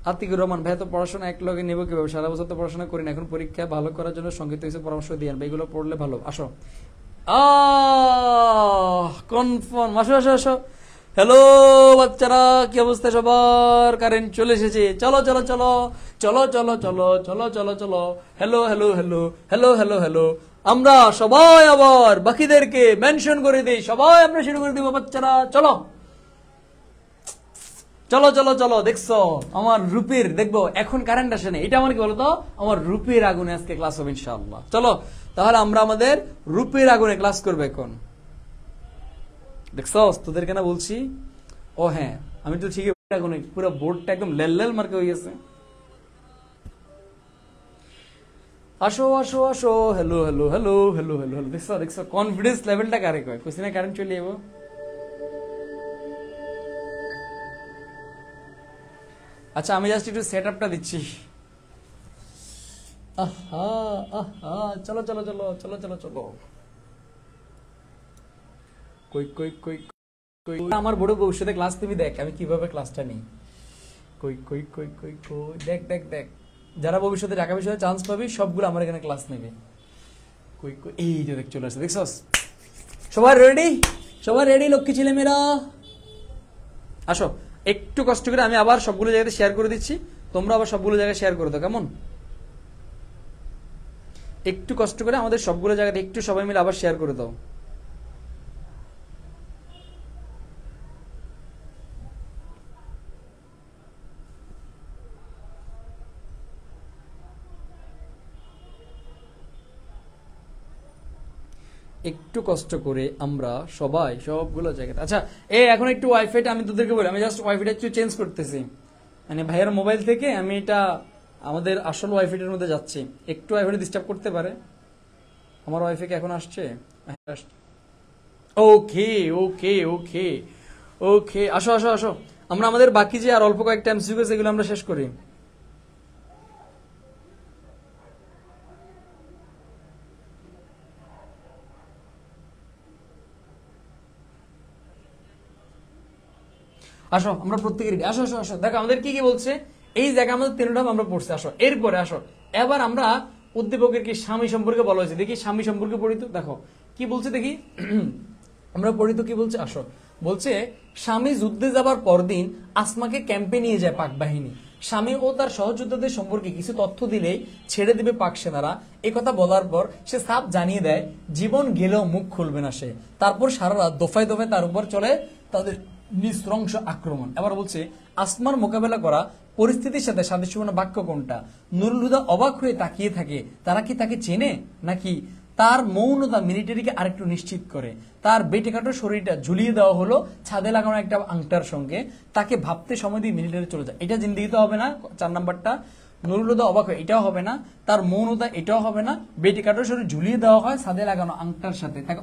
আতিকুর রহমান, ভাই তো পড়াশোনা এক লগে নেবো কিভাবে, সারা বছর তো পড়াশোনা করি না, এখন পরীক্ষা ভালো করার জন্য সংক্ষিপ্ত কিছু পরামর্শ দিয়েন, এগুলো পড়লে ভালো। আসো কনফার্ম, আসো আসো আসো। হ্যালো বাচ্চারা, কি অবস্থা সবার? কারেন্ট চলে এসেছে, চলো চলো চলো চলো চলো চলো চলো চলো চলো। Hello hello hello hello hello hello, আমরা সবাই আবার বাকিদেরকে মেনশন করে দিই, সবাই আমরা শুরু করে দিব বাচ্চারা, চলো চলো চলো চলো। দেখছো আমার রূপের, দেখবো এখন কারেন্ট আসে না, এটা আমার কি বলতো, আমার রূপের আগুনে আজকে ক্লাস হবে ইনশাআল্লাহ। চলো তাহলে আমরা আমাদের রূপের আগুনে ক্লাস করবো এখন। দেখছো তোদের কেন বলছি, ও হ্যাঁ আমি তো ঠিকই আগুনে, পুরো বোর্ডটা একদম লাল লাল মার্কে হয়ে গেছে। আসো আসো আসো, hello hello hello hello hello hello. দেখছো দেখছো কনফিডেন্স লেভেলটা কারে কয়, কইছি না কারেন্ট চলে যাবো। আচ্ছা আমি জাস্ট একটু সেট আপটা দিচ্ছি। আহা আহা, চলো চলো চলো চলো চলো চলো। কই কই কই কই, আমার বড় ভবিষ্যতে ক্লাস তুমি দেখ আমি কিভাবে ক্লাসটা নিই। কই কই কই কই কই, দেখ দেখ দেখ, যারা ভবিষ্যতে ঢাকা বিশ্ববিদ্যালয়ে চান্স পাবি সবগুলো আমার এখানে ক্লাস নেবে। কই কই, এই যে দেখ চলে আসছে, দেখছস? সবাই রেডি, সবাই রেডি লক্ষ্মী ছেলে মেয়েরা? আসো একটু কষ্ট করে আমি আবার সবগুলো জায়গাতে শেয়ার করে দিচ্ছি, তোমরা আবার সবগুলো জায়গায় শেয়ার করে দাও, কেমন? একটু কষ্ট করে আমাদের সবগুলো জায়গাতে একটু সবাই মিলে আবার শেয়ার করে দাও। একটু কষ্ট করে আমরা সবাই সবগুলো জায়গাতে। আচ্ছা এখন একটু ওয়াইফাইটা আমি তোদেরকে বলি, আমি জাস্ট ওয়াইফাইটা একটু চেঞ্জ করতেছি, মানে ভাইয়ের মোবাইল থেকে আমি এটা আমাদের আসল ওয়াইফাইটার মধ্যে যাচ্ছি, একটু ওয়াইফাই ডিস্টার্ব করতে পারে। আমার ওয়াইফাই কি এখন আসছে? ওকে ওকে ওকে ওকে, আসো আসো আসো, আমরা আমাদের বাকি যে আর অল্প কয়েকটা এমসিকিউ আছে এগুলো আমরা শেষ করি। আসো আমরা প্রত্যেকে রেডি, আসো আসো আসো। দেখো আমাদের কি কি বলছে, এই জায়গা আমাদের 3টা আমরা পড়ছি। আসো এরপরে আসো এবার আমরা উদ্দীপকের কি স্বামী সম্পর্কে বলা হয়েছে, দেখি স্বামী সম্পর্কে পড়ি তো। দেখো কি বলছে দেখি, আমরা পড়ি তো কি বলছে। আসো বলছে, স্বামী যুদ্ধে যাবার পরদিন আসমাকে ক্যাম্পে নিয়ে যায় পাক বাহিনী, স্বামী ও তার সহযোদ্ধাদের সম্পর্কে কিছু তথ্য দিলেই ছেড়ে দিবে পাক সেনারা। কথা বলার পর সে সাফ জানিয়ে দেয় জীবন গেলেও মুখ খুলবে না সে। তারপর সারা রাত দফায় দফায় তার উপর চলে তাদের নৃশংস আক্রমণ। এবার বলছে আসমান মোকাবেলা করা পরিস্থিতির সাথে সাদৃশ্যপূর্ণ বাক্য কোনটা? নুরুল হুদা অবাক হয়ে তাকিয়ে থাকে, তারা কি তাকে চেনে নাকি? তার মৌনতা মিলিটারিকে আরেকটু নিশ্চিত করে। তার বেটেকাটো শরীরটা ঝুলিয়ে দেওয়া হলো ছাদে লাগানো একটা আংটার সঙ্গে। তাকে ভাবতে সময় দিয়ে মিলিটারি চলে যায়। এটা জিন্দিগিতে হবে না। 4 নাম্বারটা নুরুল হুদা অবাক হয়, এটাও হবে না। তার মৌনতা, এটাও হবে না। বেটেকাটো শরীর ঝুলিয়ে দেওয়া হয় ছাদে লাগানো আংটার সাথে। তাকে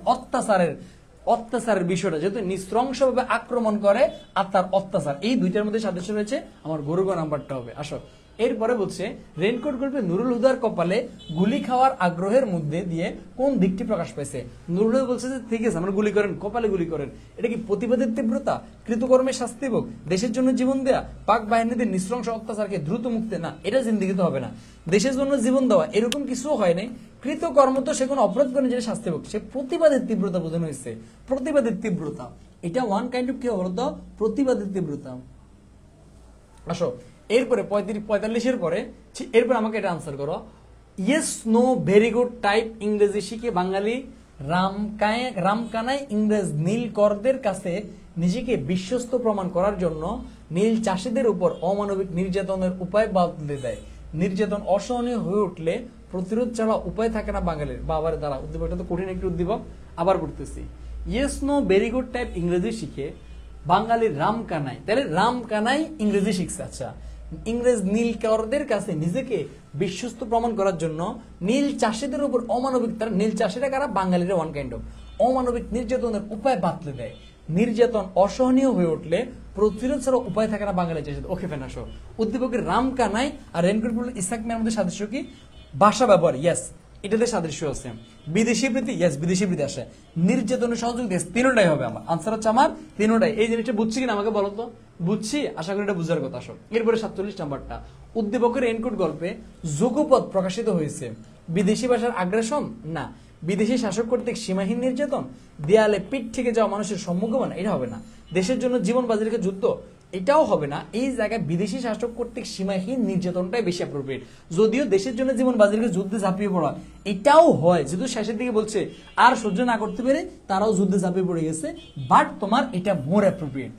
অত্যাচারের বিষয়টা যেহেতু নৃশংসভাবে আক্রমণ করে আর তার অত্যাচার, এই দুইটার মধ্যে সাদৃশ্য রয়েছে। আমার গরুগ নাম্বারটা হবে। আসো এরপরে বলছে রেইনকোট গল্পে নুরুল হুদার কপালে গুলি খাওয়ার আগ্রহের মধ্যে দিয়ে কোন দিকটি প্রকাশ পাইছে? নুরুল হুদা বলছে যে ঠিক আছে আমরা গুলি করেন, কপালে গুলি করেন। এটা কি প্রতিবাদের তীব্রতা, কৃতকর্মের শাস্তি ভোগ, দেশের জন্য জীবন দেয়া, পাক বাহিনীদের নৃশংস অত্যাচারকে দ্রুত মুক্তি? না, এটা জিন্দিগিতে হবে না। দেশের জন্য জীবন দেওয়া এরকম কিছু হয় নাই। কৃতকর্ম তো সে কোনো অপরাধ করে যেটা শাস্তি ভোগ, সে প্রতিবাদের তীব্রতা বোঝানো হয়েছে। প্রতিবাদের তীব্রতা এটা ওয়ান কাইন্ড অফ কি বলতো? প্রতিবাদের তীব্রতা। আসো এরপরে 45-এর পরে এরপর আমাকে এটা আনসার করো। Yes no very good type ইংরেজি শিখে বাঙালি রামকানাই ইংরেজ নীলকরদের কাছে নিজেকে বিশ্বস্ত প্রমাণ করার জন্য নীল চাষীদের উপর অমানবিক নির্যাতনের উপায় বদলে দেয়। নির্যাতন অসহনীয় হয়ে উঠলে প্রতিরোধ ছাড়া উপায় থাকে না বাঙালির। বাবার দ্বারা উদ্দীপকটা তো কঠিন একটু উদ্দীপক, আবার পড়তেছি। Yes no very good type ইংরেজি শিখে বাঙালির রামকানাই, তাহলে রামকানাই ইংরেজি শিখছে। আচ্ছা, ইংরেজ নীলকরদের কাছে নিজেকে বিশ্বস্ত প্রমাণ করার জন্য নীল চাষীদের উপর অমানবিক, তারা নীল চাষীরা কারা? বাঙালিরা ওয়ান কাইন্ড অফ অমানবিক নির্যাতনের উপায় বাতলে দেয়। নির্যাতন অসহনীয় হয়ে উঠলে প্রতিরোধ ছাড়া উপায় থাকে না বাঙালি চাষীদের। ওকে ফেন আসো উদ্দীপকের রামকানাই আর রেনকোট ইসাক মিয়ার মধ্যে সাদৃশ্য কি? ভাষা ব্যবহার, ইয়েস এটাতে সাদৃশ্য আছে। বিদেশি প্রীতি, ইয়েস বিদেশি প্রীতি আসে। নির্যাতনের সহযোগ দেশ, তিনটাই হবে আমার আনসার হচ্ছে আমার তিনটাই। এই জিনিসটা বুঝছি কিনা আমাকে বলো তো? বুঝছি, আশা করি এটা বুঝার কথা। আসো এরপরে 47 নাম্বারটা উদ্দীপকের রেইনকোট গল্পে যুগপৎ প্রকাশিত হয়েছে। বিদেশি ভাষার আগ্রাসন? না। বিদেশি শাসক কর্তৃক সীমাহীন নির্যাতন? দেয়ালে পিঠ থেকে যাওয়া মানুষের সম্মুখীন? এটা হবে না। দেশের জন্য জীবন বাজি রেখে যুদ্ধ? এটাও হবে না। এই জায়গায় বিদেশি শাসক কর্তৃক সীমাহীন নির্যাতনটাই বেশি অ্যাপ্রোপ্রিয়েট। যদিও দেশের জন্য জীবন বাজি রেখে যুদ্ধে ঝাঁপিয়ে পড়া এটাও হয়, যেহেতু শেষের দিকে বলছে আর সহ্য না করতে পেরে তারাও যুদ্ধে ঝাঁপিয়ে পড়ে গেছে, বাট তোমার এটা মোর অ্যাপ্রোপ্রিয়েট।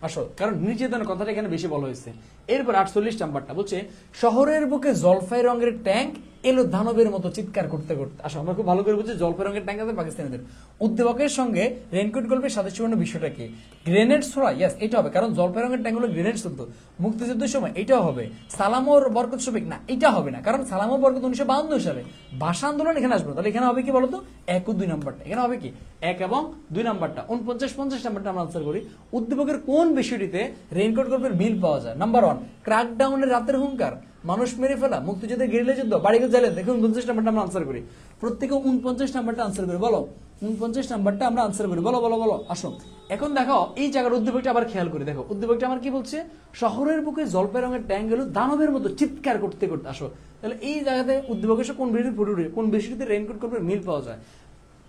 আসো কারণ নির্যাতনের কথাটা এখানে বেশি বলা হয়েছে। এরপর 48 নাম্বারটা বলছে শহরের বুকে জলপাই রঙের ট্যাঙ্ক এলো দানবের মতো চিৎকার করতে করতে। আসো আমরা খুব ভালো করে বুঝছি জলপাই রঙের ট্যাঙ্ক আছে পাকিস্তানিদের। উদ্দীপকের সঙ্গে রেইনকোট গল্পের সাদৃশ্যপূর্ণ বিষয়টা কি? গ্রেনেড ছোড়া, ইয়েস এটা হবে, কারণ জলপাই রঙের ট্যাঙ্ক হলো গ্রেনেড ছুড়তো মুক্তিযুদ্ধের সময়, এটাও হবে। সালামোর বরকত শফিক? না এটা হবে না, কারণ সালামোর বরকত 1952 সালে। ভাষা আন্দোলন এখানে আসবে, তাহলে এখানে হবে কি বলতো? 1 ও 2 নাম্বারটা এখানে হবে কি? 1 এবং 2 নাম্বারটা। 49-50 নাম্বারটা আমরা আনসার করি। উদ্দীপকের কোন বিষয়টিতে রেইনকোট গল্পের মিল পাওয়া যায়? নাম্বার 1 ক্র্যাকডাউনের রাতের হুঙ্কার, মানুষ মেরে ফেলা, মুক্তিযুদ্ধের গেরিলা যুদ্ধ, বাড়িঘর জ্বালিয়ে। দেখুন 49 নাম্বারটা আমরা আনসার করি। প্রত্যেকে 49 নাম্বারটা আনসার করি। বলো 49 নাম্বারটা আমরা আনসার করি। বলো বলো বলো। আসো এখন দেখো এই জায়গার উদ্দীপকটা আবার খেয়াল করে দেখো। উদ্দীপকটা আমার কি বলছে? শহরের বুকে জলপাই রঙের ট্যাঙ্ক গেল দানবের মতো চিৎকার করতে করতে। আসো তাহলে এই জায়গাতে উদ্দীপকের কোন বিষয়টি ফুটে উঠে, কোন বিষয়টিতে রেইনকোট গল্পের মিল পাওয়া যায়?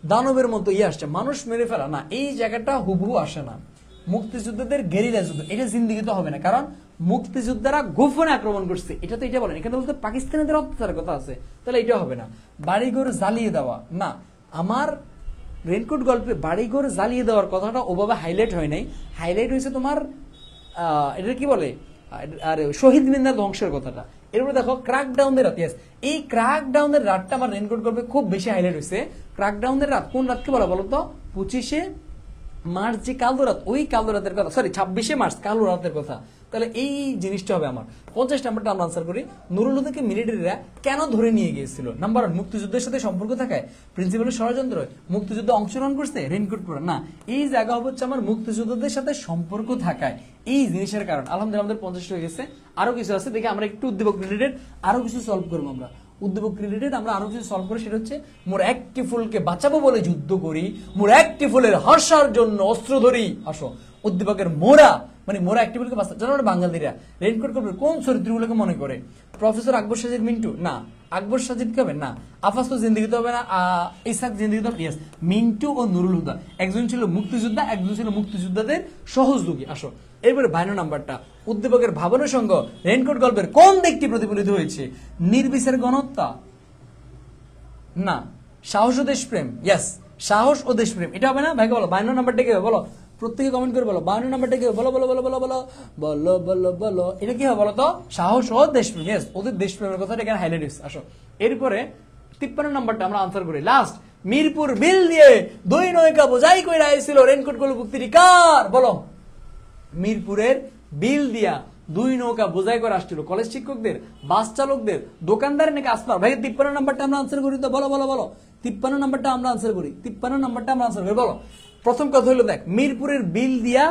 দানবের মতো আসছে, মানুষ মেরে ফেলা না, এই জায়গাটা হুবহু আসে না। মুক্তিযুদ্ধদের গেরিলা যুদ্ধ, এটা জিন্দিগিতে হবে না, কারণ মুক্তিযোদ্ধারা গোপনে আক্রমণ করছে, এটা তো এটা বলেন। এখানে বলতে পাকিস্তানিদের অত্যাচারের কথা আছে, তাহলে এটা হবে না। বাড়িঘর জ্বালিয়ে দেওয়া, না। আমার রেইনকোট গল্পে বাড়িঘর জ্বালিয়ে দেওয়ার কথাটা ওভাবে হাইলাইট হয় নাই। হাইলাইট হয়েছে তোমার এটা কি বলে, আর শহীদ মিনার ধ্বংসের কথাটা। এরপরে দেখো ক্র্যাকডাউনের রাত, ইয়েস এই ক্র্যাকডাউনের রাতটা আমার রেইনকোট গল্পে খুব বেশি হাইলাইট হয়েছে। ক্র্যাকডাউনের রাত কোন রাতকে বলা বলতো? 25শে মার্চ যে কালো রাত, ওই কালো রাতের কথা, সরি 26শে মার্চ কালো রাতের কথা। তাহলে এই জিনিসটা হবে আমার। 50 নাম্বারটা আমরা আনসার করি। নুরুল হুদাকে মিলিটারিরা কেন ধরে নিয়ে গিয়েছিল? নাম্বার 1 মুক্তিযুদ্ধের সাথে সম্পর্ক থাকায়, প্রিন্সিপালের ষড়যন্ত্র, মুক্তিযুদ্ধে অংশগ্রহণ করছে, রেইনকোট পরে, না এই জায়গা হচ্ছে আমার মুক্তিযোদ্ধাদের সাথে সম্পর্ক থাকায়, এই জিনিসের কারণ। আলহামদুলিল্লাহ আমাদের 50 হয়ে গেছে। আরো কিছু আছে দেখে আমরা একটু উদ্দীপক রিলেটেড আরো কিছু সলভ করবো। আমরা উদ্দীপক রিলেটেড আমরা আরো কিছু সলভ করি। সেটা হচ্ছে মোর একটি ফুলকে বাঁচাবো বলে যুদ্ধ করি, মোর একটি ফুলের হর্ষার জন্য অস্ত্র ধরি। আসো উদ্দীপকের মোরা মানে মোরা একটি ফুলকে বাঁচা, জানো বাঙালিরা রেইনকোট গল্পের কোন চরিত্রগুলোকে মনে করে? প্রফেসর আকবর সাজিদ মিন্টু? না। আকবর সাজিদ কে হবে? না। আফাস তো জিন্দিগিতে হবে না। ইসাক জিন্দিগিতে হবে? ইয়েস মিন্টু ও নুরুল হুদা। একজন ছিল মুক্তিযোদ্ধা, একজন ছিল মুক্তিযোদ্ধাদের সহযোগী। আসো এরপরে 52 নাম্বারটা, উদ্দীপকের ভাবনানুষঙ্গ রেইনকোট গল্পের কোন দিকটি প্রতিফলিত হয়েছে? নির্বিচার গণহত্যা, না সাহস ও দেশপ্রেম, ইয়েস সাহস ও দেশপ্রেম, এটা হবে না ভাইকে বলো। 52 নাম্বারটা কি হবে বলো, প্রত্যেকে কমেন্ট করে বলো 52 নাম্বারটা কি হবে, বলো বলো বলো বলো বলো বলো বলো বলো, এটা কি হবে বলো তো? সাহস ও দেশপ্রেম, ইয়েস ওদের দেশপ্রেমের কথাটা এখানে হাইলাইট হয়েছে। আসো এরপরে 53 নাম্বারটা আমরা আনসার করি। লাস্ট, মিরপুর বিল দিয়ে 2 নৌকা বোঝাই কইরা আইছিল রেইনকোট গুলো ভুক্তিটি কার? বলো। মিরপুরের বিল দিয়া 2 নৌকা বোঝাই করে আসছিল কলেজ শিক্ষকদের, বাস চালকদের, দোকানদারের নাকি আসমার? ভাই 53 নাম্বারটা আমরা আনসার করি তো, বলো বলো বলো। 53 নাম্বারটা আমরা আনসার করি, 53 নাম্বারটা আমরা আনসার করি, বলো। প্রথম কথা হলো দেখ, মিরপুরের বিল দিয়া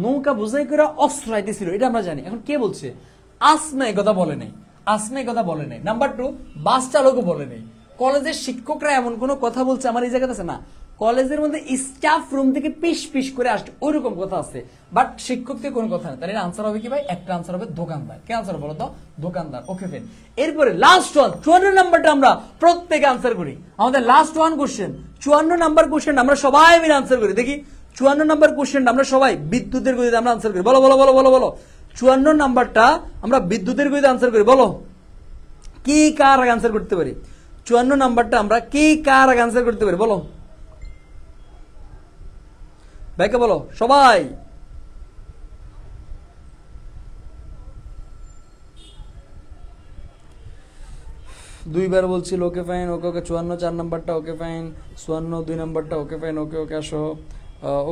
নৌকা বোঝাই করে অস্ত্র আইতেছিল, এটা আমরা জানি। এখন কে বলছে? আসমা এই কথা বলে নাই, আসমা এই কথা বলে নাই। নাম্বার 2, বাস চালকও বলে নাই। কলেজের শিক্ষকরা এমন কোনো কথা বলছে আমার এই জায়গাতে আছে না। কলেজের মধ্যে স্টাফ রুম থেকে পিস পিস করে আসছে ওইরকম কথা আছে, বাট শিক্ষক থেকে কোনো কথা নেই। তাহলে আনসার হবে কি ভাই? একটা আনসার হবে দোকানদার। কে আনসার বলো তো? দোকানদার। ওকে ফেন। এরপরে লাস্ট ওয়ান 54 নাম্বারটা আমরা প্রত্যেকে আনসার করি। আমাদের last one question 54 number question আমরা সবাই মিলে আনসার করি। দেখি 54 নাম্বার কোশ্চেন আমরা সবাই বিদ্যুতের গতিতে আমরা আনসার করি। বলো বলো বলো বলো বলো। 54 নাম্বারটা আমরা বিদ্যুতের গতিতে আনসার করি। বলো কি কার আগে আনসার করতে পারি? 54 নাম্বারটা আমরা কি কার আগে আনসার করতে পারি? বলো ভাইকে বলো সবাই। দুইবার বলছিল, ওকে ফাইন, ওকে ওকে। 54 4 নাম্বারটা ওকে ফাইন, 54 2 নাম্বারটা ওকে ফাইন, ওকে ওকে আসো,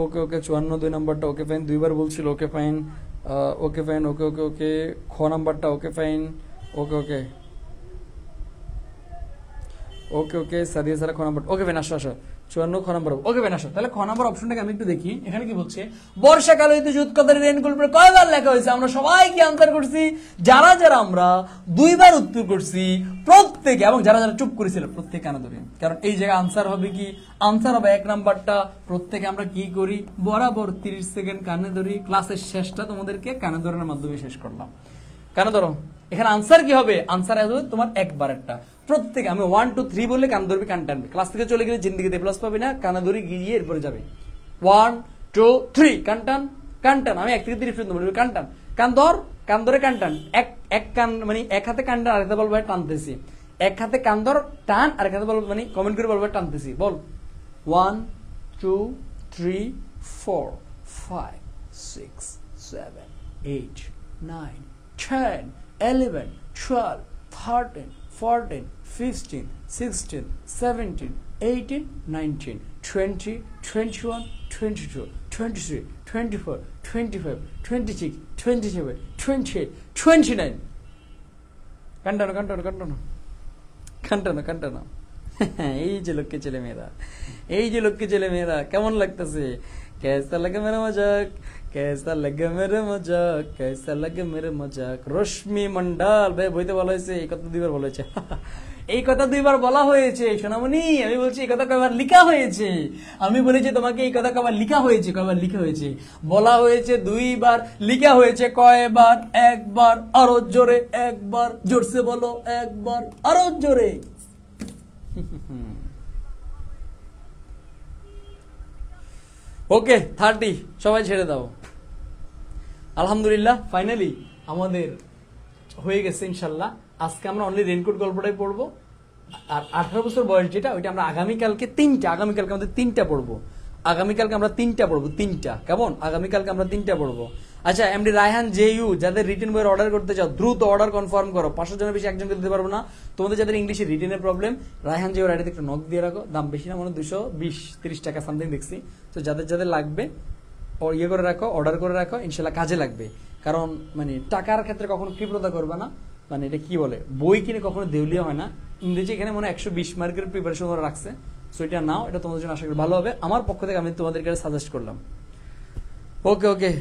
ওকে ওকে। 54 2 নাম্বারটা ওকে ফাইন, দুইবার বলছিল ওকে ফাইন, ওকে ফাইন, ওকে ওকে ওকে। খ নাম্বারটা ওকে ফাইন, ওকে ওকে ওকে ওকে। সাদিয়া সারা খ নাম্বার ওকে ফাইন, আসো আসো। 54 খ নাম্বার ওকে ফাইন, আসো। তাহলে খ নাম্বার অপশনটাকে আমি একটু দেখি, এখানে কি বলছে? বর্ষাকাল হইতে শীতকালের রেইনকোট কয়বার লেখা হয়েছে? আমরা সবাই কি আনসার করছি? যারা যারা আমরা দুইবার উত্তর করছি প্রত্যেকে, এবং যারা যারা চুপ করেছিল প্রত্যেকে কানে ধরে। কারণ এই জায়গায় আনসার হবে কি? আনসার হবে 1 নাম্বারটা। প্রত্যেকে আমরা কি করি? বরাবর 30 সেকেন্ড কানে ধরি। ক্লাসের শেষটা তোমাদেরকে কানে ধরানোর মাধ্যমে শেষ করলাম। কানে ধরো। এখানে আনসার কি হবে? আনসার হবে তোমার একবারেরটা। প্রত্যেকে আমি 1 2 3 বললে কান ধরবি, কান টানবি। ক্লাস থেকে চলে গেলে জিন্দিগিতে প্লাস পাবি না, কানে ধরে গিয়ে এরপরে যাবে। 1 2 3 কান টান, কান টান। আমি 1 থেকে 30 পর্যন্ত বলবো কান টান, কান ধর, কান ধরে কান টান। এক কান মানে এক হাতে কান টান, আরেক হাতে বলবো টানতেছি। এক হাতে কান ধর টান, আরেক হাতে বলবো মানে কমেন্ট করে বলবো টানতেছি। বল 1 2 3 4 5 6 7 8 9 10 11 12 13 14 15 16 17 18 19 20 21 22 23 24 25 26 27 28 29। কান্টানো কান্টানো কান্টানো কান্টানো কান্টানো। এই যে লক্ষ্যে ছেলে মেয়েরা, এই যে লক্ষ্যে ছেলে মেয়েরা, কেমন লাগতেছে? कैसा लगे मेरा मजाक, कैसा लगे मेरे मजाक, कैसा लगे मेरे मजाक। রশ্মি মন্ডল ভাই বইতে বলা হয়েছে, এই কথা 2বার বলা হয়েছে। এই কথা 2বার বলা হয়েছে সোনামণি। আমি বলছি এই কথা কয়বার লিখা হয়েছে? আমি বলেছি তোমাকে এই কথা কয়বার লিখা হয়েছে? কয়বার লিখা হয়েছে? বলা হয়েছে 2বার। লিখা হয়েছে কয়বার? একবার। আরো জোরে একবার, জোরসে বলো একবার, আরো জোরে। ওকে 30 সবাই ছেড়ে দাও। আলহামদুলিল্লাহ ফাইনালি আমাদের হয়ে গেছে ইনশাল্লাহ। আজকে আমরা অনলি রেইনকোট গল্পটাই পড়বো। আর 18 বছর বয়স যেটা, ওইটা আমরা আগামীকালকে 3টা, আগামীকালকে আমাদের 3টা পড়বো। আগামীকালকে আমরা 3টা পড়বো, 3টা। কেমন? আগামীকালকে আমরা 3টা পড়বো। আচ্ছা এমডি রায়হান জেইউ, যাদের রিটেন বইয়ের অর্ডার করতে চাও দ্রুত অর্ডার কনফার্ম করো। 500 জনের বেশি একজনকে দিতে পারবো না। তোমাদের যাদের ইংলিশে রিটেনের প্রবলেম, রায়হান জেইউর আইডিতে একটা নক দিয়ে রাখো। দাম বেশি না, মানে 220-30 টাকা সামথিং দেখছি। তো যাদের যাদের লাগবে ইয়ে করে রাখো, অর্ডার করে রাখো, ইনশাল্লাহ কাজে লাগবে। কারণ মানে টাকার ক্ষেত্রে কখনো কৃপণতা করবে না। মানে এটা কি বলে, বই কিনে কখনো দেউলিয়া হয় না। ইংরেজি এখানে মনে 120 মার্কের প্রিপারেশন করে রাখছে। সো এটা নাও, এটা তোমাদের জন্য আশা করি ভালো হবে। আমার পক্ষ থেকে আমি তোমাদেরকে সাজেস্ট করলাম। ওকে ওকে।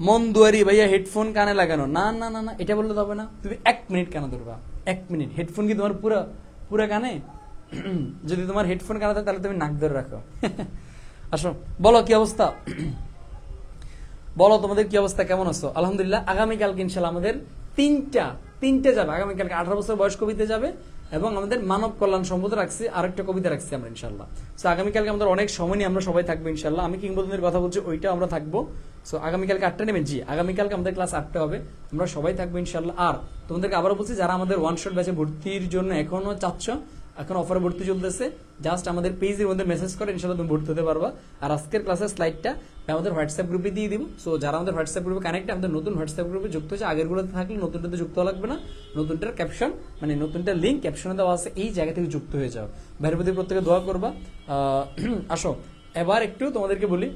মন দুয়ারি ভাইয়া হেডফোন কানে লাগানো, না না না না এটা বললে তো হবে না। তুমি 1 মিনিট কানে ধরবা, 1 মিনিট। হেডফোন কি তোমার পুরো পুরো কানে? যদি তোমার হেডফোন কানে থাকে তাহলে তুমি নাক ধরে রাখো। আসো বলো কি অবস্থা, বলো তোমাদের কি অবস্থা, কেমন আছো? আলহামদুলিল্লাহ। আগামীকালকে ইনশাল্লাহ আমাদের তিনটে যাবে। আগামীকালকে 18 বছর বয়স কবিতা যাবে, এবং আমাদের মানব কল্যাণ সম্পদ রাখছি, আরেকটা কবিতা রাখছি আমরা ইনশাল্লাহ। তো আগামীকালকে আমাদের অনেক সময় নিয়ে আমরা সবাই থাকবো ইনশাল্লাহ। আমি কিংবদন্তির কথা বলছি, ওইটা আমরা থাকবো। সো আগামীকালকে 8টা নেবেন? জি, আগামীকালকে আমাদের ক্লাস 8টা হবে, আমরা সবাই থাকবো ইনশাল্লাহ। আর তোমাদেরকে আবারও বলছি, যারা আমাদের ওয়ান শট ব্যাচে ভর্তির জন্য এখনো চাচ্ছ, এখন অফারে ভর্তি চলতেছে, জাস্ট আমাদের পেজের মধ্যে মেসেজ করে ইনশাল্লাহ তুমি ভর্তি হতে পারবা। আর আজকের ক্লাসের স্লাইডটা আমাদের হোয়াটসঅ্যাপ গ্রুপে দিয়ে দিব। সো যারা আমাদের হোয়াটসঅ্যাপ গ্রুপে কানেক্ট, আমাদের নতুন হোয়াটসঅ্যাপ গ্রুপে যুক্ত হচ্ছে, আগেরগুলোতে থাকলে নতুনটাতে যুক্ত হওয়া লাগবে না, নতুনটার ক্যাপশন মানে নতুনটার লিঙ্ক ক্যাপশনে দেওয়া আছে, এই জায়গা থেকে যুক্ত হয়ে যাও। ভাইয়ের প্রতি প্রত্যেকে দোয়া করবা। আসো এবার একটু তোমাদেরকে বলি,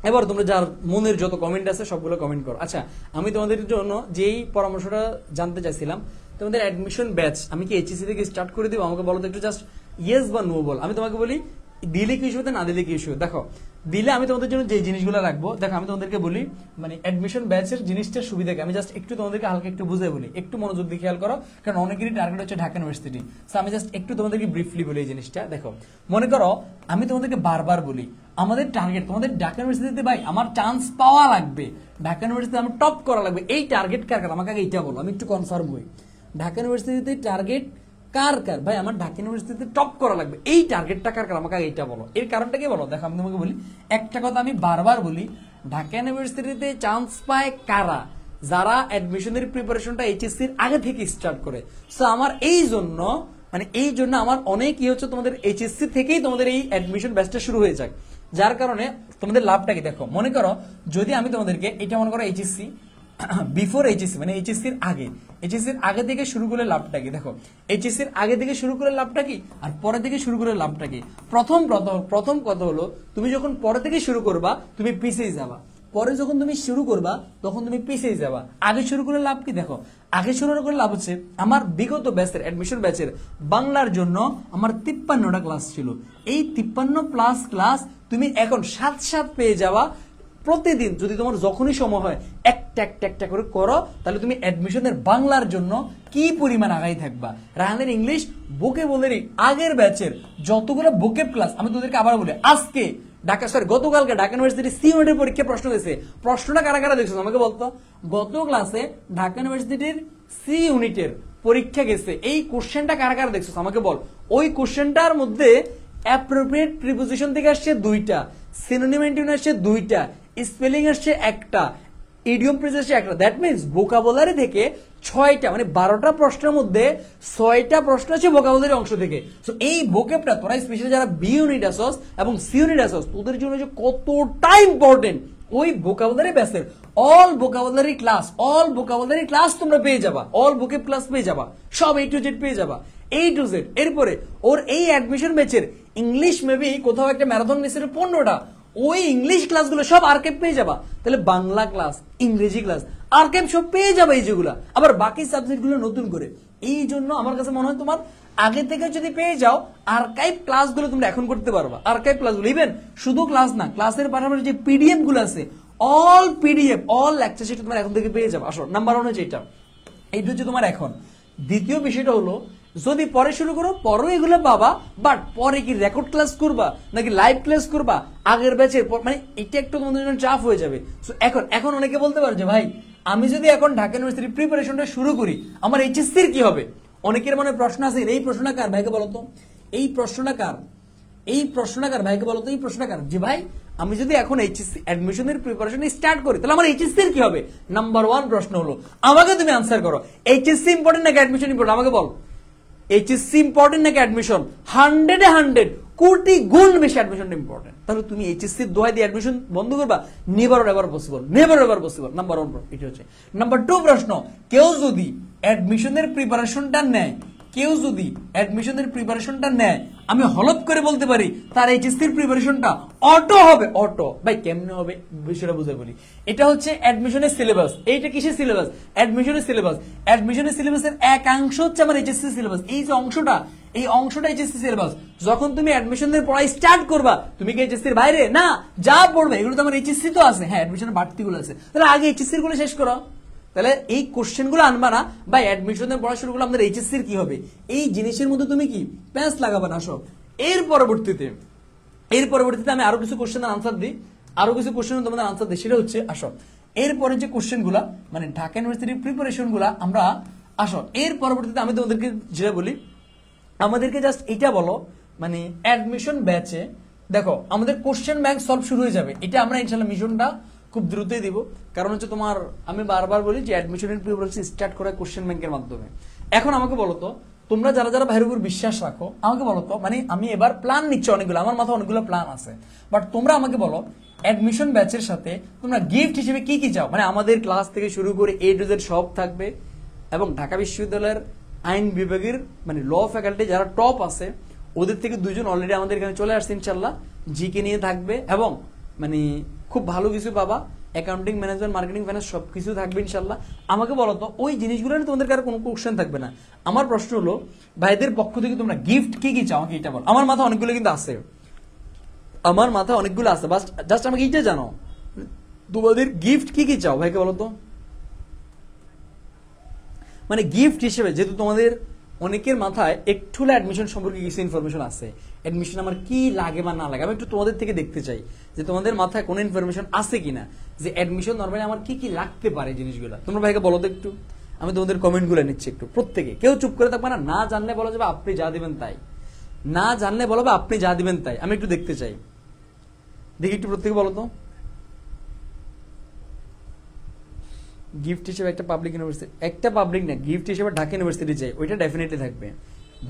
এবার তোমরা যার মনের যত কমেন্ট আছে সবগুলো কমেন্ট করো। আচ্ছা, আমি তোমাদের জন্য যেই পরামর্শটা জানতে চাইছিলাম, তোমাদের অ্যাডমিশন ব্যাচ আমি কি এইচএসসি থেকে স্টার্ট করে দিব? আমাকে বলো তো একটু, জাস্ট ইয়েস বা নো বল। আমি তোমাকে বলি দিলে কি ইস্যু হতে, না দিলে কি ইস্যু। দেখো দিলে আমি তোমাদের জন্য যে জিনিসগুলো রাখবো, দেখো আমি তোমাদেরকে বলি মানে অ্যাডমিশন ব্যাচের জিনিসটা সুবিধাকে আমি জাস্ট একটু তোমাদেরকে হালকা একটু বুঝাই বলি, একটু মনোযোগ দিয়ে খেয়াল করো, কারণ অনেকেরই টার্গেট হচ্ছে ঢাকা ইউনিভার্সিটি। সো আমি জাস্ট একটু তোমাদেরকে ব্রিফলি বলি এই জিনিসটা। দেখো মনে করো আমি তোমাদেরকে বারবার বলি আমাদের টার্গেট তোমাদের ঢাকা ইউনিভার্সিটিতে, ভাই আমার চান্স পাওয়া লাগবে, ঢাকা ইউনিভার্সিটিতে আমার টপ করা লাগবে, এই টার্গেট কার কার? আমাকে আগে এইটা বলো, আমি একটু কনফার্ম হই। ঢাকা ইউনিভার্সিটিতে টার্গেট কার কার? ভাই আমার ঢাকা ইউনিভার্সিটিতে টপ করা লাগবে, এই টার্গেটটা কার কার? আমাকে এইটা বলো, এর কারণটা কি বলো। দেখো আমি তোমাকে বলি একটা কথা, আমি বারবার বলি ঢাকা ইউনিভার্সিটিতে চান্স পায় কারা? যারা অ্যাডমিশনের প্রিপারেশনটা এইচএসসির আগে থেকে স্টার্ট করে। সো আমার এই জন্য আমার অনেক কি হচ্ছে, তোমাদের এইচএসসি থেকেই তোমাদের এই অ্যাডমিশন ব্যাচটা শুরু হয়ে যায়, যার কারণে তোমাদের লাভটা কি দেখো। মনে করো যদি আমি তোমাদেরকে এটা মনে করো এইচএসসি বিফোর এইচএসসি মানে এইচএসসির আগে থেকে শুরু করলে লাভটা কি দেখো, এইচএসসির আগে থেকে শুরু করে লাভটা কি আর পরে থেকে শুরু করে লাভটা কি। প্রথম কথা হলো, তুমি যখন পরে থেকে শুরু করবা তুমি পিছিয়ে যাবা, পরে যখন তুমি শুরু করবা তখন তুমি পিছিয়ে যাবা। আগে শুরু করে লাভ কি দেখো, আগে শুরু করে লাভ হচ্ছে আমার বিগত ব্যাচের অ্যাডমিশন ব্যাচের বাংলার জন্য আমার 53টা ক্লাস ছিল, এই 53 প্লাস ক্লাস তুমি এখন সাথে পেয়ে যাওয়া প্রতিদিন। যদি তোমার যখনই সময় হয় একটা করে করো, তাহলে তুমি অ্যাডমিশনের বাংলার জন্য কি পরিমাণ আগাই থাকবা। রাহানের ইংলিশ ভোকাবুলারি আগের ব্যাচের যতগুলো ভোকেব ক্লাস, আমি তোদেরকে আবার বলি, আজকে গতকালকে ঢাকা ইউনিভার্সিটি সি ইউনিটের পরীক্ষা প্রশ্ন দিয়েছে, প্রশ্নটা কারা কারা দেখছো আমাকে বলতো। গত ক্লাসে ঢাকা ইউনিভার্সিটির সি ইউনিটের পরীক্ষা গেছে, এই কোশ্চেনটা কারা কারা দেখছো আমাকে বল। ওই কোশ্চেনটার মধ্যে অ্যাপ্রোপ্রিয়েট প্রিপোজিশন থেকে আসছে 2টা, সিনোনিম অ্যান্টোনিম আসছে 2টা, স্পেলিং আসছে 1টা, ইডিয়ম ফ্রেজ আসছে 1টা। দ্যাট মিন্স ভোকাবুলারি থেকে 6টা মানে 12টা প্রশ্নের মধ্যে 6টা প্রশ্ন আছে ভোকাবুলারি অংশ থেকে। সো এই ভোকেবটা তোরা স্পেশালি যারা বি ইউনিট আসস এবং সি ইউনিট আসস, তোদের জন্য যে কতটা ইম্পর্টেন্ট, ওই ভোকাবুলারি ব্যাচের অল ভোকাবুলারি ক্লাস তোমরা পেয়ে যাবা, অল ভোকেব ক্লাস পেয়ে যাবা, সব A to Z পেয়ে যাবা, A to Z। এরপরে ওর এই অ্যাডমিশন ব্যাচের ইংলিশ মেবি কোথাও একটা ম্যারাথন মিসের 15টা, ওই ইংলিশ ক্লাসগুলো সব আর্কাইভ পেয়ে যাবা। তাহলে বাংলা ক্লাস, ইংরেজি ক্লাস, আর্কাইভ সব পেয়ে যাবে এই যেগুলা, আবার বাকি সাবজেক্টগুলো নতুন করে। এই জন্য আমার কাছে মনে হয় তোমার আগে থেকে যদি পেয়ে যাও আর্কাইভ ক্লাসগুলো তোমরা এখন করতে পারবা। আর্কাইভ ক্লাসগুলো ইভেন শুধু ক্লাস না, ক্লাসের পাশাপাশি যে পিডিএফ গুলো আছে, all PDF all lecture sheet তোমরা এখন থেকে পেয়ে যাবে। আসো নাম্বার 1 হচ্ছে এইটা হচ্ছে তোমার এখন। দ্বিতীয় বিষয়টা হলো, যদি পরে শুরু করো পরে এগুলো পাবা, বাট পরে কি রেকর্ড ক্লাস করবা নাকি লাইভ ক্লাস করবা আগের ব্যাচের, মানে এটা একটু তোমাদের জন্য চাপ হয়ে যাবে। সো এখন অনেকে বলতে পারো যে ভাই আমি যদি এখন ঢাকা ইউনিভার্সিটির প্রিপারেশনটা শুরু করি আমার এইচএসসির কি হবে। অনেকের মনে প্রশ্ন আছে, এই প্রশ্নটা কার ভাইকে বলতো, এই প্রশ্নটা কার ভাইকে বলতো, এই প্রশ্নটা কার যে ভাই আমি যদি এখন এইচএসসি অ্যাডমিশনের প্রিপারেশন স্টার্ট করি তাহলে আমার এইচএসসি এর কি হবে। নাম্বার 1 প্রশ্ন হলো, আমাকে তুমি আনসার করো, এইচএসসি ইম্পর্টেন্ট নাকি অ্যাডমিশন ইম্পর্টেন্ট আমাকে বল। এইচএসসি ইম্পর্টেন্ট নাকি অ্যাডমিশন? 100 কোটি গুণ বেশি অ্যাডমিশন ইম্পর্টেন্ট। তাহলে তুমি এইচএসসি দোহাই দিয়ে অ্যাডমিশন বন্ধ করবা? Never ever possible. নাম্বার 1 এটা হচ্ছে। নাম্বার 2 প্রশ্ন, কেউ যদি অ্যাডমিশনের প্রিপারেশনটা নেয়, আমি হলপ করে বলতে পারি তার এইচএসসির প্রিপারেশনটা অটো হবে। অটো ভাই কেমনে হবে বিষয়টা বুঝে বলি। এটা হচ্ছে অ্যাডমিশনের সিলেবাস। এইটা কিসের সিলেবাস? অ্যাডমিশনের সিলেবাসের একাংশ হচ্ছে আমার এইচএসসি সিলেবাস। এই যে অংশটা, এই অংশটা এইচএসসি সিলেবাস। যখন তুমি অ্যাডমিশনের পড়া স্টার্ট করবা তুমি কি এইচএসসির বাইরে না, যা পড়বে এগুলো তো আমার এইচএসসি তো আছে, হ্যাঁ অ্যাডমিশনের বাড়তিগুলো আছে, তাহলে আগে এইচএসসির গুলো শেষ করো। তাহলে এই কোশ্চেন গুলো আনবা না বা অ্যাডমিশনের পড়া শুরু করলে আমাদের এইচএসসির কি হবে, এই জিনিসের মধ্যে তুমি কি প্যাঁচ লাগাবা না সব। এর পরবর্তীতে আমি আরো কিছু কোশ্চেনের আনসার দিই, তোমাদের আনসার দিই। সেটা হচ্ছে আসো এরপরে যে কোশ্চেন গুলা মানে ঢাকা ইউনিভার্সিটির প্রিপারেশন গুলা আমরা আসো এর পরবর্তীতে আমি তোমাদেরকে যেটা বলি, আমাদেরকে জাস্ট এটা বলো মানে অ্যাডমিশন ব্যাচে দেখো আমাদের কোশ্চেন ব্যাংক সলভ শুরু হয়ে যাবে। এটা আমরা ইনশাআল্লাহ মিশনটা খুব দ্রুতই দিব, কারণ হচ্ছে তোমার আমি বারবার বলি যে অ্যাডমিশনের প্রি প্রসেস স্টার্ট করা কোশ্চেন ব্যাংকের মাধ্যমে। এখন আমাকে বলো তো, তোমরা যারা যারা ভাইয়ের উপর বিশ্বাস রাখো আমাকে বলো তো, মানে আমি এবার প্ল্যান নিচ্ছি অনেকগুলো, আমার মাথায় অনেকগুলো প্ল্যান আছে, বাট তোমরা আমাকে বলো অ্যাডমিশন ব্যাচের সাথে তোমরা গিফট হিসেবে কি কি চাও? মানে আমাদের ক্লাস থেকে শুরু করে A to Z সব থাকবে, এবং ঢাকা বিশ্ববিদ্যালয়ের আইন বিভাগের মানে ল ফ্যাকাল্টি যারা টপ আছে ওদের থেকে 2 জন অলরেডি আমাদের এখানে চলে আসছে ইনশাল্লাহ, জিকে নিয়ে থাকবে, এবং মানে খুব ভালো কিছু পাবা, অ্যাকাউন্টিং, ম্যানেজমেন্ট, মার্কেটিং, ফাইন্যান্স সবকিছু থাকবে ইনশাল্লাহ। আমাকে বলো তো ওই জিনিসগুলো নিয়ে তোমাদের কারো কোনো কোশ্চেন থাকবে না। আমার প্রশ্ন হলো ভাইদের পক্ষ থেকে তোমরা গিফট কি কি চাও আমাকে এটা বলো। আমার মাথা অনেকগুলো কিন্তু আছে, আমার মাথা অনেকগুলো আছে, বাস জাস্ট আমাকে এইটা জানো তোমাদের গিফট কি কি চাও ভাইকে বলো তো। মানে গিফট হিসেবে যেহেতু তোমাদের অনেকের মাথায় একটু অ্যাডমিশন সম্পর্কে কিছু ইনফরমেশন আছে, অ্যাডমিশন আমার কি লাগে বা না লাগে, আমি একটু তোমাদের থেকে দেখতে চাই যে তোমাদের মাথায় কোনো ইনফরমেশন আছে কিনা যে অ্যাডমিশন নর্মালি আমার কি কি লাগতে পারে জিনিসগুলো। তোমরা ভাইকে বলো তো একটু, আমি তোমাদের কমেন্টগুলো নিচ্ছি একটু প্রত্যেকে, কেউ চুপ করে থাকবে না, না জানলে বলা যাবে আপনি যা দিবেন তাই, না জানলে বলো আপনি যা দিবেন তাই, আমি একটু দেখতে চাই, দেখি একটু প্রত্যেকে বলো তো। গিফট হিসেবে একটা পাবলিক ইউনিভার্সিটি, একটা পাবলিক না, গিফট হিসেবে ঢাকা ইউনিভার্সিটি চাই, ওইটা ডেফিনেটলি থাকবে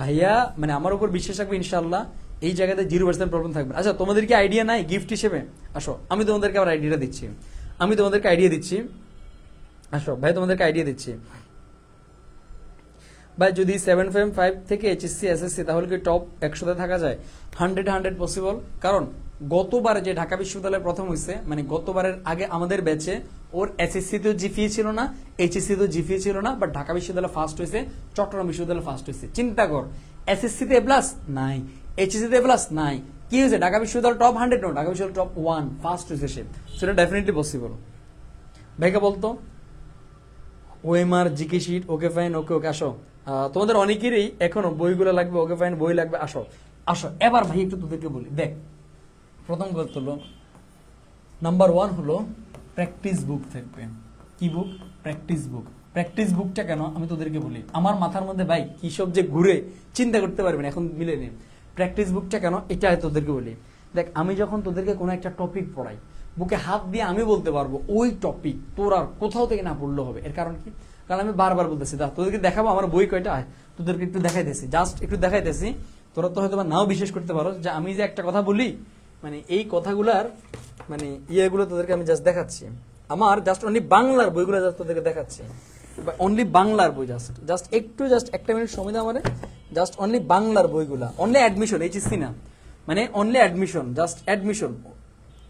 ভাইয়া, মানে আমার উপর বিশ্বাস রাখবে ইনশাআল্লাহ, এই জায়গাতে 0% প্রবলেম থাকবে। আচ্ছা তোমাদের কি আইডিয়া নাই গিফট হিসেবে? আসো আমি তোমাদেরকে আবার আইডিয়াটা দিচ্ছি, আমি তোমাদেরকে আইডিয়া দিচ্ছি, আসো ভাই তোমাদেরকে আইডিয়া দিচ্ছি ভাই। যদি 7.5 থেকে HSC SSC তাহলে কি টপ 100-তে থাকা যায়? 100 পসিবল, কারণ গতবারে যে ঢাকা বিশ্ববিদ্যালয় প্রথম হয়েছে, মানে গতবারের আগে আমাদের ব্যাচে ওর SSC তেও জিপিএ ছিল না, HSC তেও জিপিএ ছিল না, বাট ঢাকা বিশ্ববিদ্যালয় ফার্স্ট হয়েছে, চট্টগ্রাম বিশ্ববিদ্যালয় ফার্স্ট হয়েছে। চিন্তা কর, SSC তে A+ নাই, HSC তে A+ নাই, কি হয়েছে? ঢাকা বিশ্ববিদ্যালয় টপ 100 নো, ঢাকা বিশ্ববিদ্যালয় টপ 1 ফার্স্ট হয়েছে সে, সেটা ডেফিনেটলি পসিবল। ভাইকে বলতো OMR GK sheet, okay fine, okay okay. আসো তোমাদের অনেকেরই এখনো বইগুলো লাগবে, ওকে ফাইন বই লাগবে, আসো আসো। এবার ভাই একটু তোদেরকে বলি, দেখ প্রথম কথা হলো নাম্বার 1 হলো প্র্যাকটিস বুক থাকবে। কি বুক? প্র্যাকটিস বুক। প্র্যাকটিস বুকটা কেন আমি তোদেরকে বলি, আমার মাথার মধ্যে ভাই কি সব যে ঘুরে চিন্তা করতে পারবেন এখন মিলে নেই। প্র্যাকটিস বুকটা কেন এটা তোদেরকে বলি, দেখ আমি যখন তোদেরকে কোনো একটা টপিক পড়াই, বুকে হাত দিয়ে আমি বলতে পারবো ওই টপিক তোর আর কোথাও থেকে না পড়লে হবে। এর কারণ কি? কারণ আমি বারবার বলতেছি, তোদেরকে দেখাবো আমার বই কয়টা, তোদেরকে একটু দেখাইতেছি, জাস্ট একটু দেখাইতেছি, তোরা তো হয়তো নাও বিশ্বাস করতে পারো যে আমি যে একটা কথা বলি, মানে এই কথাগুলার মানে ইয়েগুলো তোদেরকে আমি জাস্ট দেখাচ্ছি, আমার জাস্ট অনলি বাংলার বইগুলো জাস্ট তোদেরকে দেখাচ্ছি, অনলি বাংলার বই, জাস্ট একটু জাস্ট একটা মিনিট সময় দাও আমারে, জাস্ট অনলি বাংলার বইগুলা, অনলি অ্যাডমিশন, HSC না, মানে only admission, just admission,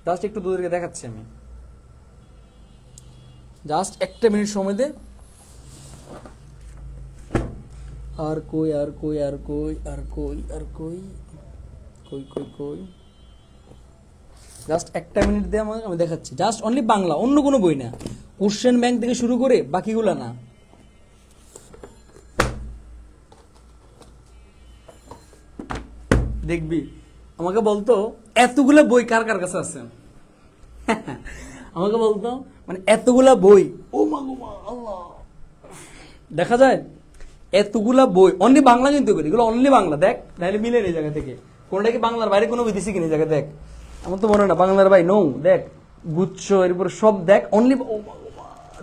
just একটু তোদেরকে দেখাচ্ছি আমি, জাস্ট একটা মিনিট সময় দে। আর কই আর কই আর কই আর কই আর কই কই কই কই, জাস্ট একটা মিনিট দে আমাকে, আমি দেখাচ্ছি, জাস্ট অনলি বাংলা, অন্য কোনো বই না, কোশ্চেন ব্যাংক থেকে শুরু করে বাকিগুলা না। দেখবি আমাকে বলতো এতগুলা বই কার কার কাছে আছে আমাকে বলতো মানে এতগুলা বই, ও মা গো মা আল্লাহ, দেখা যায় এতগুলা বই অনলি বাংলা, কিন্তু এগুলো অনলি বাংলা, দেখ নাহলে মিলে এই জায়গা থেকে কোনটা কি বাংলার বাইরে কোনো বিদেশি কিনে জায়গা, দেখ আমার তো মনে হয় না বাংলার ভাই নো, দেখ গুচ্ছ এরপর সব দেখ অনলি,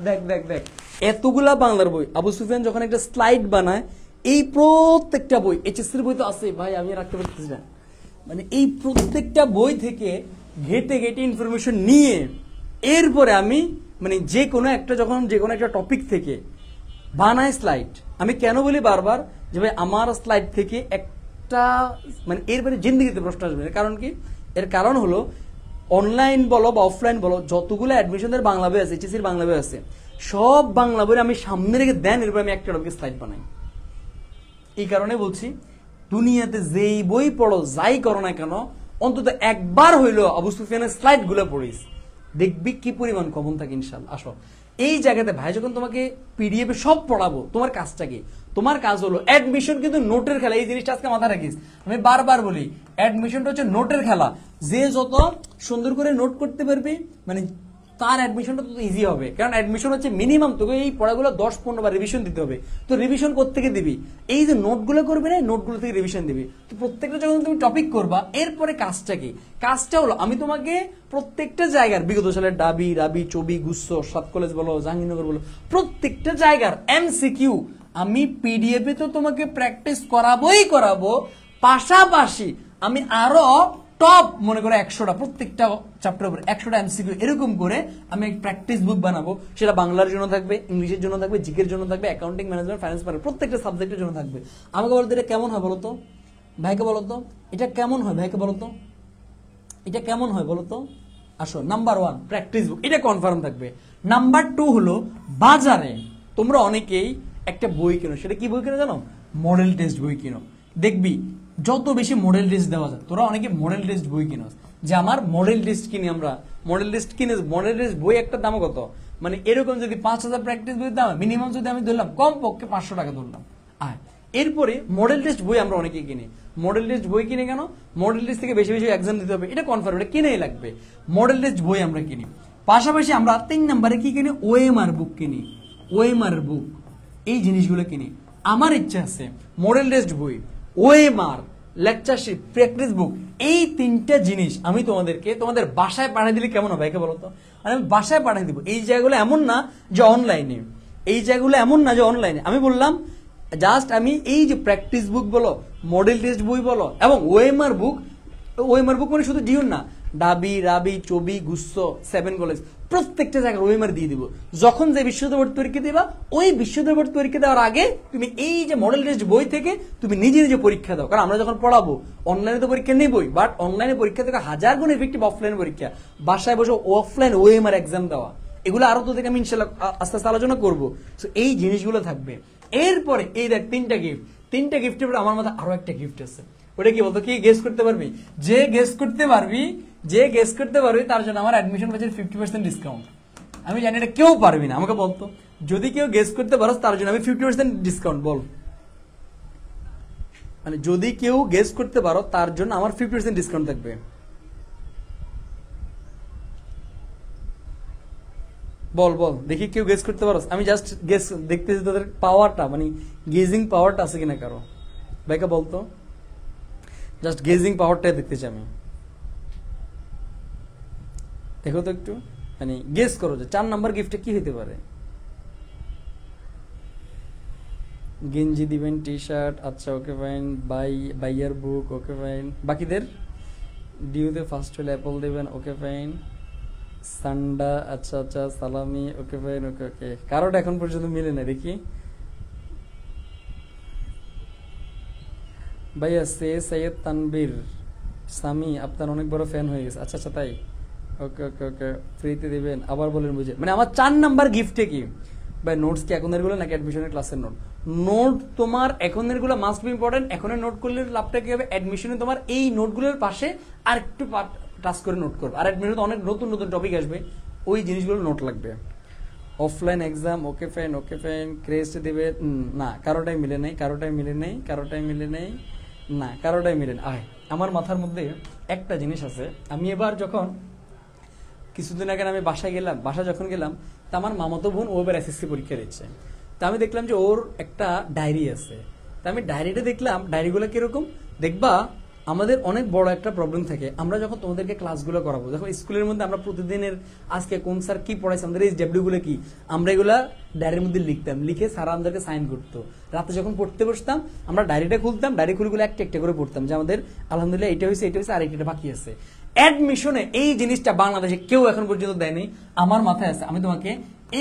দেখ দেখ দেখ এতগুলা বাংলার বই। আবু সুফিয়ান যখন একটা স্লাইড বানায়, এই প্রত্যেকটা বই, HSCর বই তো আছে ভাই, আমি রাখতে পারতেছি না, মানে এই প্রত্যেকটা বই থেকে ঘেটে ঘেটে ইনফরমেশন নিয়ে এরপরে আমি মানে যে কোনো একটা যখন যে কোনো একটা টপিক থেকে বানায় স্লাইড। আমি কেন বলি বারবার যে ভাই আমার স্লাইড থেকে একটা মানে এরপরে জিন্দিগিতে প্রশ্ন আসবে, কারণ কি? এর কারণ হলো অনলাইন বলো বা অফলাইন বলো, যতগুলো অ্যাডমিশনের বাংলা বই আছে, HSCর বাংলা বই আছে, সব বাংলা বই আমি সামনে রেখে দেন, এরপর আমি একটা টপিক স্লাইড বানাই। এই কারণে বলছি দুনিয়াতে যেই বই পড়ো যাই করো না কেন, অন্তত একবার হইলো আবু সুফিয়ানের স্লাইড গুলো পড়িস, দেখবি কি পরিমাণ কমন থাকে ইনশাল্লাহ। আসো এই জায়গাতে ভাই যখন তোমাকে PDF এ সব পড়াবো, তোমার কাজটা কি? তোমার কাজ হলো অ্যাডমিশন কিন্তু নোটের খেলা, এই জিনিসটা আজকে মাথায় রাখিস, আমি বারবার বলি অ্যাডমিশনটা হচ্ছে নোটের খেলা, যে যত সুন্দর করে নোট করতে পারবি, মানে তার অ্যাডমিশনটা তো ইজি হবে, কারণ অ্যাডমিশন হচ্ছে মিনিমাম তোকে এই পড়াগুলো 10-15 বার রিভিশন দিতে হবে। তো রিভিশন কোত্থেকে দিবি? এই যে নোটগুলো করবে না, নোটগুলো থেকে রিভিশন দিবি। তো প্রত্যেকটা যখন তুমি টপিক করবা, এরপরে কাজটা কি? কাজটা হলো আমি তোমাকে প্রত্যেকটা জায়গার বিগত সালের ডাবি, রাবি, চবি, গুচ্ছ, সাত কলেজ বলো, জাহাঙ্গীরনগর বলো, প্রত্যেকটা জায়গার এমসিকিউ আমি পিডিএফ এ তো তোমাকে প্র্যাকটিস করাবো, পাশাপাশি আমি আরো টপ মনে করো 100টা, প্রত্যেকটা চ্যাপ্টার উপরে 100টা এমসিকিউ এরকম করে আমি এক প্র্যাকটিস বুক বানাবো। সেটা বাংলার জন্য থাকবে, ইংলিশের জন্য থাকবে, জিকের জন্য থাকবে, অ্যাকাউন্টিং, ম্যানেজমেন্ট, ফাইন্যান্স, প্রত্যেকটা সাবজেক্টের জন্য থাকবে। আমাকে বলতো এটা কেমন হয় বলতো ভাইকে, বলতো এটা কেমন হয় ভাইকে, বলতো এটা কেমন হয় বলতো। আসো, নাম্বার 1 প্র্যাকটিস বুক, এটা কনফার্ম থাকবে। নাম্বার 2 হলো বাজারে তোমরা অনেকেই একটা বই কিনো, সেটা কি বই কিনো জানো? মডেল টেস্ট বই কিনো। দেখবি যত বেশি মডেল টেস্ট দেওয়া যায়, তোরা অনেকে মডেল টেস্ট বই কিনোস, যে আমার মডেল টেস্ট কিনি, আমরা মডেল টেস্ট কিনে, মডেল টেস্ট বই একটা দাম কত, মানে এরকম যদি 5000 প্র্যাকটিস বই দাম, মিনিমাম যদি আমি ধরলাম কম পক্ষে 500 টাকা ধরলাম। আর এরপরে মডেল টেস্ট বই আমরা অনেকেই কিনি। মডেল টেস্ট বই কিনে কেন? মডেল টেস্ট থেকে বেশি বেশি এক্সাম দিতে হবে, এটা কনফার্ম, এটা কিনেই লাগবে। মডেল টেস্ট বই আমরা কিনি, পাশাপাশি আমরা 3 নম্বরে কি কিনি? ওএমআর বুক কিনি, ওএমআর বুক, এই জিনিসগুলো কিনি। আমার ইচ্ছা আছে মডেল টেস্ট বই, OMR, lecture sheet, practice book, এই 3টা জিনিস আমি তোমাদেরকে তোমাদের বাসায় পাঠিয়ে দিলে কেমন হবে একে বলতো? আর আমি বাসায় পাঠিয়ে দিব। এই জায়গাগুলো এমন না যে অনলাইনে, এই জায়গাগুলো এমন না যে অনলাইনে। আমি বললাম জাস্ট আমি এই যে প্র্যাকটিস বুক বলো, মডেল টেস্ট বই বলো, এবং ওএমআর বুক, ওএমআর বুক মানে শুধু ডিউন না, ডাবি, রাবি, চবি, গুচ্ছ, 7 কলেজ, প্রত্যেকটা জায়গায় ওএমআর দিয়ে দিব। যখন যে বিশ্ববিদ্যালয় ভর্তি পরীক্ষা দিবা, ওই বিশ্ববিদ্যালয় ভর্তি পরীক্ষা দেওয়ার আগে তুমি এই যে মডেল টেস্ট বই থেকে তুমি নিজে নিজে পরীক্ষা দাও। কারণ আমরা যখন পড়াবো অনলাইনে তো পরীক্ষা নেবই, বাট অনলাইনে পরীক্ষা থেকে 1000 গুণ এফেক্টিভ অফলাইন পরীক্ষা। বাসায় বসে অফলাইন ওএমআর এক্সাম দেওয়া, এগুলো আরো তো থেকে আমি ইনশাআল্লাহ আস্তে আস্তে আলোচনা করবো। এই জিনিসগুলো থাকবে। এরপরে এই দেখ 3টা গিফট, 3টা গিফটের পরে আমার মাথায় আরো একটা গিফট আছে। ওটা কি বলতো? কি গেস করতে পারবি? যে গেস করতে পারবি তার জন্য আমার অ্যাডমিশন ব্যাচের 50% ডিসকাউন্ট। আমি জানি এটা কেউ পারবি না, আমাকে বলতো যদি কেউ গেস করতে পারো তার জন্য আমি 50% ডিসকাউন্ট। বল, মানে যদি কেউ গেস করতে পারো তার জন্য আমার 50% ডিসকাউন্ট থাকবে। বল বল দেখি, কেউ গেস করতে পারো? আমি জাস্ট গেস দেখতেছি তাদের পাওয়ারটা, মানে গেজিং পাওয়ারটা আছে কিনা কারো। ভাইকে বলতো, জাস্ট গেজিং পাওয়ারটাই দেখতেছি আমি। দেখো তো একটু, মানে গেস করো যে 4 নাম্বার গিফটে কি হতে পারে। গেঞ্জি দিবেন, টি শার্ট, আচ্ছা ওকে ফাইন, বাইয়ার বুক, ওকে ফাইন। বাকিদের ডিউতে ফার্স্ট হলে অ্যাপল দিবেন, ওকে ফাইন। সান্ডা, আচ্ছা আচ্ছা, সালামি, ওকে ফাইন, ওকে ওকে। কারোটা এখন পর্যন্ত মিলে না, দেখি ভাইয়া। সৈয়দ তানবীর সামি আপনার অনেক বড় ফ্যান হয়ে গেছে। আচ্ছা আচ্ছা, তাই, ওকে ওকে ওকে। ফ্রিতে দিবেন, আবার বলেন বুঝে। মানে আমার 4 নাম্বার গিফটে কি ভাই? নোটস কি এখনের গুলো নাকি অ্যাডমিশনের ক্লাসের নোট? নোট তোমার এখনের গুলো মাস্ট বি ইম্পর্টেন্ট। এখনের নোট করলে লাভটা কি হবে? অ্যাডমিশনে তোমার এই নোটগুলোর পাশে আর একটু টাচ করে নোট করবে। আর অ্যাডমিশনে অনেক নতুন নতুন টপিক আসবে, ওই জিনিসগুলো নোট লাগবে। অফলাইন এক্সাম, ওকে ফাইন, ওকে ফাইন। ক্রেস্ট দিবে না, কারোটাই মিলে নেই, কারোটাই মিলে নেই, কারোটাই মিলে নেই, না কারোটাই মিলে নেই। আমার মাথার মধ্যে একটা জিনিস আছে। আমি এবার যখন কিছুদিন আগে আমি বাসায় যখন গেলাম, তা আমার মামাতো বোন ও এবার এসএসসি পরীক্ষা দিচ্ছে। তা আমি দেখলাম যে ওর একটা ডায়েরি আছে। তা আমি ডায়েরিটা দেখলাম, ডায়েরিগুলো কিরকম দেখবা। আমাদের অনেক বড় একটা প্রবলেম থাকে, আমরা যখন তোমাদেরকে ক্লাসগুলো করাবো, যখন স্কুলের মধ্যে আমরা প্রতিদিনের আজকে কোন স্যার কি পড়াইছে, আমাদের এই ডাব্লিউ গুলো কি, আমরা এগুলা ডায়েরির মধ্যে লিখতাম, লিখে স্যার আমাদেরকে সাইন করতো। রাতে যখন পড়তে বসতাম আমরা ডায়েরিটা খুলতাম, ডায়েরি খুলগুলো একটা একটা করে পড়তাম যে আমাদের আলহামদুলিল্লাহ এটা হয়েছে, এটা হয়েছে, আর এটা বাকি আছে। অ্যাডমিশনে এই জিনিসটা বাংলাদেশে কেউ এখন পর্যন্ত দেয়নি, আমার মাথায় আছে। আমি তোমাকে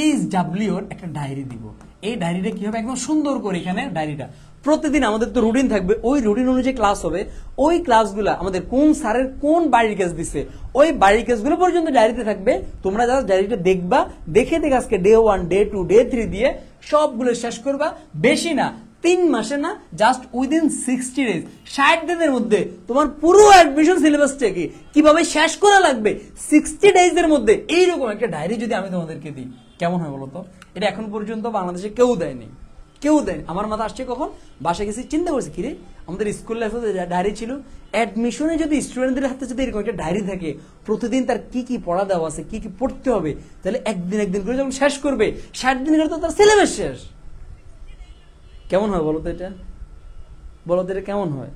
এইচডব্লিউর একটা ডায়েরি দিব। এই ডায়েরিটা কি হবে? একদম সুন্দর করে এখানে ডায়েরিটা প্রতিদিন আমাদের তো রুটিন থাকবে, ওই রুটিন অনুযায়ী ক্লাস হবে। ওই ক্লাসগুলো আমাদের কোন স্যারের কোন বাড়ির কাজ দিচ্ছে, ওই বাড়ির কাজগুলো পর্যন্ত ডায়েরিতে থাকবে। তোমরা যারা ডায়েরিটা দেখবা, দেখে দেখে আজকে ডে 1, ডে 2, ডে 3 দিয়ে সবগুলো শেষ করবা। বেশি না, 3 মাসে না, জাস্ট উইদিন 60 ডেজ, 60 দিনের মধ্যে তোমার পুরো অ্যাডমিশন সিলেবাসটাকে কিভাবে শেষ করা লাগবে 60 ডেজের মধ্যে, এইরকম একটা ডায়েরি যদি আমি তোমাদেরকে দিই, কেমন হয় বলতো? এটা এখন পর্যন্ত বাংলাদেশে কেউ দেয়নি। কেউ দেয়। আমার মাথা আসছে কখন, বাসায় গেছি, চিন্তা করছি কিরে আমাদের স্কুল লাইফে ডায়েরি ছিল, অ্যাডমিশনে যদি স্টুডেন্টদের হাতে যদি এরকম একটা ডায়েরি থাকে, প্রতিদিন তার কি কি পড়া দেওয়া আছে, কি কি পড়তে হবে, তাহলে একদিন করে যখন শেষ করবে 60 দিন করে তো তার সিলেবাস শেষ। কেমন হয় বলো তো এটা, বলো তো এটা কেমন হয়?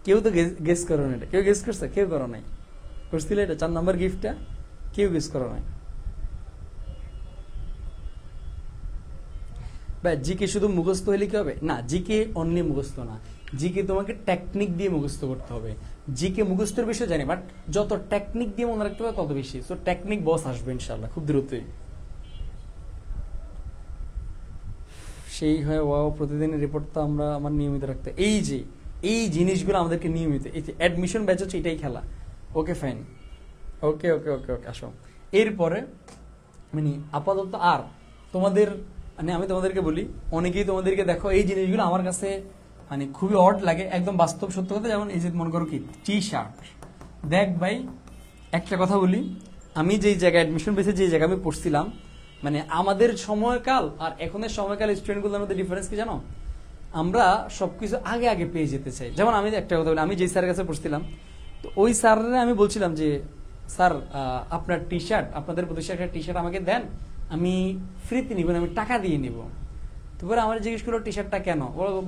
কেউ তো গেস করো না, এটা কেউ গেস করছে? কেউ করো নাই। করছিল এটা 4 নম্বর গিফটটা? কেউ গেস করো নাই। ভাই জিকে শুধু মুখস্থ হলে কি হবে? না, জিকে অনলি মুখস্থ না, জিকে তোমাকে টেকনিক দিয়ে মুখস্থ করতে হবে। জিকে মুখস্থের বিষয় জানি, বাট যত টেকনিক দিয়ে মনে রাখতে হবে তত বেশি। সো টেকনিক বস আসবে ইনশাআল্লাহ খুব দ্রুতই। সেই হয় ওয়াও, প্রতিদিনের রিপোর্টটা আমরা আমার নিয়মিত রাখতে। এই জিনিসগুলো আমাদেরকে নিয়মিত, এই যে অ্যাডমিশন ব্যাচ হচ্ছে এটাই খেলা। ওকে ফাইন, ওকে ওকে ওকে ওকে আসো। এরপরে মানে আপাতত আর তোমাদের মানে আমি তোমাদেরকে বলি, অনেকেই তোমাদেরকে দেখো এই জিনিসগুলো আমার কাছে মানে খুবই অড লাগে, একদম বাস্তব সত্য কথা। যেমন এই যে মনে করো কি টি শার্ট, দেখ ভাই একটা কথা বলি, আমি যেই জায়গায় অ্যাডমিশন পেয়েছি, যে জায়গায় আমি পড়ছিলাম, মানে আমাদের সময়কাল আর এখনের সময়কাল স্টুডেন্টগুলোর মধ্যে ডিফারেন্স কি জানো? আমরা সবকিছু আগে আগে পেয়ে যেতে চাই। যেমন আমি একটা কথা বলি, আমি যেই স্যারের কাছে পড়ছিলাম, তো ওই স্যারের আমি বলছিলাম যে স্যার আপনার টি শার্ট, আপনাদের প্রতিষ্ঠানের একটা টি শার্ট আমাকে দেন, আমি ফ্রিতে নিব না, আমি টাকা দিয়ে নিব। তারপরে আমার জিজ্ঞেস করলো টি শার্টটা কেন,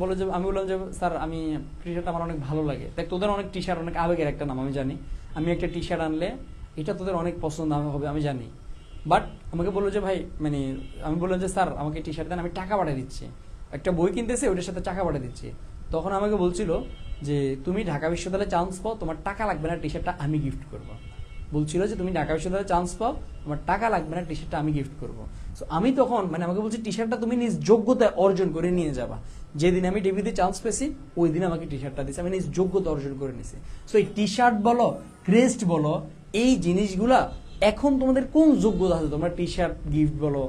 বলো যে, আমি বললাম যে স্যার আমি টি শার্ট আমার অনেক ভালো লাগে। দেখ তোদের অনেক টি শার্ট অনেক আবেগের একটা নাম আমি জানি, আমি একটা টি শার্ট আনলে এটা তোদের অনেক পছন্দ হবে আমি জানি, বাট আমাকে বললো যে ভাই মানে আমি বললাম যে স্যার আমাকে টি শার্ট দেন, আমি টাকা পাঠিয়ে দিচ্ছি, একটা বই কিনতেছে ওটার সাথে টাকা পাঠিয়ে দিচ্ছি। তখন আমাকে বলছিল যে তুমি ঢাকা বিশ্ববিদ্যালয়ে চান্স পাও, তোমার টাকা লাগবে না, টি শার্টটা আমি গিফট করবো। বলছিল যে তুমি ঢাকা বিশ্ববিদ্যালয়ে চান্স পাও, তোমার টাকা লাগবে না, টি শার্টটা আমি গিফট করবো। সো আমি তখন মানে আমাকে বলছি টি শার্টটা তুমি নিজ যোগ্যতায় অর্জন করে নিয়ে যাবা। যেদিন আমি ডিবিতে চান্স পেয়েছি ওই দিন আমাকে টি শার্টটা দিচ্ছে, আমি নিজ যোগ্যতা অর্জন করে নিছি। সো এই টি শার্ট বলো, ক্রেস্ট বলো, এই জিনিসগুলা এখন তোমাদের কোন যোগ্যতা আছে, তোমরা টি শার্ট গিফট বলো,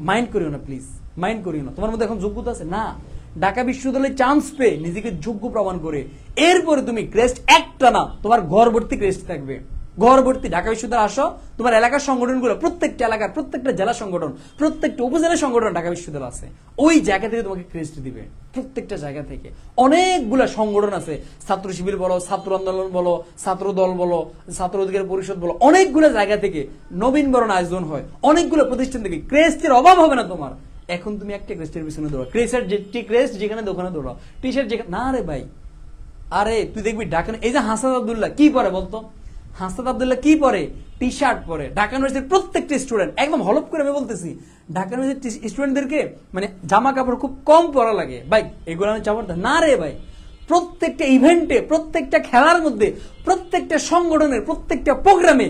মাইন্ড করিও না প্লিজ, মাইন্ড করিও না। তোমার মধ্যে এখন যোগ্যতা আছে না, ঢাকা বিশ্ববিদ্যালয়ে চান্স পেয়ে নিজেকে যোগ্য প্রমাণ করে এরপরে তুমি ক্রেস্ট একটা না, তোমার ঘর ভর্তি ক্রেস্ট থাকবে, ঘর ভর্তি। ঢাকা বিশ্ববিদ্যালয় আসো, তোমার এলাকার সংগঠনগুলো, প্রত্যেকটা এলাকার প্রত্যেকটা জেলা সংগঠন, প্রত্যেকটা উপজেলা সংগঠন ঢাকা বিশ্ববিদ্যালয় আছে, ওই জায়গা থেকে তোমাকে ক্রেস্ট দিবে। প্রত্যেকটা জায়গা থেকে অনেকগুলো সংগঠন আছে, ছাত্র শিবির বলো, ছাত্র আন্দোলন বলো, ছাত্র দল বলো, ছাত্র অধিকার পরিষদ বলো, অনেকগুলো জায়গা থেকে নবীনবরণ আয়োজন হয়, অনেকগুলো প্রতিষ্ঠান থেকে। ক্রেস্টের অভাব হবে না তোমার। এখন তুমি একটা ক্রেস্টের পিছনে দৌড়াও, ক্রেস্ট যেখানে দোকানে দৌড়াও, টি শার্ট যেখানে না। রে ভাই, আরে তুই দেখবি ঢাকা, এই যে হাসান আব্দুল্লাহ কি পরে বলতো, হাসান আব্দুল্লাহ কি পরে? টি শার্ট পরে। ঢাকা ইউনিভার্সিটির প্রত্যেকটা স্টুডেন্ট, একদম হলপ করে আমি বলতেছি, ঢাকা ইউনিভার্সিটির স্টুডেন্টদেরকে মানে জামা কাপড় খুব কম পরা লাগে ভাই, এগুলো আমি চাপড় না রে ভাই। প্রত্যেকটা ইভেন্টে, প্রত্যেকটা খেলার মধ্যে, প্রত্যেকটা সংগঠনের প্রত্যেকটা প্রোগ্রামে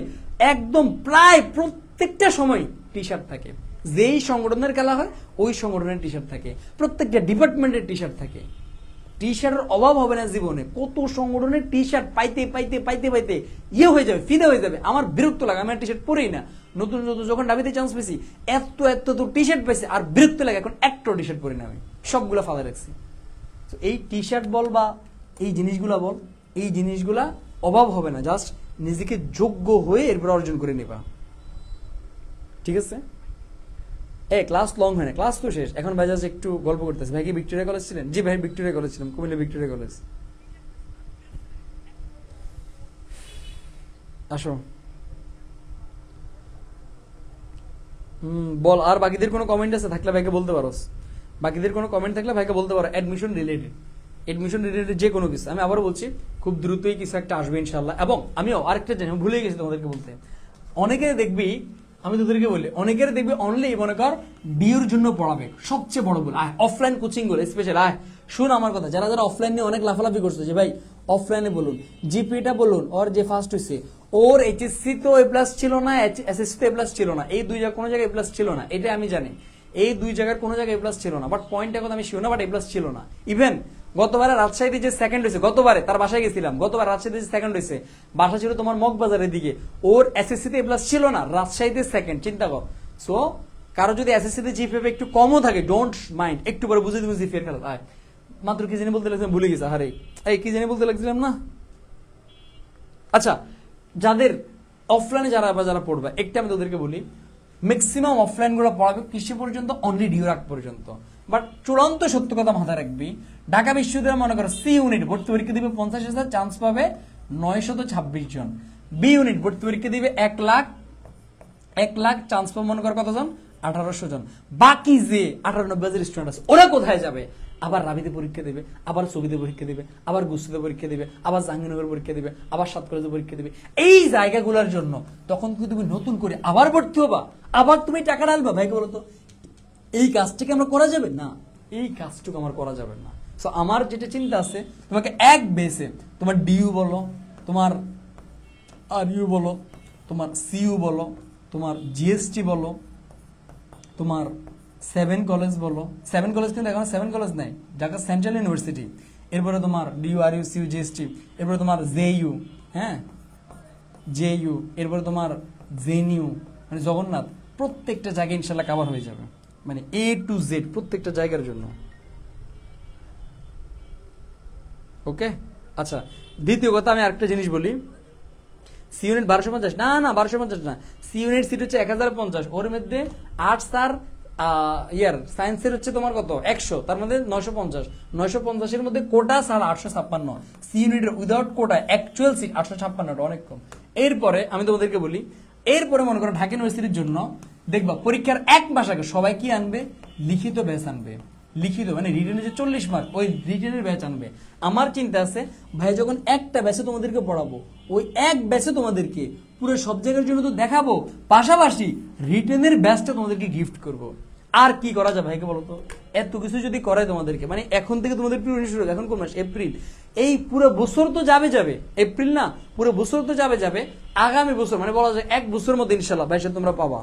একদম প্রায় প্রত্যেকটা সময় টি শার্ট থাকে। যেই সংগঠনের খেলা হয় ওই সংগঠনের টি শার্ট থাকে, প্রত্যেকটা ডিপার্টমেন্টের টি শার্ট থাকে। টি শার্টের অভাব হবে না জীবনে। কত সংগঠনের টি শার্ট পাইতে পাইতে পাইতে পাইতে ইয়ে হয়ে যাবে, ফিদে হয়ে যাবে। আমার বিরক্ত লাগে, আমি টি শার্ট পরেই না। নতুন নতুন যখন ডাবিতে চান্স পেয়েছি এত এত তো টি শার্ট পাইছি, আর বিরক্ত লাগে, এখন একটা টি শার্ট পরি না, আমি সবগুলো ফাঁদা রাখছি। এই টি শার্ট বল বা এই জিনিসগুলা বল, এই জিনিসগুলা অভাব হবে না, জাস্ট নিজেকে যোগ্য হয়ে এরপর অর্জন করে নেবা, ঠিক আছে? ক্লাস লং হয় না, ক্লাস তো শেষ। এখন ভাই জাস্ট একটু গল্প করতেছে। ভাই কি ভিক্টোরিয়া কলেজ ছিলেন? জি ভাই ভিক্টোরিয়া কলেজ ছিলাম, কুমিল্লা ভিক্টোরিয়া কলেজ। আসো বল। আর বাকিদের কোনো কমেন্ট আছে থাকলে ভাইকে বলতে পারো, বাকিদের কোনো কমেন্ট থাকলে ভাইকে বলতে পারো। অ্যাডমিশন রিলেটেড যে কোনো কিছু। আমি আবারও বলছি খুব দ্রুতই কিছু একটা আসবে ইনশাল্লাহ। এবং আমিও আরেকটা জানি, ভুলে গেছি তোমাদেরকে বলতে, অনেকে দেখবি, আমি তোদেরকে বলি, অনেকের দেখবি অনলি মনে কর ডিউর জন্য পড়াবে, সবচেয়ে বড় বল অফলাইন কোচিং গুলো স্পেশাল। শুন আমার কথা, যারা যারা অফলাইন নিয়ে অনেক লাফালাফি করছে যে ভাই অফলাইনে বলুন, জিপিটা বলুন, ওর যে ফার্স্ট হয়েছে ওর এইচএসসি তো এ প্লাস ছিল না, এসএসসি তো এ প্লাস ছিল না, এই দুই জায়গা কোনো জায়গায় এ প্লাস ছিল না, এটা আমি জানি। এই দুই জায়গার কোনো জায়গায় এ প্লাস ছিল না, বাট পয়েন্টের কথা আমি শিওর না, বাট এ প্লাস ছিল না। ইভেন গতবারে রাজশাহীতে যে সেকেন্ড হয়েছে, গতবারে তার বাসায় গেছিলাম, গতবার রাজশাহীতে যে সেকেন্ড হয়েছে, বাসা ছিল তোমার মগবাজারের দিকে, ওর এসএসসি তে এ প্লাস ছিল না, রাজশাহীতে সেকেন্ড, চিন্তা কর। সো কারো যদি এসএসসি তে জিপিএ একটু কমও থাকে, ডোন্ট মাইন্ড, একটু পরে বুঝে দিবো জিপিএ খেলা। মাত্র কি জানি বলতে লাগছিলাম, ভুলে গেছে। আরে এই কি জানি বলতে লাগছিলাম না। আচ্ছা, যাদের অফলাইনে যারা পড়বে, একটা আমি তোদেরকে বলি, ম্যাক্সিমাম অফলাইন গুলো পড়াবে কৃষি পর্যন্ত, অনলি ডিউর আগ পর্যন্ত। বাট চূড়ান্ত সত্য কথা মাথায় রাখবি, ঢাকা বিশ্ববিদ্যালয় মনে করো সি ইউনিট ভর্তি পরীক্ষা দিবে 50,000, চান্স পাবে 926 জন। বি ইউনিট ভর্তি পরীক্ষা দিবে 1,00,000, চান্স পাবে মনে করো কতজন, 1800 জন। বাকি যে 98,000 স্টুডেন্ট আছে ওরা কোথায় যাবে? আবার রাবিতে পরীক্ষা দেবে, আবার সবিতে পরীক্ষা দেবে, আবার গুস্তিতে পরীক্ষা দেবে, আবার জাহাঙ্গীরনগর পরীক্ষা দেবে, আবার সাত কলেজে পরীক্ষা দেবে। এই জায়গাগুলোর জন্য তখন কি তুমি নতুন করে আবার ভর্তি হবা, আবার তুমি টাকা ঢালবা? ভাইকে বলো তো, এই কাজটাকে আমরা করা যাবে না, এই কাজটুকু আমার করা যাবে না। সো আমার যেটা চিন্তা আছে, তোমাকে এক বেসে তোমার ডিইউ বলো, তোমার আরইউ বলো, তোমার সিইউ বলো, তোমার জিএসটি বলো, তোমার 7 কলেজ বলো, 7 কলেজ কিন্তু এখন 7 কলেজ নাই, ঢাকা সেন্ট্রাল ইউনিভার্সিটি, এরপরে তোমার ডিইউ আরইউ সিইউ জিএসটি, এরপরে তোমার জেইউ, হ্যাঁ জেইউ, এরপরে তোমার জেএনইউ, মানে জগন্নাথ, প্রত্যেকটা জায়গায় ইনশাল্লাহ কভার হয়ে যাবে, মানে এ টু জেড প্রত্যেকটা জায়গার জন্য। ওকে, আচ্ছা দ্বিতীয় কথা আমি আরেকটা জিনিস বলি, সি ইউনিট 1250, না 1250 না, সি ইউনিট সিট হচ্ছে 1050, ওর মধ্যে আর্টস আর সায়েন্সের হচ্ছে তোমার কত 100, তার মধ্যে 950 এর মধ্যে কোটা ছাড়া 856, সি ইউনিটের উইদাউট কোটা অ্যাকচুয়াল সিট 856, অনেক কম। এরপরে আমি তোমাদেরকে বলি, এরপরে মনে করো ঢাকা ইউনিভার্সিটির জন্য দেখবা পরীক্ষার 1 মাস আগে সবাই কি আনবে, লিখিত ব্যাচ আনবে, লিখিত মানে রিটেনের যে 40 মার্ক ওই রিটেনের ব্যাচ আনবে। আমার চিন্তা আছে ভাই যখন একটা ব্যাচে তোমাদেরকে পড়াবো, ওই এক ব্যাচে তোমাদেরকে পুরো সব জায়গার জন্য তো দেখাবো, পাশাপাশি রিটেনের ব্যাচটা তোমাদেরকে গিফট করব। আর কি করা যায় ভাইকে বলো তো, এত কিছু যদি করে তোমাদেরকে, মানে এখন থেকে তোমাদের প্রিপারেশন শুরু, এখন কোন মাস, এপ্রিল, এই পুরো বছর তো যাবে, এপ্রিল না, পুরো বছর তো যাবে, আগামী বছর মানে বলা যায় 1 বছরের মধ্যে ইনশাল্লাহ ভাই তোমরা পাবা।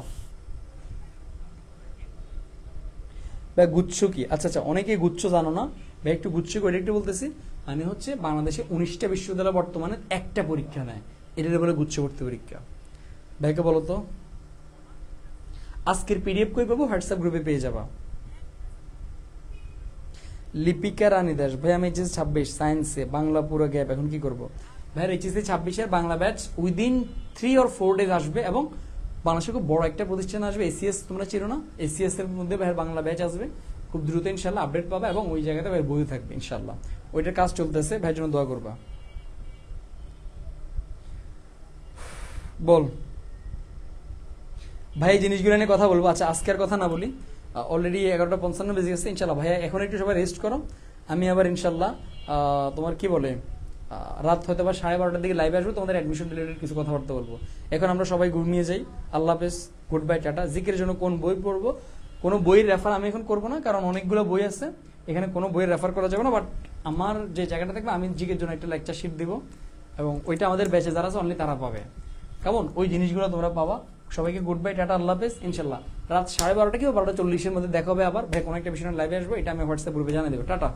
ভাই গুচ্ছ কি? আচ্ছা আচ্ছা, অনেকেই গুচ্ছ জানো না ভাই, একটু গুচ্ছ করে একটু বলতেছি। মানে হচ্ছে বাংলাদেশে 19টা বিশ্ববিদ্যালয় বর্তমানে একটা পরীক্ষা নেয়, এটার বলে গুচ্ছ ভর্তি পরীক্ষা। ভাইকে বলো তো, আজকের পিডিএফ কই পাবো? হোয়াটসঅ্যাপ গ্রুপে পেয়ে যাবা। লিপিকা রানী দাস, ভাই আমি এইচএস 26 সায়েন্সে বাংলা পুরো গ্যাপ, এখন কি করব? ভাই এইচএস 26 এর Bangla batch within 3 or 4 days আসবে, এবং বাংলাদেশে খুব বড় একটা প্রতিষ্ঠান আসবে, এসিএস, তোমরা চিনো না? এসিএস এর মধ্যে ভাইয়ের বাংলা ব্যাচ আসবে, খুব দ্রুত ইনশাল্লাহ আপডেট পাবা, এবং ওই জায়গাতে ভাই বই থাকবে ইনশাল্লাহ, ওইটার কাজ চলতেছে, ভাইয়ের জন্য দোয়া করবা। বল ভাই, এই জিনিসগুলো নিয়ে কথা বলবো। আচ্ছা আজকে আর কথা না বলি, অলরেডি 11:55 বেজে গেছে। ইনশাল্লাহ ভাইয়া এখন একটু সবাই রেস্ট করো, আমি আবার ইনশাল্লাহ তোমার কি বলে রাত হয়তো বা 12:30টার দিকে লাইভে আসবো, তোমাদের অ্যাডমিশন রিলেটেড কিছু কথাবার্তা বলবো। এখন আমরা সবাই ঘুমিয়ে যাই, আল্লাহ হাফেজ, গুড বাই, টাটা। জিকের জন্য কোন বই পড়বো, কোনো বইয়ের রেফার আমি এখন করবো না, কারণ অনেকগুলো বই আছে, এখানে কোনো বইয়ের রেফার করা যাবে না। বাট আমার যে জায়গাটা থাকবে, আমি জিকের জন্য একটা লেকচার শিট দিব, এবং ওইটা আমাদের ব্যাচে যারা আছে অনলি তারা পাবে, কেমন? ওই জিনিসগুলো তোমরা পাবা। সবাইকে গুড বাই, টাটা, আল্লাহ হাফেজ। ইনশাল্লাহ রাত 12:30 কি 12:40 মধ্যে দেখা হবে আবার। ভাই কোনো একটা বিষয় লাইভে আসবো, এটা আমি হোয়াটসঅ্যাপ গ্রুপে জানিয়ে দেবো। টাটা।